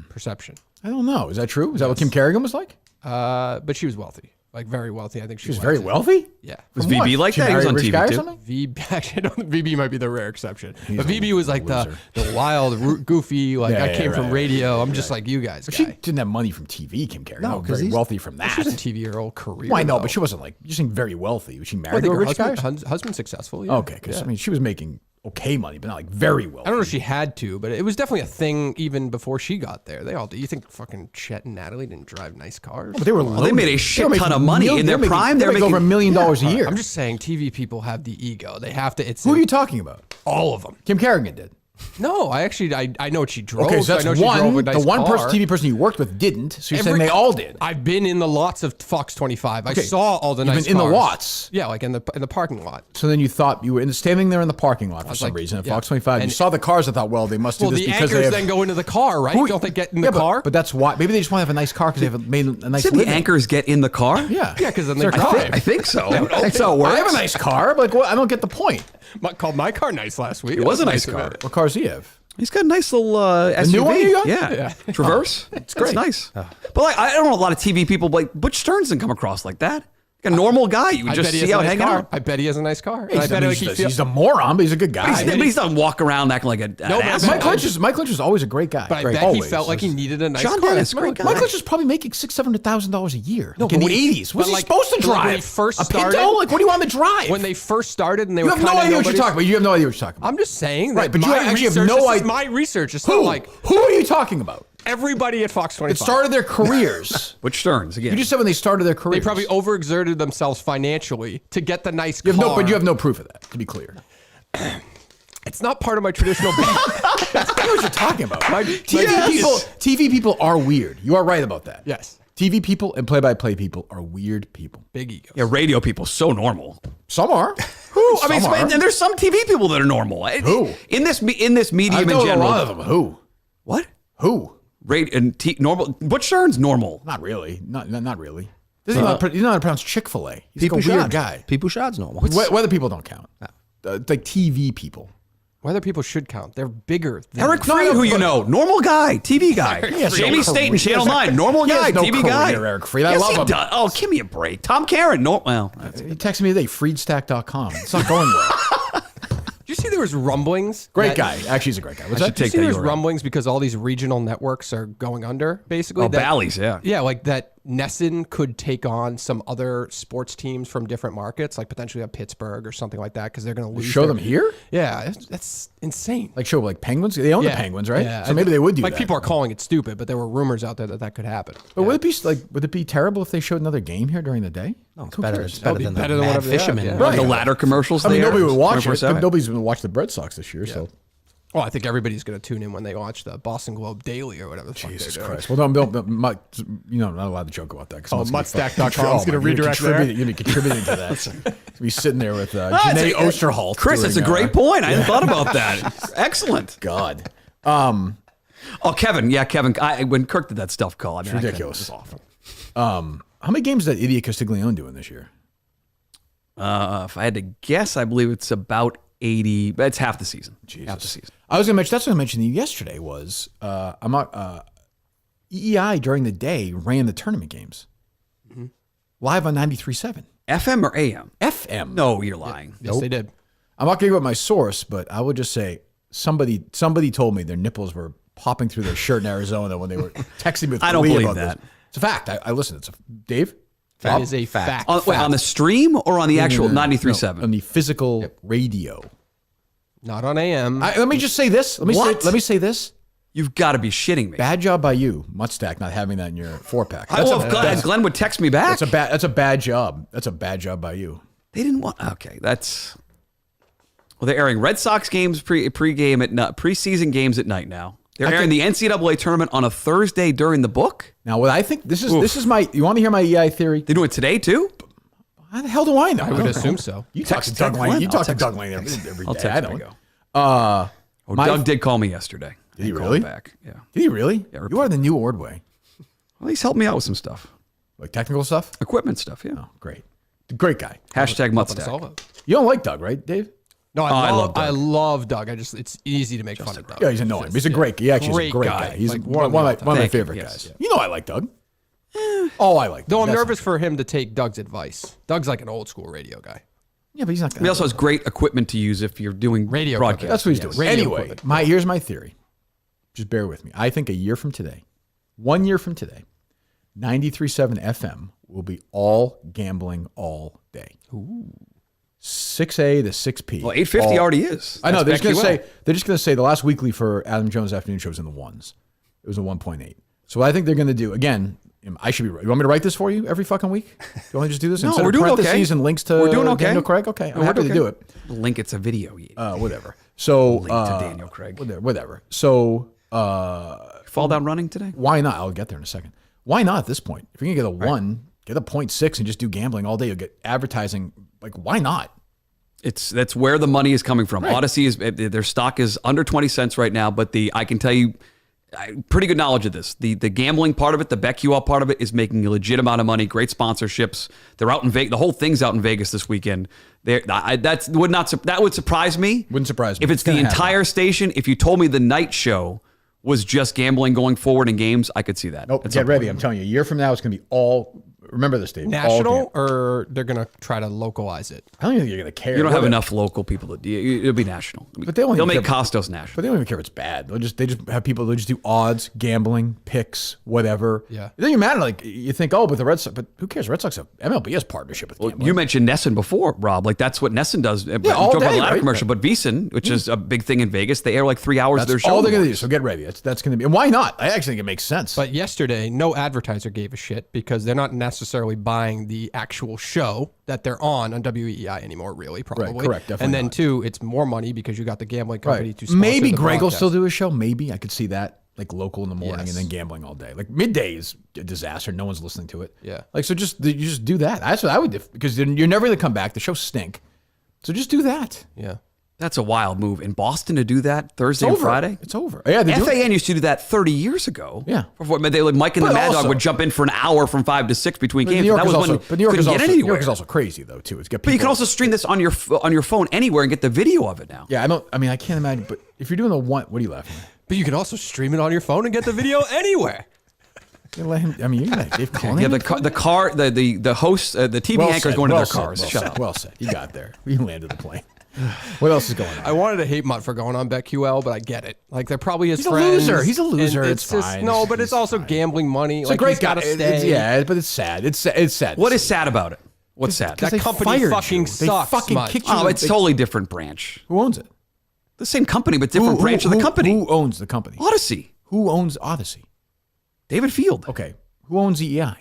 S14: Perception.
S2: I don't know. Is that true? Is that what Kim Kerrigan was like?
S14: But she was wealthy. Like very wealthy. I think she
S2: was very wealthy?
S14: Yeah.
S6: Was VB like that? He was on TV too.
S14: VB, actually, VB might be the rare exception. But VB was like the wild, goofy, like I came from radio. I'm just like you guys.
S2: But she didn't have money from TV, Kim Kerrigan. No, very wealthy from that.
S14: She was in TV her whole career.
S2: Well, I know, but she wasn't like, you're saying very wealthy. Was she married to a rich guy?
S14: Husband successful, yeah.
S2: Okay, because I mean, she was making okay money, but not like very wealthy.
S14: I don't know if she had to, but it was definitely a thing even before she got there. They all do. You think fucking Chet and Natalie didn't drive nice cars?
S2: But they were
S6: they made a shit ton of money in their prime.
S2: They're making over $1 million a year.
S14: I'm just saying, TV people have the ego. They have to.
S2: Who are you talking about?
S14: All of them.
S2: Kim Kerrigan did.
S14: No, I know what she drove.
S2: Okay, so that's
S14: I know
S2: one.
S14: She drove a nice
S2: the one
S14: car.
S2: TV person you worked with didn't. So you're saying they all did.
S14: I've been in the lots of Fox 25.
S2: Okay.
S14: I saw all the nice cars.
S2: You've been in the lots.
S14: Yeah, like in the parking lot.
S2: So then you thought you were standing there in the parking lot for some reason at Fox 25. You saw the cars and thought, well, they must do this because they have.
S14: The anchors then go into the car, right? Don't they get in the car?
S2: But that's why. Maybe they just want to have a nice car because they have made a nice.
S6: Did the anchors get in the car?
S2: Yeah,
S14: because then they drive.
S6: I think so. That's how it works.
S2: I have a nice car. But like, I don't get the point.
S14: Called my car nice last week.
S6: It was a nice car.
S2: What cars do you have?
S6: He's got a nice little SUV.
S2: New one you got?
S6: Yeah. Traverse. It's great. Nice. But like, I don't know a lot of TV people, like Butch Stearns didn't come across like that. Like a normal guy, you would just see out hanging out.
S14: I bet he has a nice car.
S2: He's a moron, but he's a good guy.
S6: But he's not walk around acting like an asshole.
S2: Mike Lynch is always a great guy.
S14: But I bet he felt like he needed a nice car.
S6: Dennis, great guy.
S2: Mike Lynch is probably making $600,000 a year.
S14: No,
S2: in the 80s. What's he supposed to drive?
S14: When he first
S2: a
S14: started,
S2: Pinto? Like, what do you want to drive?
S14: When they first started and they
S2: you
S14: were
S2: have no idea what you're talking about. You have no idea what you're talking about.
S14: I'm just saying that
S2: right, but you actually have no idea.
S14: My research is
S2: not
S14: like.
S2: Who are you talking about?
S14: Everybody at Fox 25.
S2: It started their careers.
S6: Butch Stearns, again.
S2: You just said when they started their careers.
S14: They probably overexerted themselves financially to get the nice car.
S2: But you have no proof of that, to be clear.
S14: It's not part of my traditional beat.
S2: That's not what you're talking about. TV people are weird. You are right about that.
S14: Yes.
S2: TV people and play-by-play people are weird people.
S14: Big egos.
S6: Yeah, radio people, so normal.
S2: Some are.
S6: Who? I mean, and there's some TV people that are normal.
S2: Who?
S6: In this medium in general.
S2: A lot of them. Who?
S6: What?
S2: Who?
S6: Normal. Butch Stearns, normal.
S2: Not really. Not really. He's not to pronounce Chick-fil-A. He's like a weird guy.
S22: Pete Bouchard's normal.
S2: Weather people don't count. Like TV people.
S14: Weather people should count. They're bigger.
S6: Eric Free, who you know, normal guy, TV guy. Jamie Staten, Channel 9, normal guy, TV guy.
S2: Eric Free. I love him.
S6: Does. Oh, give me a break. Tom Caron, well.
S2: He texted me today, freedstack.com. It's not going well.
S14: Did you see there was rumblings?
S2: Great guy. Actually, he's a great guy.
S14: Did you see there's rumblings because all these regional networks are going under, basically?
S6: Oh, Bally's, yeah.
S14: Yeah, like that Nesson could take on some other sports teams from different markets, like potentially a Pittsburgh or something like that, because they're going to lose.
S2: Show them here?
S14: Yeah, that's insane.
S2: Like show like Penguins? They own the Penguins, right?
S14: Yeah.
S2: So maybe they would do that.
S14: Like people are calling it stupid, but there were rumors out there that could happen.
S2: But would it be terrible if they showed another game here during the day?
S22: No, it's better. It's better than
S14: better
S22: the
S14: than
S22: Mad
S14: whatever
S22: Fisherman.
S14: Yeah.
S6: Right. The ladder commercials.
S2: I mean, nobody would watch it.
S6: 24/7.
S2: Nobody's going to watch the Red Sox this year, so.
S14: Well, I think everybody's going to tune in when they watch the Boston Globe Daily or whatever the fuck
S2: Jesus
S14: they're doing.
S2: Christ. Well, I'm not allowed to joke about that.
S14: Muttstack.com is going to redirect there.
S2: You're going to be contributing to that. Be sitting there with Janae Osterholt.
S6: Chris, that's a great point. I hadn't thought about that. Excellent.
S2: God.
S6: Kevin. Yeah, Kevin. When Kirk did that stuff call,
S2: It's ridiculous.
S6: It was awful.
S2: How many games is that idiot Castiglione doing this year?
S6: If I had to guess, I believe it's about 80. But it's half the season.
S2: Jesus.
S6: Half the season.
S2: I was going to mention. That's what I mentioned to you yesterday. Was EEI during the day ran the tournament games live on 93.7
S6: FM or AM?
S2: FM.
S6: No, you're lying.
S14: Yes, they did.
S2: I'm not going to give up my source, but I would just say somebody told me their nipples were popping through their shirt in Arizona when they were texting me with
S6: I don't
S2: glee
S6: believe
S2: about
S6: that.
S2: This. It's a fact. I listen. Dave?
S14: That is a fact.
S6: On the stream or on the actual 93.7?
S2: On the physical radio.
S14: Not on AM.
S2: Let me just say this. Let me say this.
S6: You've got to be shitting me.
S2: Bad job by you, Muttstack, not having that in your 4-pack.
S6: Glenn would text me back.
S2: That's a bad job. That's a bad job by you.
S6: They didn't want. Okay, that's. Well, they're airing Red Sox games pre-game at night, preseason games at night now. They're airing the NCAA tournament on a Thursday during the book.
S2: Now, what I think this is my. You want to hear my EI theory?
S6: They do it today too.
S2: How the hell do I know?
S14: I would assume so.
S2: You talk to Doug Lane. You talk to Doug Lane every day. I don't.
S6: Doug did call me yesterday.
S2: Did he really?
S6: Back. Yeah.
S2: Did he really?
S6: Yeah,
S2: you are the new Ordway.
S6: Well, he's helped me out with some stuff.
S2: Like technical stuff?
S6: Equipment stuff, yeah.
S2: Oh, great. Great guy.
S6: Hashtag Muttstack.
S2: You don't like Doug, right, Dave?
S14: No, I love Doug. It's easy to make fun of Doug.
S2: Yeah, he's annoying. But he's a great guy. He actually is a great guy. He's
S14: Like,
S2: one of my favorite guys. You know I like Doug. Oh, I like Doug.
S14: Though I'm nervous for him to take Doug's advice. Doug's like an old school radio guy.
S2: Yeah, but he's not.
S6: He also has great equipment to use if you're doing radio broadcast.
S2: That's what he's doing. Anyway, here's my theory. Just bear with me. I think a year from today, 1 year from today, 93.7 FM will be all gambling all day. Ooh. 6A to 6P.
S6: Well, 850 already is.
S2: I know. They're
S6: That's
S2: just going to say the last weekly for Adam Jones' afternoon show was in the ones. It was a 1.8. So what I think they're going to do, again, I should be right. You want me to write this for you every fucking week? Do you want me to just do this?
S6: No,
S2: Instead
S6: we're
S2: of
S6: doing
S2: parentheses
S6: okay.
S2: and links to
S6: we're doing okay.
S2: Daniel Craig? Okay, I'm happy to do it.
S6: Link, it's a video.
S2: Whatever. So
S6: link to Daniel Craig.
S2: Whatever. So
S6: fall down running today?
S2: Why not? I'll get there in a second. Why not at this point? If you're going to get a 1, get a 0.6 and just do gambling all day. You'll get advertising. Like, why not?
S6: That's where the money is coming from.
S2: Right.
S6: Odyssey their stock is under 20 cents right now, but I can tell you pretty good knowledge of this. The gambling part of it, the BetQL part of it is making a legit amount of money, great sponsorships. They're out in Vegas. The whole thing's out in Vegas this weekend. That would surprise me.
S2: Wouldn't surprise me.
S6: If it's the entire station. If you told me the night show was just gambling going forward in games, I could see that.
S2: Nope, get ready. I'm telling you, a year from now, it's going to be all. Remember this, Dave.
S14: National, or they're going to try to localize it?
S2: I don't think you're going to care.
S6: You don't have enough local people it'll be national.
S2: But they'll
S6: make Costos national.
S2: But they don't even care if it's bad. They just have people. They'll just do odds, gambling, picks, whatever.
S14: Yeah.
S2: It doesn't even matter. Like you think, but the Red Sox. But who cares? Red Sox have MLB has partnership with gambling.
S6: You mentioned Nesson before, Rob. Like that's what Nesson does.
S2: Yeah, all day,
S6: about the
S2: right?
S6: commercial, but VSiN, which is a big thing in Vegas, they air like 3 hours of their show.
S2: All they're going to do. So get ready. That's going to be. And why not? I actually think it makes sense.
S14: But yesterday, no advertiser gave a shit because they're not necessarily buying the actual show that they're on WEEI anymore, really, probably.
S2: Right, correct, definitely
S14: and then,
S2: not.
S14: two, it's more money because you got the gambling company to sponsor
S2: Maybe
S14: the
S2: Greg will
S14: broadcast.
S2: still do a show. Maybe I could see that, like local in the morning
S14: Yes.
S2: and then gambling all day. Like midday is a disaster. No one's listening to it.
S14: Yeah.
S2: Like so, you just do that. That's what I would do because then you're never going to come back. The shows stink. So just do that.
S14: Yeah.
S6: That's a wild move. In Boston to do that Thursday and Friday?
S2: It's over. Yeah, they do it.
S6: FAN used to do that 30 years ago.
S2: Yeah.
S6: Mike and the
S2: But
S6: Mad Dog
S2: also-
S6: would jump in for an hour from 5 to 6 between
S2: But
S6: games.
S2: New York
S6: That
S2: is
S6: was
S2: also,
S6: when
S2: but New York
S6: couldn't
S2: is
S6: get
S2: also,
S6: anywhere.
S2: New York is also crazy though too. It's got
S6: But you
S2: people-
S6: can also stream this on your phone anywhere and get the video of it now.
S2: Yeah, I can't imagine. But if you're doing the one, what are you laughing at?
S14: But you can also stream it on your phone and get the video anywhere.
S2: You let him. I mean, you're gonna Dave calling
S6: Yeah,
S2: him?
S6: the hosts, the TV anchors going to their cars.
S2: Well
S6: Shut
S2: said,
S6: up.
S2: well said. You got there. You landed the plane. What else is going on?
S14: I wanted to hate Mutt for going on BetQL, but I get it. Like, they're probably his
S2: He's a
S14: friends.
S2: loser. He's a loser.
S14: and
S2: It's fine.
S14: No, but it's also gambling money.
S2: It's
S14: like,
S2: a great
S14: he's got
S2: guy.
S14: to stay.
S2: Yeah, but it's sad. It's sad.
S6: What is sad about it? What's sad?
S14: That
S2: they
S14: company
S2: fired
S14: fucking
S2: you. They
S14: sucks,
S2: fucking
S14: Mutt.
S2: kicked you.
S6: Oh, it's totally different branch.
S2: Who owns it?
S6: The same company, but different branch of the company.
S2: Who owns the company?
S6: Odyssey.
S2: Who owns Odyssey?
S6: David Field.
S2: Okay. Who owns EEI?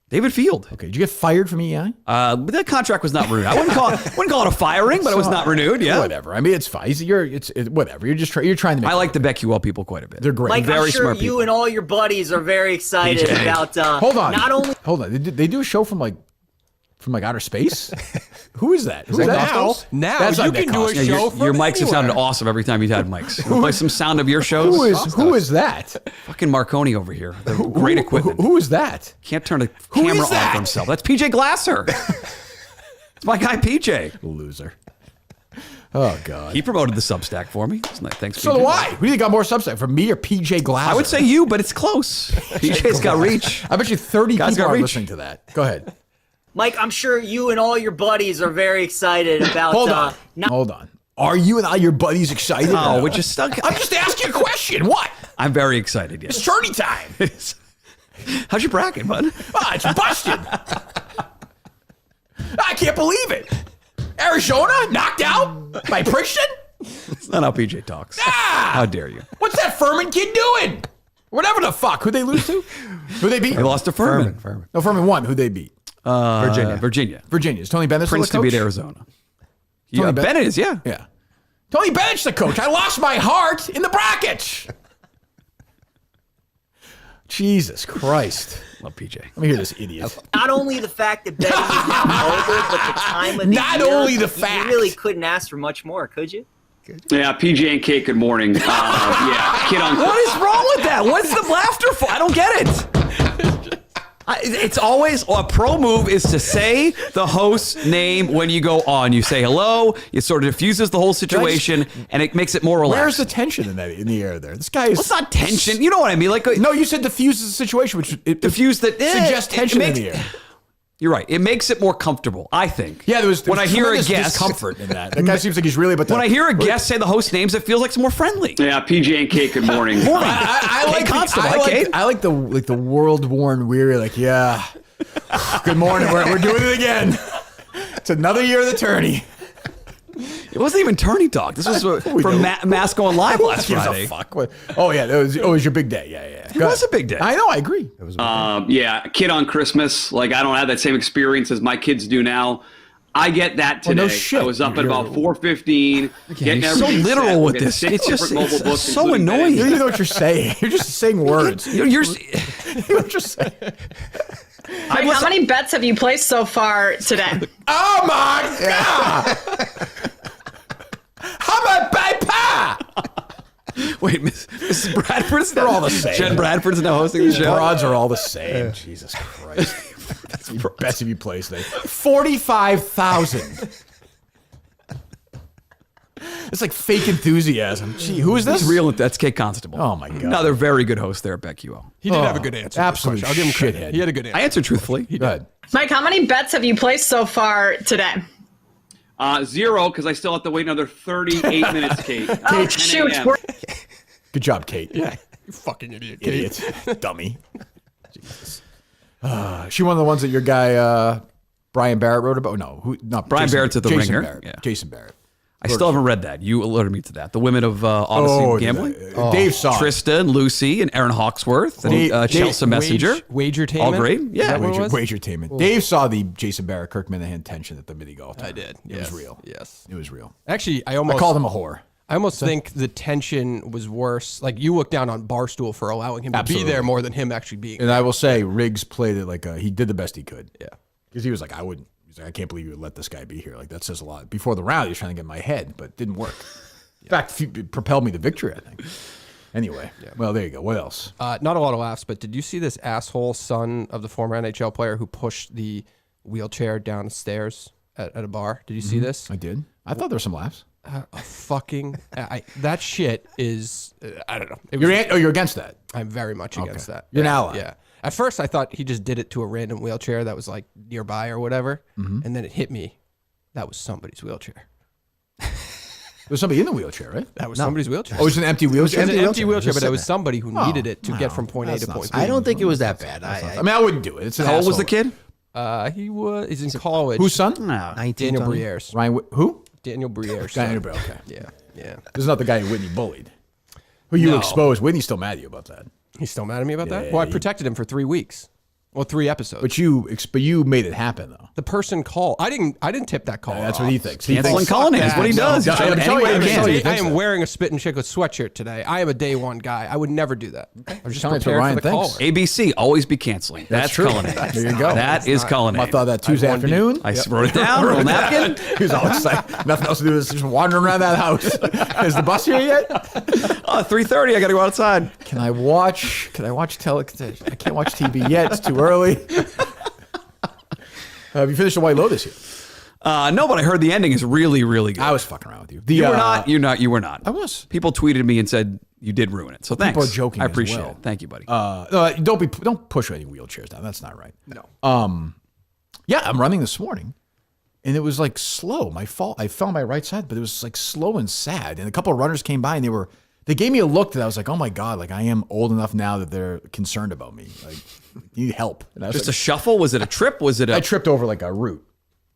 S6: David Field.
S2: Okay. Did you get fired from EEI?
S6: But that contract was not renewed. I wouldn't call it a firing, but it was not renewed. Yeah.
S2: Whatever. I mean, it's fine. It's whatever. You're just you're trying to make.
S6: I like the BetQL people quite a bit.
S2: They're great.
S7: Mike,
S6: Very
S7: I'm sure
S6: smart
S7: you
S6: people.
S7: and all your buddies are very excited
S6: PJ.
S7: about.
S2: Hold on.
S7: Not only
S2: Hold on. They do a show from outer space. Who is that? Who's
S14: that
S2: now?
S14: Costos? Now
S2: That's
S14: you
S2: not
S14: can
S2: Nick
S14: do a
S2: Costos.
S14: show from
S6: Your mics have sounded
S14: anywhere.
S6: awesome every time you've had mics. You wanna play some sound of your shows?
S2: Who is that?
S6: Fucking Marconi over here. The great equipment.
S2: Who is that?
S6: Can't turn a
S2: Who
S6: camera
S2: is
S6: on
S2: that?
S6: for himself. That's PJ Glasser. It's my guy PJ.
S2: Loser. Oh God.
S6: He promoted the Substack for me. Thanks.
S2: So
S6: PJ.
S2: do I. Who do you think got more Substack, from me or PJ Glass?
S6: I would say you, but it's close. PJ's got reach.
S2: I bet you 30
S6: Guys
S2: people
S6: got
S2: are
S6: reach.
S2: listening to that. Go ahead.
S7: Mike, I'm sure you and all your buddies are very excited about.
S2: Hold on. Are you and all your buddies excited?
S6: Oh, we're just stuck.
S2: I'm just asking a question. What?
S6: I'm very excited. Yes.
S2: It's tourney time.
S6: How's your bracket, bud?
S2: It's busted. I can't believe it. Arizona knocked out by Princeton?
S6: It's not how PJ talks. How dare you?
S2: What's that Furman kid doing? Whatever the fuck. Who'd they lose to? Who'd they beat?
S6: They lost to Furman.
S2: No, Furman won. Who'd they beat?
S6: Virginia.
S2: Is Tony Bennett still the
S6: Princeton
S2: coach?
S6: beat Arizona.
S2: Tony
S6: Yeah,
S2: Ben-
S6: Bennett is, yeah.
S2: Yeah. Tony Bennett's the coach. I lost my heart in the brackets. Jesus Christ.
S6: Love PJ.
S2: Let me hear this idiot.
S7: Not only the fact that betting is now over, but the time of the
S2: Not
S7: year,
S2: only the
S7: you
S2: fact.
S7: really couldn't ask for much more, could you?
S6: Yeah, PJ and Kate, good morning. Yeah, kid on. What is wrong with that? What's the laughter for? I don't get it. It's always a pro move is to say the host's name when you go on. You say hello. It sort of diffuses the whole situation, and it makes it more relaxed.
S2: Where's the tension in the air there? This guy is.
S6: Well, it's not tension. You know what I mean? Like
S2: no, you said diffuses the situation, which it
S6: diffuse that
S2: suggests tension in the air.
S6: You're right. It makes it more comfortable, I think.
S2: Yeah, there was
S6: when I hear a guest
S2: discomfort in that. That guy seems like he's really. But
S6: when I hear a guest say the host names, it feels like it's more friendly. Yeah, PJ and Kate. Good morning. Morning.
S2: I like
S6: Constable.
S2: I like the world worn weary. Like yeah. Good morning. We're doing it again. It's another year of the tourney.
S6: It wasn't even tourney talk. This was from Mass going live last Friday.
S2: Fuck? Oh yeah, it was your big day. Yeah.
S6: It was a big day.
S2: I know. I agree. It was.
S6: Yeah, kid on Christmas. Like I don't have that same experience as my kids do now. I get that today.
S2: Well, no shit.
S6: I was up at about 4:15. Getting
S2: so literal with this.
S6: It's just
S2: it's so annoying. You don't even know what you're saying. You're just saying words. You're just saying.
S9: Mike, how many bets have you placed so far today?
S2: Oh my God! How about
S6: Wait, Mrs. Bradford's
S2: they're all the same.
S6: Jen Bradford's now hosting the show.
S2: Broads are all the same. Jesus Christ. That's the best of you plays today. 45,000. It's like fake enthusiasm. Gee, who is this?
S6: It's real. That's Kate Constable.
S2: Oh my God.
S6: No, they're very good hosts there at BetQL.
S14: He did have a good answer.
S2: Absolutely.
S14: I'll give him credit. He had a good answer.
S6: I answered truthfully.
S2: Go ahead.
S9: Mike, how many bets have you placed so far today?
S6: 0, because I still have to wait another 38 minutes, Kate.
S9: Oh, shoot.
S2: Good job, Kate.
S14: Yeah. You fucking idiot, Kate.
S2: Idiot. Dummy. Jesus. She one of the ones that your guy, Brian Barrett, wrote about? No, not
S6: Brian
S2: Jason,
S6: Barrett's at the
S2: Jason
S6: Ringer.
S2: Barrett.
S6: Yeah.
S2: Jason Barrett.
S6: I still haven't read that. You alerted me to that. The women of Odyssey Gambling.
S2: Dave saw it.
S6: Trista and Lucy and Aaron Hawksworth and Chelsea Messenger.
S14: Wagertainment.
S6: All great. Yeah.
S2: Wagertainment. Dave saw the Jason Barrett, Kirk Minahan tension at the mini golf tournament.
S14: I did.
S2: It was real.
S14: Yes.
S2: It was real.
S14: Actually, I
S2: called him a whore.
S14: I almost think the tension was worse. Like you look down on Barstool for allowing him to be there more than him actually being.
S2: And I will say, Riggs played it like he did the best he could. Yeah, because he was like, He's like, I can't believe you would let this guy be here. Like that says a lot. Before the round, he was trying to get in my head, but it didn't work. In fact, it propelled me to victory, I think. Anyway, well, there you go. What else?
S14: Not a lot of laughs, but did you see this asshole son of the former NHL player who pushed the wheelchair down the stairs at a bar? Did you see this?
S2: I did. I thought there were some laughs.
S14: That shit is I don't know.
S2: You're against that?
S14: I'm very much against that.
S2: You're an ally.
S14: Yeah. At first, I thought he just did it to a random wheelchair that was like nearby or whatever, and then it hit me. That was somebody's wheelchair.
S2: There was somebody in the wheelchair, right?
S14: That was somebody's wheelchair.
S2: Oh, it was an empty wheelchair.
S14: It was an empty wheelchair, but it was somebody who needed it to get from point A to point B.
S22: I don't think it was that bad.
S2: I mean, I wouldn't do it. It's an
S6: How old was
S2: asshole.
S6: the kid?
S14: He's in college.
S2: Whose son?
S14: Daniel Briere.
S2: Ryan, who?
S14: Daniel Briere.
S2: Daniel Briere. Okay.
S14: Yeah.
S2: This is not the guy who Whitney bullied. Who you exposed. Whitney's still mad at you about that.
S14: He's still mad at me about that? Well, I protected him for 3 weeks. Well, 3 episodes.
S2: But you made it happen though.
S14: The person called. I didn't tip that call.
S2: That's what he thinks.
S6: Canceling calling is what he does.
S14: I am wearing a Spit and Chicklets sweatshirt today. I am a day one guy. I would never do that. I was just prepared for the caller.
S6: ABC, always be canceling. That's
S2: true.
S6: culinary.
S2: There you go.
S6: That is culinary.
S2: I thought that Tuesday afternoon.
S6: I wrote it down. Little napkin.
S2: He was all excited. Nothing else to do. Just wandering around that house. Is the bus here yet?
S6: 3:30. I got to go outside.
S2: Can I watch tele? I can't watch TV yet. It's too early. Have you finished the White Lotus yet?
S6: No, but I heard the ending is really, really good.
S2: I was fucking around with you.
S6: You were not. You were not.
S2: I was.
S6: People tweeted me and said you did ruin it. So thanks.
S2: People are joking.
S6: I appreciate
S2: as well.
S6: it. Thank you, buddy.
S2: No, don't push any wheelchairs down. That's not right.
S14: No.
S2: Yeah, I'm running this morning, and it was like slow. My fault. I fell on my right side, but it was like slow and sad. And a couple of runners came by, and they gave me a look that I was like, oh my God, like I am old enough now that they're concerned about me. Like, you need help. And I was
S6: Just
S2: like,
S6: a shuffle? Was it a trip? Was it
S2: I tripped over like a root.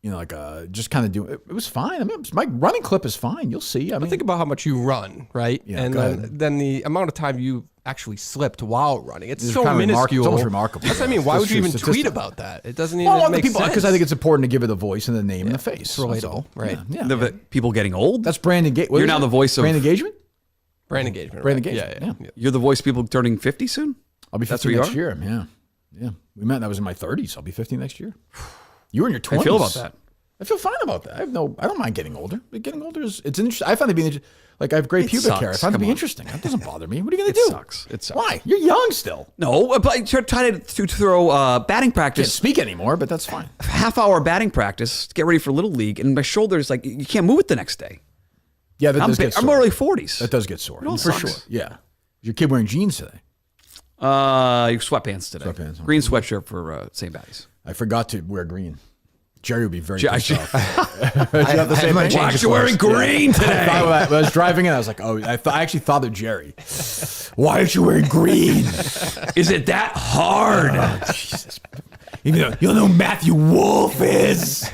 S2: You know, like just kind of doing it. It was fine. I mean, my running clip is fine. You'll see. I mean,
S14: think about how much you run, right?
S2: Yeah,
S14: and
S2: go ahead.
S14: then the amount of time you actually slipped while running. It's
S2: It's
S14: so
S2: kind of
S14: minuscule.
S2: it's almost remarkable.
S14: That's what I mean. Why
S2: That's
S14: would you
S2: true
S14: even
S2: statistic.
S14: tweet about that? It doesn't even
S2: Well,
S14: make sense.
S2: because I think it's important to give it a voice and a name and a face.
S14: It's relatable, right?
S2: Yeah.
S6: The people getting old?
S2: That's brand engagement.
S6: You're now the voice of
S2: brand engagement.
S14: Brand engagement.
S2: Brand
S14: right.
S2: engagement.
S14: Yeah.
S6: You're the voice of people turning 50 soon?
S2: I'll be
S6: That's
S2: 50
S6: where
S2: next
S6: you
S2: year. Yeah. We met and I was in my 30s. I'll be 50 next year. You were in your 20s.
S6: I feel about that.
S2: I feel fine about that. I don't mind getting older. But getting older it's interesting. I find it being like I have great pubic hair. I find it to be interesting. That doesn't bother me. What are you going to do?
S6: It sucks.
S2: Why? You're young still.
S6: No, but I try to throw batting practice.
S2: Can't speak anymore, but that's fine.
S6: Half-hour batting practice to get ready for Little League, and my shoulder's like, you can't move it the next day.
S2: Yeah, that does get sore.
S6: I'm early 40s.
S2: That does get sore.
S6: It all
S2: For
S6: sucks.
S2: sure. Yeah. Is your kid wearing jeans today?
S6: Sweatpants today.
S2: Sweatpants.
S6: Green sweatshirt for St. Patty's.
S2: I forgot to wear green. Jerry would be very pissed off.
S6: Why are you wearing green today?
S2: I was driving in, I was like, I actually thought of Jerry. Why aren't you wearing green?
S6: Is it that hard?
S2: Oh, Jesus. You know who Matthew Wolf is?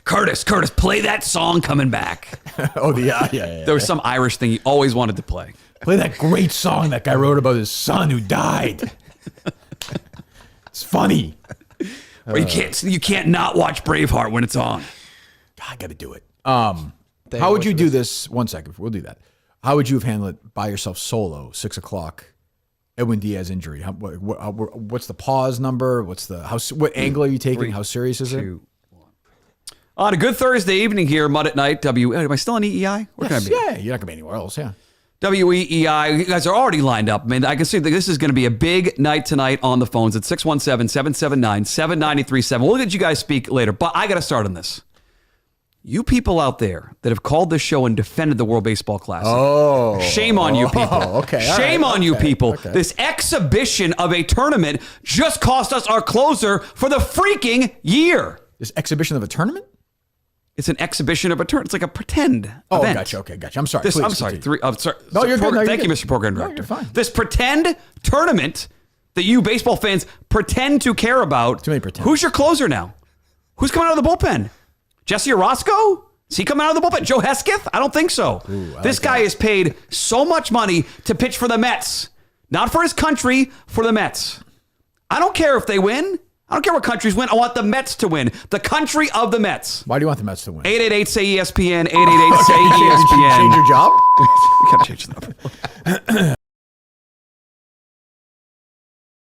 S6: Curtis, play that song coming back.
S2: Yeah.
S6: There was some Irish thing he always wanted to play.
S2: Play that great song that guy wrote about his son who died. It's funny.
S6: Or you can't not watch Braveheart when it's on.
S2: I got to do it. How would you do this? 1 second, we'll do that. How would you have handled it by yourself solo, 6 o'clock, Edwin Diaz injury? What's the pause number? What angle are you taking?
S6: 3,
S2: How serious is it?
S6: 2, 1. On a good Thursday evening here, Mud at Night. Am I still on EEI? Where can I be?
S2: Yeah, you're not going to be anywhere else, yeah.
S6: WEEI, you guys are already lined up. I mean, I can see that this is going to be a big night tonight on the phones at 617-779-7937. We'll let you guys speak later, but I got to start on this. You people out there that have called this show and defended the World Baseball Classic. Shame on you people.
S2: Okay.
S6: Shame on you people. This exhibition of a tournament just cost us our closer for the freaking year.
S2: This exhibition of a tournament?
S6: It's an exhibition of a tournament. It's like a pretend event.
S2: Gotcha. Okay, gotcha. I'm sorry.
S6: I'm sorry.
S2: No, you're good.
S6: Thank you, Mr. Program Director.
S2: No, you're fine.
S6: This pretend tournament that you baseball fans pretend to care about.
S2: Too many pretend.
S6: Who's your closer now? Who's coming out of the bullpen? Jesse Orozco? Is he coming out of the bullpen? Joe Hesketh? I don't think so. This guy is paid so much money to pitch for the Mets. Not for his country, for the Mets. I don't care if they win. I don't care what countries win. I want the Mets to win. The country of the Mets.
S2: Why do you want the Mets to win?
S6: 888-SAY-ESPN. 888-SAY-ESPN.
S2: Change your job?
S6: We got to change the number.